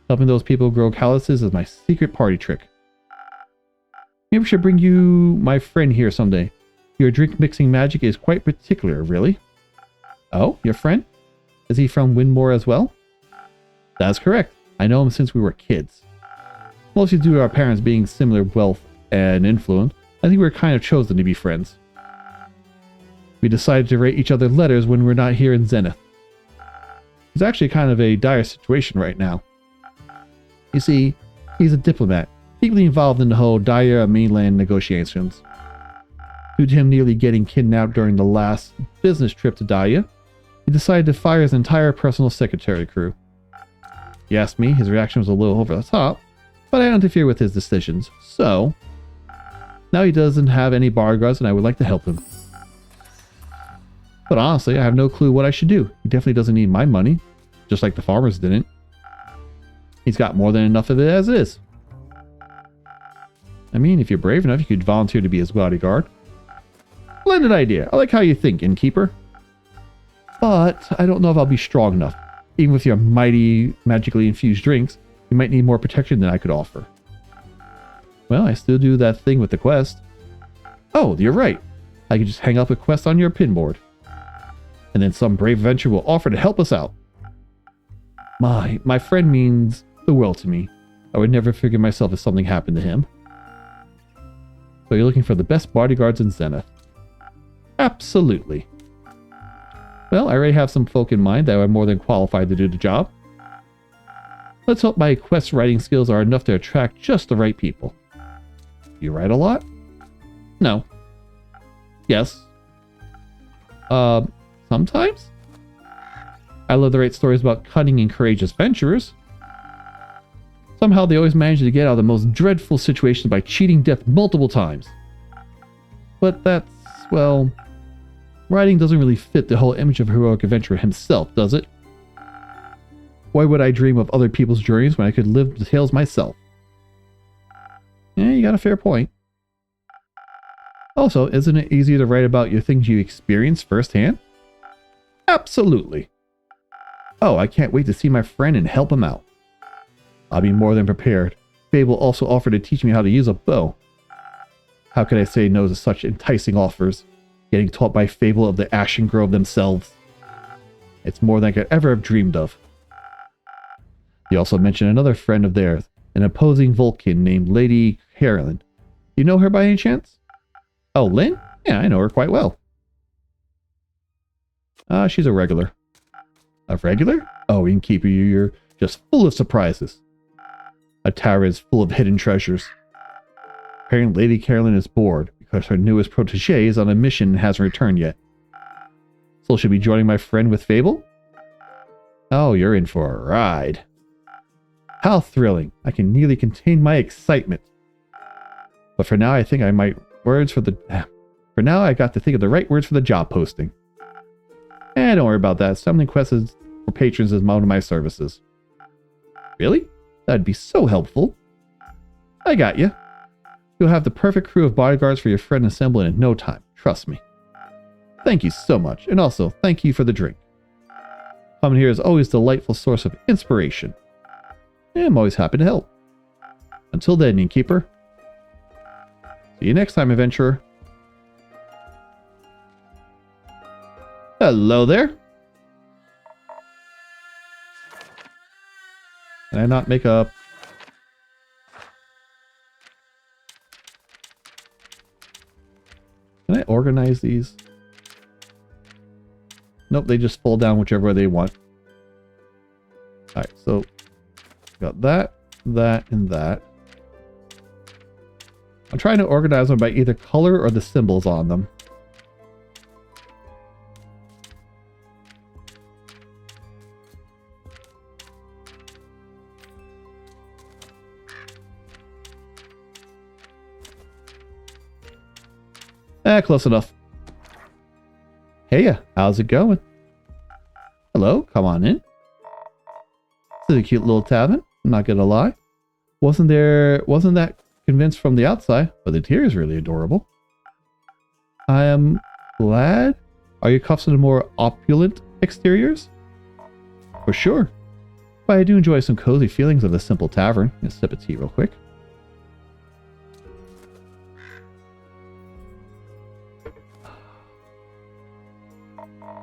Helping those people grow calluses is my secret party trick. Maybe I should bring you my friend here someday. Your drink mixing magic is quite particular, really. Oh, your friend? Is he from Windmore as well? That's correct. I know him since we were kids. Mostly due to our parents being similar wealth and influence, I think we were kind of chosen to be friends. We decided to write each other letters when we're not here in Zenith. It's actually kind of a dire situation right now. You see, he's a diplomat, deeply involved in the whole Daya mainland negotiations. Due to him nearly getting kidnapped during the last business trip to Daya, he decided to fire his entire personal secretary crew. If you ask me, his reaction was a little over the top, but I don't interfere with his decisions, so now he doesn't have any bodyguards and I would like to help him. But honestly, I have no clue what I should do. He definitely doesn't need my money, just like the farmers didn't. He's got more than enough of it as is. I mean, if you're brave enough, you could volunteer to be his bodyguard. Splendid idea. I like how you think, innkeeper. But I don't know if I'll be strong enough. Even with your mighty, magically infused drinks, you might need more protection than I could offer. Well, I still do that thing with the quest. Oh, you're right. I could just hang up a quest on your pinboard. And then some brave adventurer will offer to help us out. My friend means the world to me. I would never forgive myself if something happened to him. So you're looking for the best bodyguards in Zenith? Absolutely. Well, I already have some folk in mind that are more than qualified to do the job. Let's hope my quest writing skills are enough to attract just the right people. You write a lot? No. Yes. Sometimes? I love to write stories about cunning and courageous venturers. Somehow they always manage to get out of the most dreadful situations by cheating death multiple times. But that's, well, writing doesn't really fit the whole image of a heroic adventurer himself, does it? Why would I dream of other people's journeys when I could live the tales myself? Yeah, you got a fair point. Also, isn't it easier to write about your things you experienced firsthand? Absolutely. Oh, I can't wait to see my friend and help him out. I'll be more than prepared. Fable also offered to teach me how to use a bow. How could I say no to such enticing offers? Getting taught by Fable of the Ashen Grove themselves. It's more than I could ever have dreamed of. He also mentioned another friend of theirs, an opposing Vulcan named Lady Carolyn. You know her by any chance? Oh, Lynn? Yeah, I know her quite well. She's a regular. A regular? Oh, innkeeper, you're just full of surprises. A tower is full of hidden treasures. Apparently Lady Carolyn is bored because her newest protege is on a mission and hasn't returned yet. So she'll be joining my friend with Fable? Oh, you're in for a ride. How thrilling. I can nearly contain my excitement. But for now, I think I might For now, I got to think of the right words for the job posting. Don't worry about that. Summoning quests for patrons is one of my services. Really? That'd be so helpful. I got you. You'll have the perfect crew of bodyguards for your friend assembled in no time. Trust me. Thank you so much. And also, thank you for the drink. Coming here is always a delightful source of inspiration. I'm always happy to help. Until then, innkeeper. See you next time, adventurer. Hello there. Can I not make a... Can I organize these? Nope, they just fall down whichever way they want. Alright, so... Got that, that, and that. I'm trying to organize them by either color or the symbols on them. Close enough. Hey, how's it going? Hello, come on in. This is a cute little tavern, I'm not gonna lie. Wasn't that convinced from the outside, but the interior is really adorable. I am glad. Are you accustomed to more opulent exteriors? For sure. But I do enjoy some cozy feelings of the simple tavern. Let's sip of tea real quick.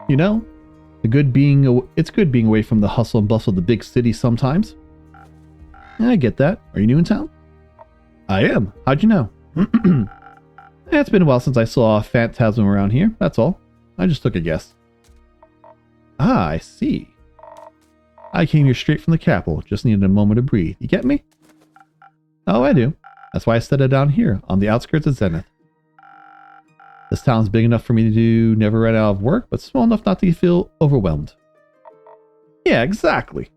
You know, it's good being away from the hustle and bustle of the big city sometimes. I get that. Are you new in town? I am. How'd you know? It's been a while since I saw a phantasm around here. That's all. I just took a guess. Ah, I see. I came here straight from the capital. Just needed a moment to breathe. You get me? Oh, I do. That's why I settled down here, on the outskirts of Zenith. This town's big enough for me to never run out of work, but small enough not to feel overwhelmed. Yeah, exactly.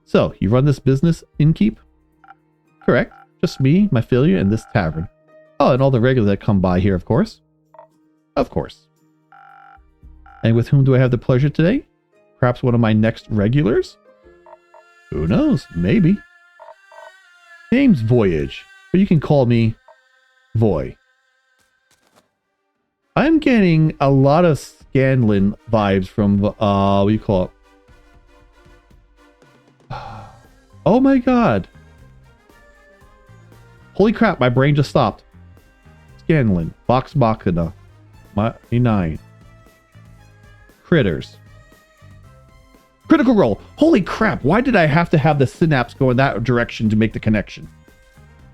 So, you run this business, Innkeep? Correct. Just me, my failure, and this tavern. Oh, and all the regulars that come by here, of course. Of course. And with whom do I have the pleasure today? Perhaps one of my next regulars? Who knows? Maybe. Name's Voyage, but you can call me Voy. I'm getting a lot of Scanlan vibes from, what do you call it? Oh my god. Holy crap, my brain just stopped. Scanlan, Vox Machina, 9. Critters. Critical Role. Holy crap, why did I have to have the synapse go in that direction to make the connection?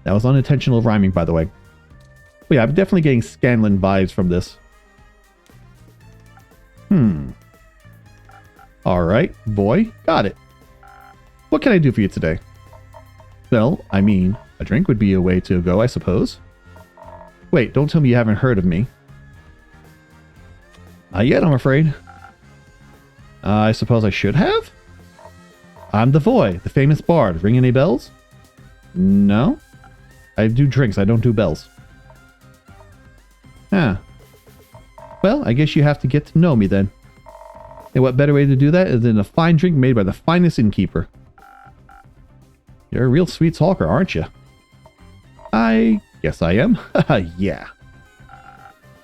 That was unintentional rhyming, by the way. But yeah, I'm definitely getting Scanlan vibes from this. Alright, boy, got it. What can I do for you today? Well, I mean, a drink would be a way to go, I suppose. Wait, don't tell me you haven't heard of me. Not yet, I'm afraid. I suppose I should have? I'm the Voy, the famous bard. Ring any bells? No? I do drinks, I don't do bells. Huh. Well, I guess you have to get to know me then. And what better way to do that is in a fine drink made by the finest innkeeper. You're a real sweet talker, aren't you? I guess I am. Yeah.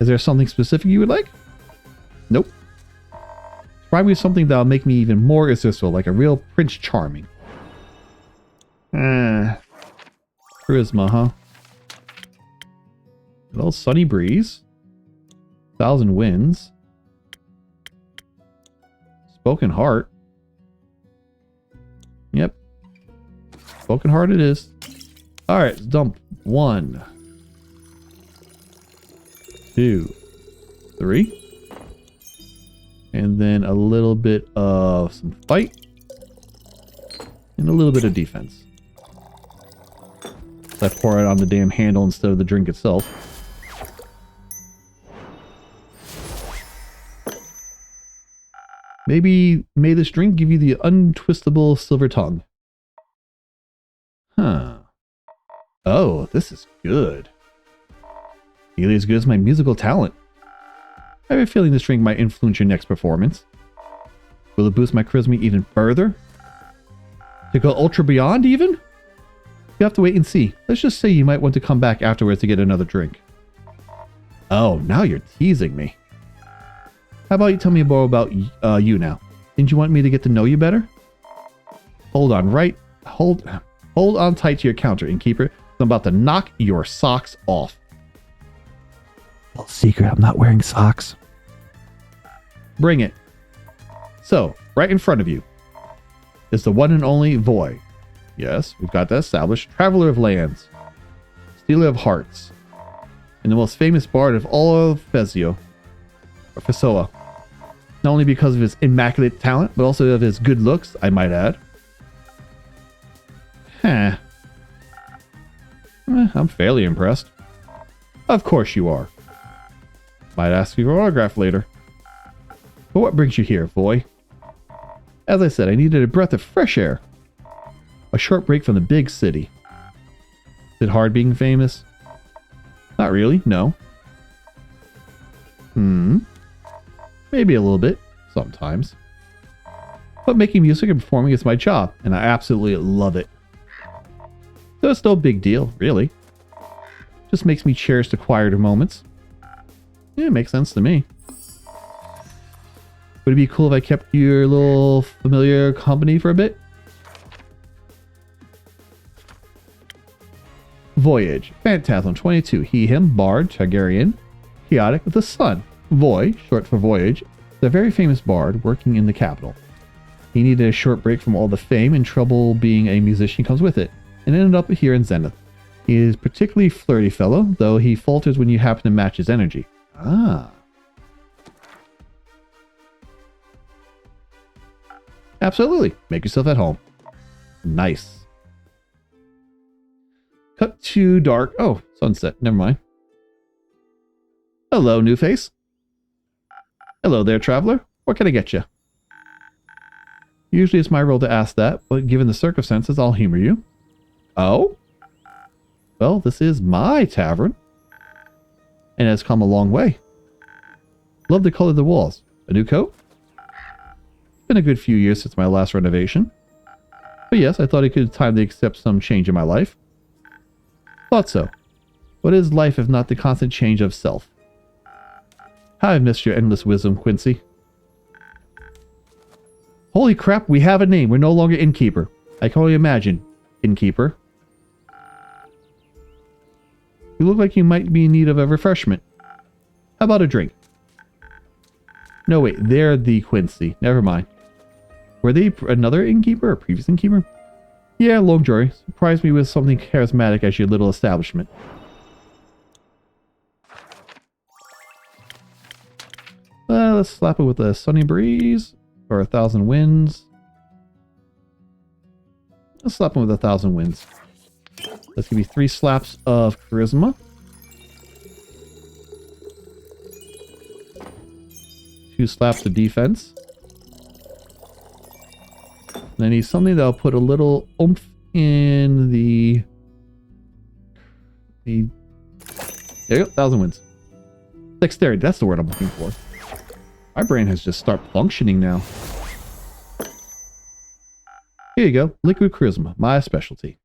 Is there something specific you would like? Nope. Try me with something that'll make me even more irresistible, like a real Prince Charming. Charisma, huh? A little sunny breeze. 1,000 winds. Spoken heart. Yep. Spoken heart it is. Alright, let's dump 1, 2, 3. And then a little bit of some fight. And a little bit of defense. So I pour it on the damn handle instead of the drink itself. Maybe may this drink give you the untwistable silver tongue. Huh. Oh, this is good. Nearly as good as my musical talent. I have a feeling this drink might influence your next performance. Will it boost my charisma even further? To go ultra beyond even? You have to wait and see. Let's just say you might want to come back afterwards to get another drink. Oh, now you're teasing me. How about you tell me more about you now? Didn't you want me to get to know you better? Hold on tight to your counter, innkeeper. I'm about to knock your socks off. Well, secret, I'm not wearing socks. Bring it. So, right in front of you is the one and only Voy. Yes, we've got that established. Traveler of lands, stealer of hearts, and the most famous bard of all of Fesoa. Not only because of his immaculate talent, but also of his good looks, I might add. Huh. I'm fairly impressed. Of course you are. Might ask you for an autograph later. But what brings you here, Voy? As I said, I needed a breath of fresh air. A short break from the big city. Is it hard being famous? Not really, no. Maybe a little bit, sometimes. But making music and performing is my job, and I absolutely love it. So it's no big deal, really. Just makes me cherish the quieter moments. Yeah, it makes sense to me. Would it be cool if I kept your little familiar company for a bit? Voyage. Phantasm 22. He, him, bard, Targaryen. Chaotic, the sun. Voy, short for voyage, is a very famous bard working in the capital. He needed a short break from all the fame and trouble being a musician comes with it, and ended up here in Zenith. He is particularly flirty fellow, though he falters when you happen to match his energy. Ah. Absolutely. Make yourself at home. Nice. Cut to dark. Oh, sunset. Never mind. Hello, new face. Hello there, traveler. What can I get you? Usually it's my role to ask that, but given the circumstances, I'll humor you. Oh? Well, this is my tavern. And has come a long way. Love the color of the walls. A new coat? It's been a good few years since my last renovation. But yes, I thought it could time to accept some change in my life. Thought so. What is life if not the constant change of self? How I've missed your endless wisdom, Quincy. Holy crap, we have a name. We're no longer innkeeper. I can only imagine. Innkeeper. You look like you might be in need of a refreshment. How about a drink? No, wait. They're the Quincy. Never mind. Were they another innkeeper or previous innkeeper? Yeah, Longjoy. Surprised me with something charismatic as your little establishment. Let's slap it with a sunny breeze. Or 1,000 winds. Let's slap him with 1,000 winds. Let's give you 3 slaps of charisma. 2 slaps of defense. And I need something that'll put a little oomph in the... There you go, 1,000 winds. Dexterity, that's the word I'm looking for. My brain has just started functioning now. Here you go. Liquid charisma. My specialty.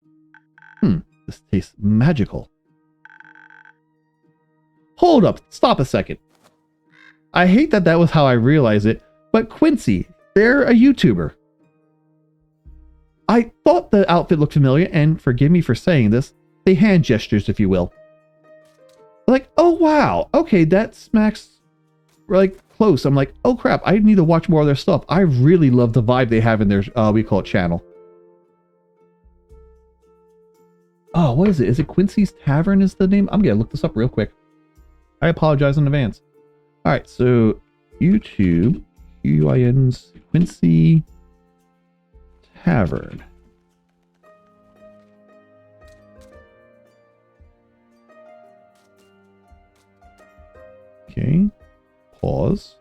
This tastes magical. Hold up. Stop a second. I hate that that was how I realized it, but Quincy, they're a YouTuber. I thought the outfit looked familiar, and forgive me for saying this, they hand gestures, if you will. Like, oh wow. Okay, that smacks like close. I'm like, oh crap, I need to watch more of their stuff. I really love the vibe they have in their, we call it channel. Oh, what is it? Is it Quincy's Tavern is the name? I'm gonna look this up real quick. I apologize in advance. Alright, so YouTube, QUIN's Quincy Tavern. Okay, pause.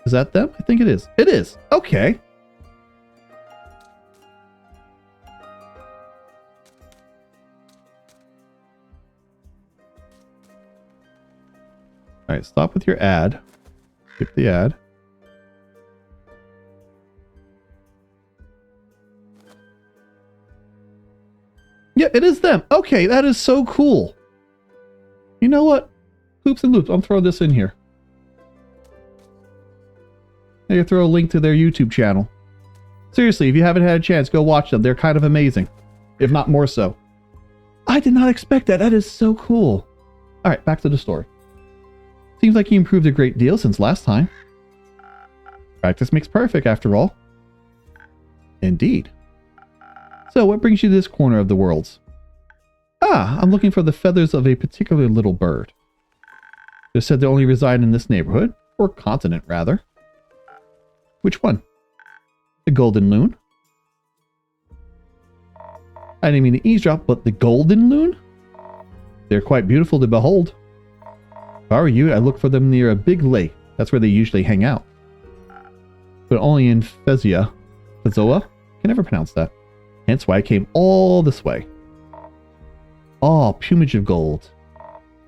Is that them? I think it is. It is. Okay. All right, stop with your ad. Skip the ad. Yeah, it is them. Okay, that is so cool. You know what? Hoops and loops. I'm throwing this in here. Maybe throw a link to their YouTube channel. Seriously, if you haven't had a chance, go watch them. They're kind of amazing. If not more so. I did not expect that. That is so cool. All right, back to the story. Seems like you improved a great deal since last time. Practice makes perfect, after all. Indeed. So, what brings you to this corner of the worlds? Ah, I'm looking for the feathers of a particular little bird. They're said to only reside in this neighborhood, or continent, rather. Which one? The golden loon? I didn't mean to eavesdrop, but the golden loon? They're quite beautiful to behold. If I were you, I'd look for them near a big lake. That's where they usually hang out. But only in Fezoa. I can never pronounce that. Hence why I came all this way. Ah, plumage of gold.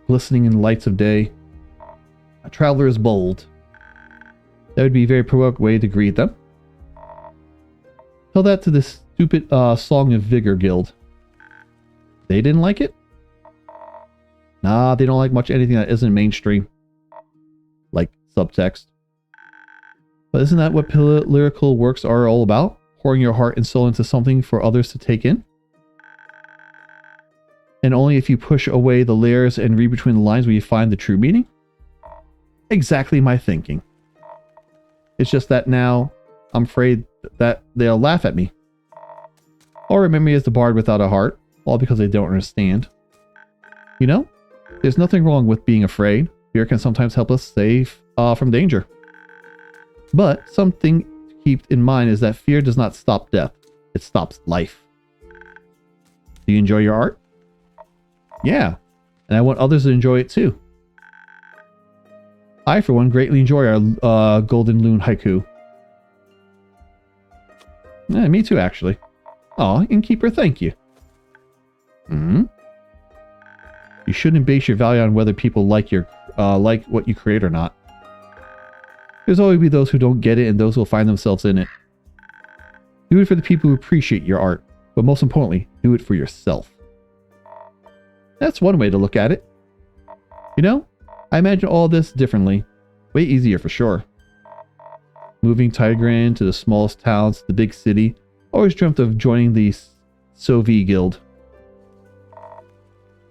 Glistening in the lights of day. A traveler is bold. That would be a very provocative way to greet them. Tell that to this stupid Song of Vigor guild. They didn't like it? Nah, they don't like much anything that isn't mainstream. Like subtext. But isn't that what lyrical works are all about? Pouring your heart and soul into something for others to take in? And only if you push away the layers and read between the lines will you find the true meaning? Exactly my thinking. It's just that now I'm afraid that they'll laugh at me. Or remember me as the bard without a heart, all because they don't understand. You know, there's nothing wrong with being afraid. Fear can sometimes help us save from danger. But something to keep in mind is that fear does not stop death. It stops life. Do you enjoy your art? Yeah, and I want others to enjoy it too. I, for one, greatly enjoy our Golden Loon haiku. Yeah, me too, actually. Aw, Innkeeper, thank you. You shouldn't base your value on whether people like what you create or not. There's always be those who don't get it and those who will find themselves in it. Do it for the people who appreciate your art, but most importantly, do it for yourself. That's one way to look at it. You know, I imagine all this differently. Way easier for sure. Moving Tigran to the smallest towns, the big city. Always dreamt of joining the Sovi Guild.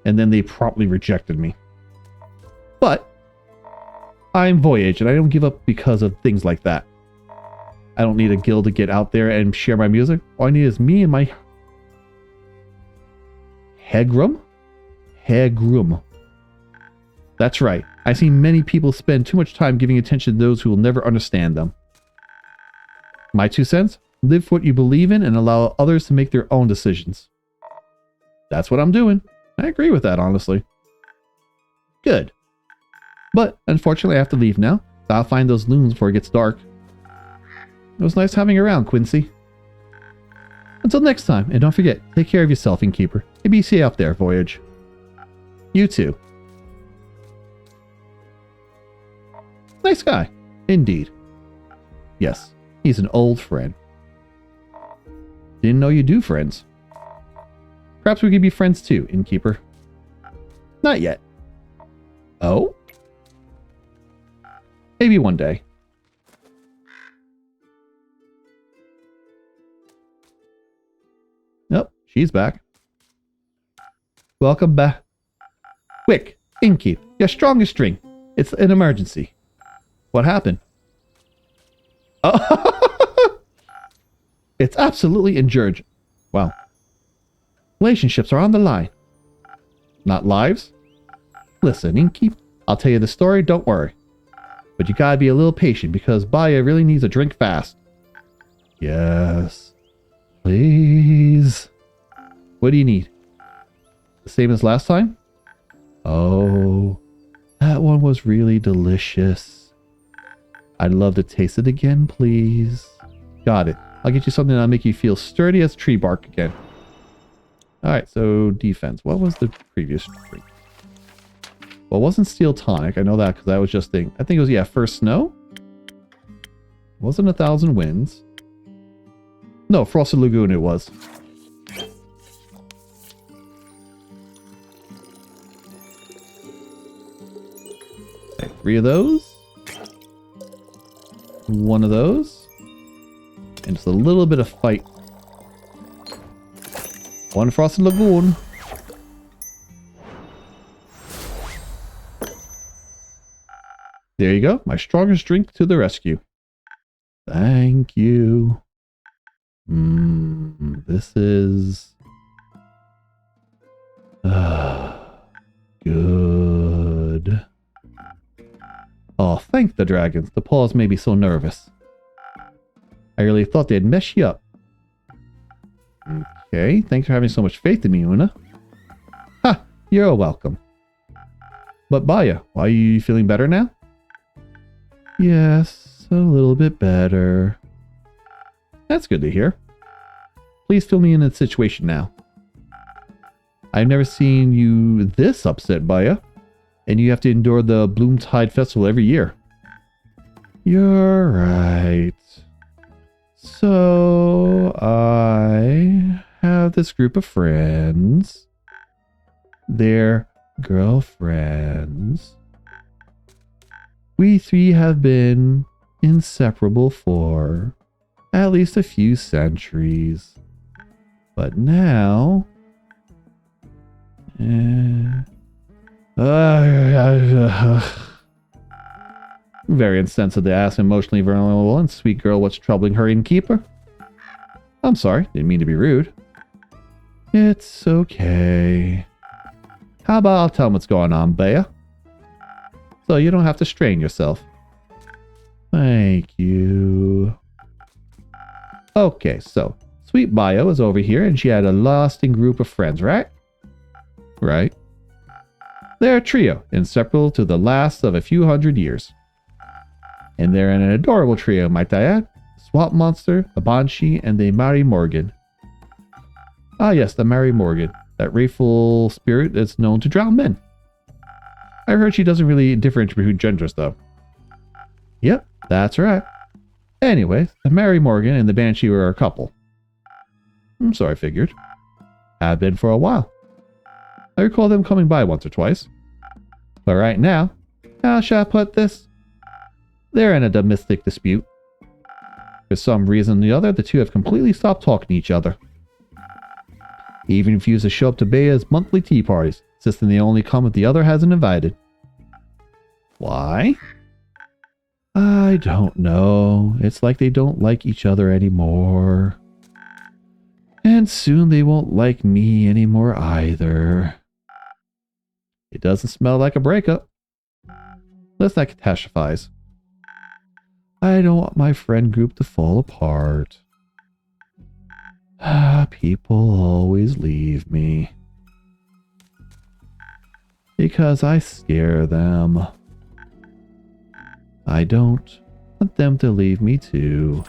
And then they promptly rejected me. But I'm Voyage, and I don't give up because of things like that. I don't need a guild to get out there and share my music. All I need is me and my Hegrum? Hegrum. That's right. I've seen many people spend too much time giving attention to those who will never understand them. My 2 cents? Live for what you believe in and allow others to make their own decisions. That's what I'm doing. I agree with that, honestly. Good. But, unfortunately, I have to leave now. I'll find those loons before it gets dark. It was nice having you around, Quincy. Until next time, and don't forget, take care of yourself, Innkeeper. Maybe see you out there, Voyage. You too. Nice guy. Indeed. Yes, he's an old friend. Didn't know you do friends. Perhaps we could be friends too, Innkeeper. Not yet. Oh? Maybe one day. Nope, she's back. Welcome back. Quick, Innkeep, your strongest drink. It's an emergency. What happened? Oh, it's absolutely injured. Wow. Relationships are on the line. Not lives? Listen, Innkeep, I'll tell you the story, don't worry. But you gotta be a little patient because Baya really needs a drink fast. Yes. Please. What do you need? The same as last time? Oh, that one was really delicious. I'd love to taste it again, please. Got it. I'll get you something that'll make you feel sturdy as tree bark again. Alright, so defense. What was the previous drink? Well, it wasn't Steel Tonic. I know that because I was just thinking. I think it was, yeah, First Snow? Wasn't 1,000 Winds. No, Frosted Lagoon it was. Okay, 3 of those. 1 of those. And just a little bit of fight. 1 Frosted Lagoon. There you go. My strongest drink to the rescue. Thank you. This is... good. Oh, thank the dragons. The paws made me so nervous. I really thought they'd mess you up. Okay, thanks for having so much faith in me, Una. Ha! You're welcome. But Baya, why are you feeling better now? Yes, a little bit better. That's good to hear. Please fill me in the situation now. I've never seen you this upset, Baya. And you have to endure the Bloomtide Festival every year. You're right. So, I have this group of friends. They're girlfriends. We 3 have been inseparable for at least a few centuries. But now, Very insensitive to ask emotionally vulnerable and sweet girl what's troubling her innkeeper. I'm sorry, didn't mean to be rude. It's okay. How about I'll tell him what's going on, Bea? So you don't have to strain yourself. Thank you. Okay, so Sweet Bio is over here and she had a lasting group of friends, right? Right. They're a trio, inseparable to the last of a few hundred years. And they're an adorable trio, might I add. Swamp Monster, a Banshee, and a Mary Morgan. Ah yes, the Mary Morgan. That wrathful spirit that's known to drown men. I heard she doesn't really differentiate between genders, though. Yep, that's right. Anyways, the Mary Morgan and the Banshee were a couple. So I figured. Have been for a while. I recall them coming by once or twice. But right now, how shall I put this? They're in a domestic dispute. For some reason or the other, the two have completely stopped talking to each other. He even refused to show up to Bea's monthly tea parties, insisting they only come if the other hasn't invited. Why? I don't know. It's like they don't like each other anymore. And soon they won't like me anymore either. It doesn't smell like a breakup. Let's not catastrophize. I don't want my friend group to fall apart. People always leave me. Because I scare them. I don't want them to leave me too.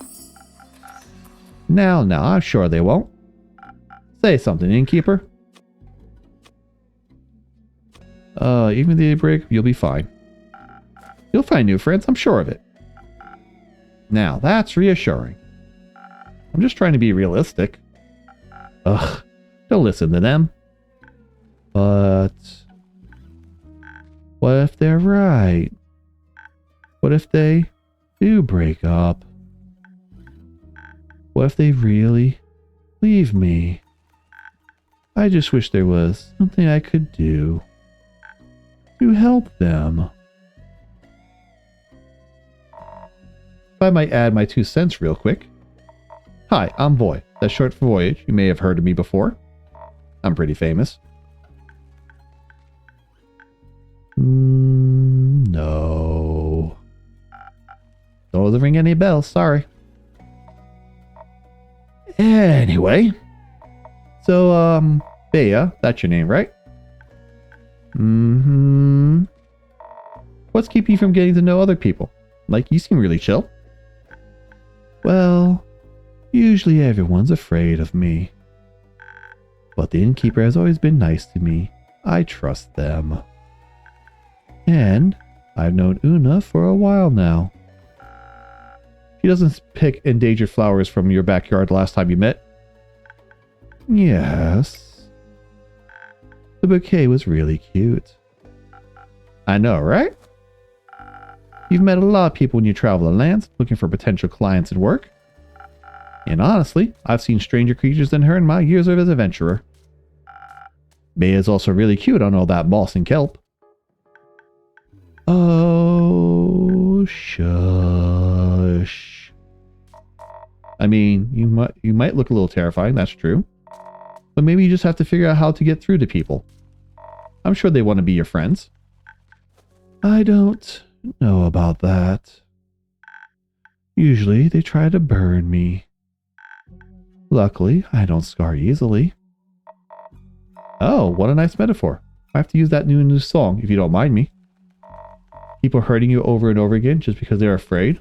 Now, I'm sure they won't. Say something, innkeeper. Even if they break, you'll be fine. You'll find new friends, I'm sure of it. Now, that's reassuring. I'm just trying to be realistic. Ugh, don't listen to them. But what if they're right? What if they do break up? What if they really leave me? I just wish there was something I could do to help them. If I might add my 2 cents real quick. Hi, I'm Voy. That's short for Voyage. You may have heard of me before. I'm pretty famous. No. Don't ring any bells, sorry. Anyway. So, Bea, that's your name, right? What's keeping you from getting to know other people? Like, you seem really chill. Well, usually everyone's afraid of me. But the innkeeper has always been nice to me. I trust them. And I've known Una for a while now. She doesn't pick endangered flowers from your backyard last time you met. Yes. The bouquet was really cute. I know, right? You've met a lot of people when you travel the lands, looking for potential clients and work. And honestly, I've seen stranger creatures than her in my years as adventurer. Bea is also really cute on all that moss and kelp. Oh, shush. I mean, you might look a little terrifying, that's true. But maybe you just have to figure out how to get through to people. I'm sure they want to be your friends. I don't know about that. Usually they try to burn me. Luckily, I don't scar easily. Oh, what a nice metaphor. I have to use that new song, if you don't mind me. People hurting you over and over again just because they're afraid.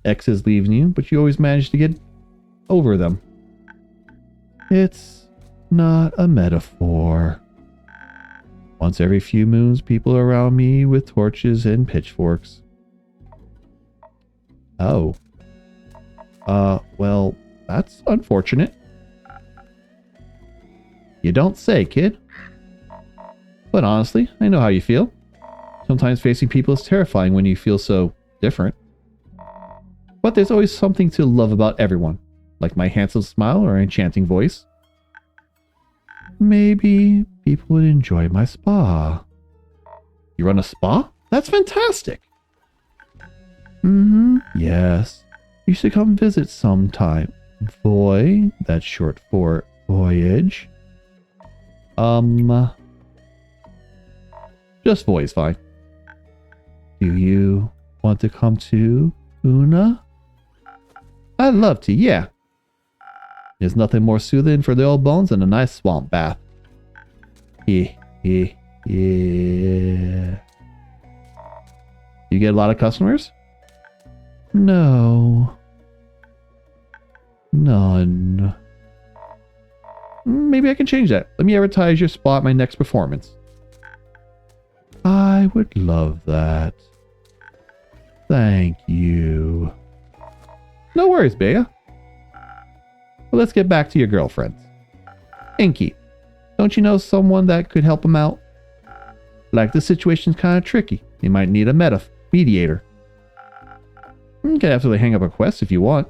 Exes leaving you, but you always manage to get over them. It's not a metaphor. Once every few moons, people around me with torches and pitchforks. Oh. Well, that's unfortunate. You don't say, kid. But honestly, I know how you feel. Sometimes facing people is terrifying when you feel so different. But there's always something to love about everyone, like my handsome smile or enchanting voice. Maybe people would enjoy my spa. You run a spa? That's fantastic. Yes. You should come visit sometime. Voy, that's short for voyage. Just Voy's fine. Do you want to come to Una? I'd love to, yeah. There's nothing more soothing for the old bones than a nice swamp bath. Yeah. You get a lot of customers? No. None. Maybe I can change that. Let me advertise your spot at my next performance. I would love that. Thank you. No worries, Bea. Well, let's get back to your girlfriends. Inky, don't you know someone that could help him out? Like, the situation's kind of tricky. He might need a mediator. You can absolutely hang up a quest if you want.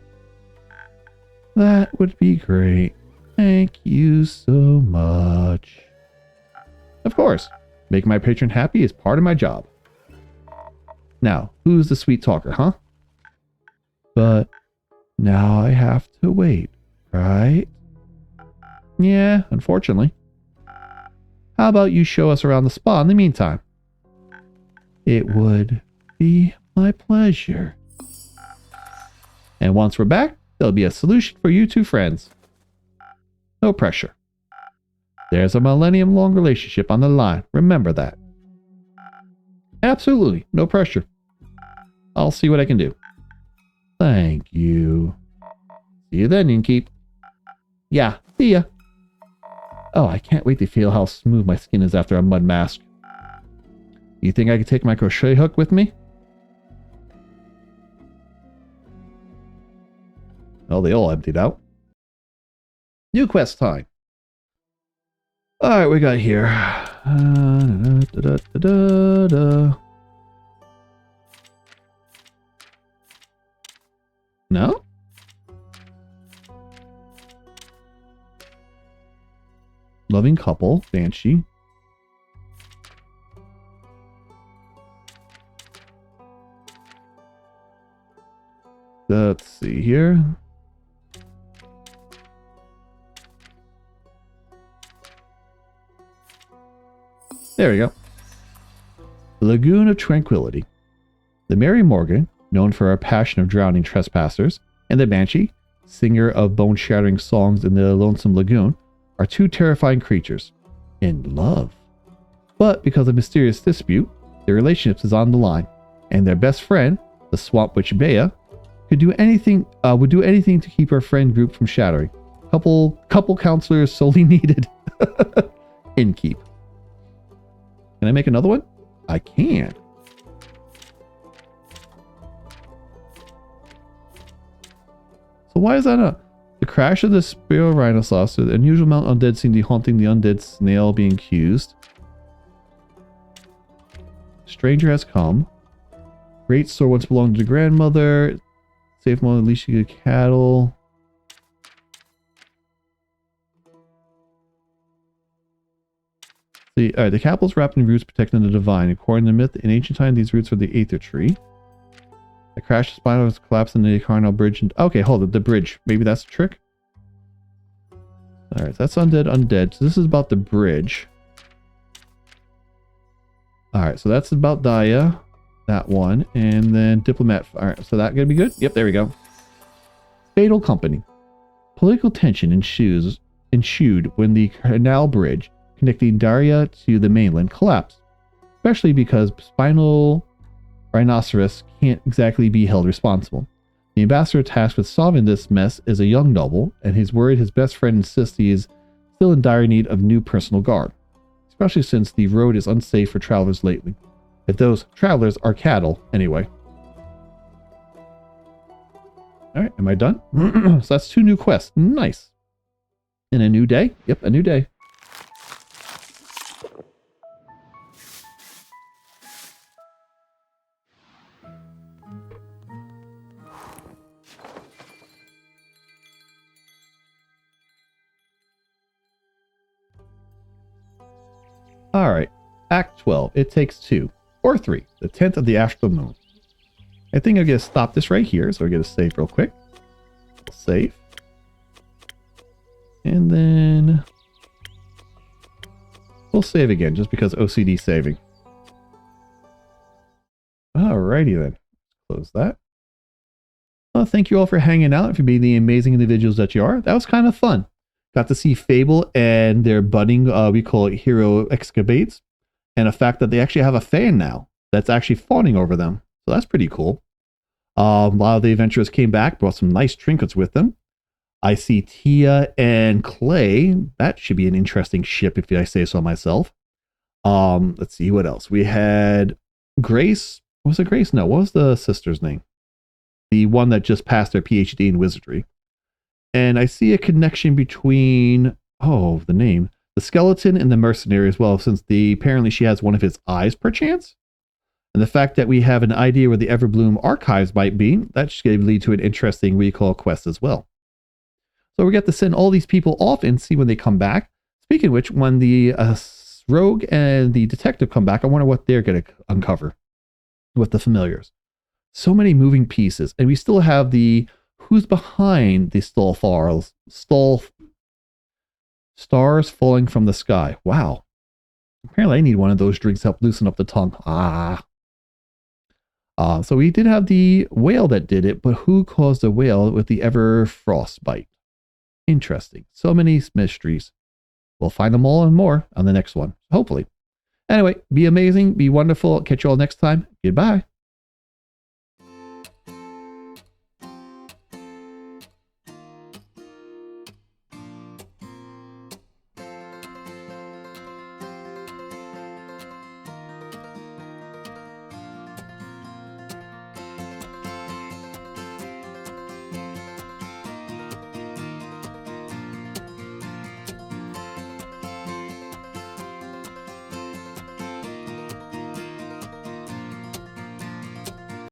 That would be great. Thank you so much. Of course. Making my patron happy is part of my job. Now, who's the sweet talker, huh? But now I have to wait, right? Yeah, unfortunately. How about you show us around the spa in the meantime? It would be my pleasure. And once we're back, there'll be a solution for you two friends. No pressure. There's a millennium-long relationship on the line. Remember that. Absolutely. No pressure. I'll see what I can do. Thank you. See you then, Inkeep. Yeah, see ya. Oh, I can't wait to feel how smooth my skin is after a mud mask. You think I could take my crochet hook with me? Oh, they all emptied out. New quest time. Alright, we got here. No? Loving couple, Banshee. Let's see here. There we go. The Lagoon of Tranquility. The Mary Morgan, known for her passion of drowning trespassers, and the Banshee, singer of bone-shattering songs in the Lonesome Lagoon, are two terrifying creatures. In love. But because of a mysterious dispute, their relationship is on the line, and their best friend, the Swamp Witch Bea, would do anything to keep her friend group from shattering. Couple counselors solely needed. Inkeep. Can I make another one? I can. So why is that a... The crash of the Sparrow Rhinoceros, the unusual amount of undead seem to be haunting the undead snail being accused. Stranger has come. Great store once belonged to the grandmother. Safe one, Alicia cattle. The capital's wrapped in roots protecting the divine. According to myth, in ancient times, these roots were the Aether Tree. The crash of spine was collapsed in the Carnal Bridge. Okay, hold it. The bridge. Maybe that's the trick? Alright, that's undead. So this is about the bridge. Alright, so that's about Daya. That one. And then Diplomat. Alright, so that gonna be good? Yep, there we go. Fatal Company. Political tension ensued when the Canal Bridge connecting Daria to the mainland collapsed, especially because Spinal Rhinoceros can't exactly be held responsible. The ambassador tasked with solving this mess is a young noble, and he's worried his best friend insists he is still in dire need of new personal guard, especially since the road is unsafe for travelers lately. If those travelers are cattle, anyway. Alright, am I done? So that's 2 new quests. Nice. And a new day? Yep, a new day. All right. Act 12. It takes 2 or 3. The 10th of the astral moon. I think I'm going to stop this right here. So we're going to save real quick. We'll save. And then we'll save again just because OCD saving. Alrighty then. Close that. Well, thank you all for hanging out, for being the amazing individuals that you are. That was kind of fun. Got to see Fable and their budding, we call it Hero Excavates, and the fact that they actually have a fan now that's actually fawning over them. So that's pretty cool. A lot of the adventurers came back, brought some nice trinkets with them. I see Tia and Clay. That should be an interesting ship, if I say so myself. Let's see what else. We had Grace. Was it Grace? No, what was the sister's name? The one that just passed their PhD in wizardry. And I see a connection between, the name, the skeleton and the mercenary as well, since apparently she has one of his eyes, perchance. And the fact that we have an idea where the Everbloom archives might be, that should lead to an interesting recall quest as well. So we get to send all these people off and see when they come back. Speaking of which, when the rogue and the detective come back, I wonder what they're going to uncover with the familiars. So many moving pieces. And we still have the who's behind the stars falling from the sky. Wow. Apparently I need one of those drinks to help loosen up the tongue. So we did have the whale that did it, but who caused the whale with the ever frostbite? Interesting. So many mysteries. We'll find them all and more on the next one, hopefully. Anyway, be amazing, be wonderful. Catch you all next time. Goodbye.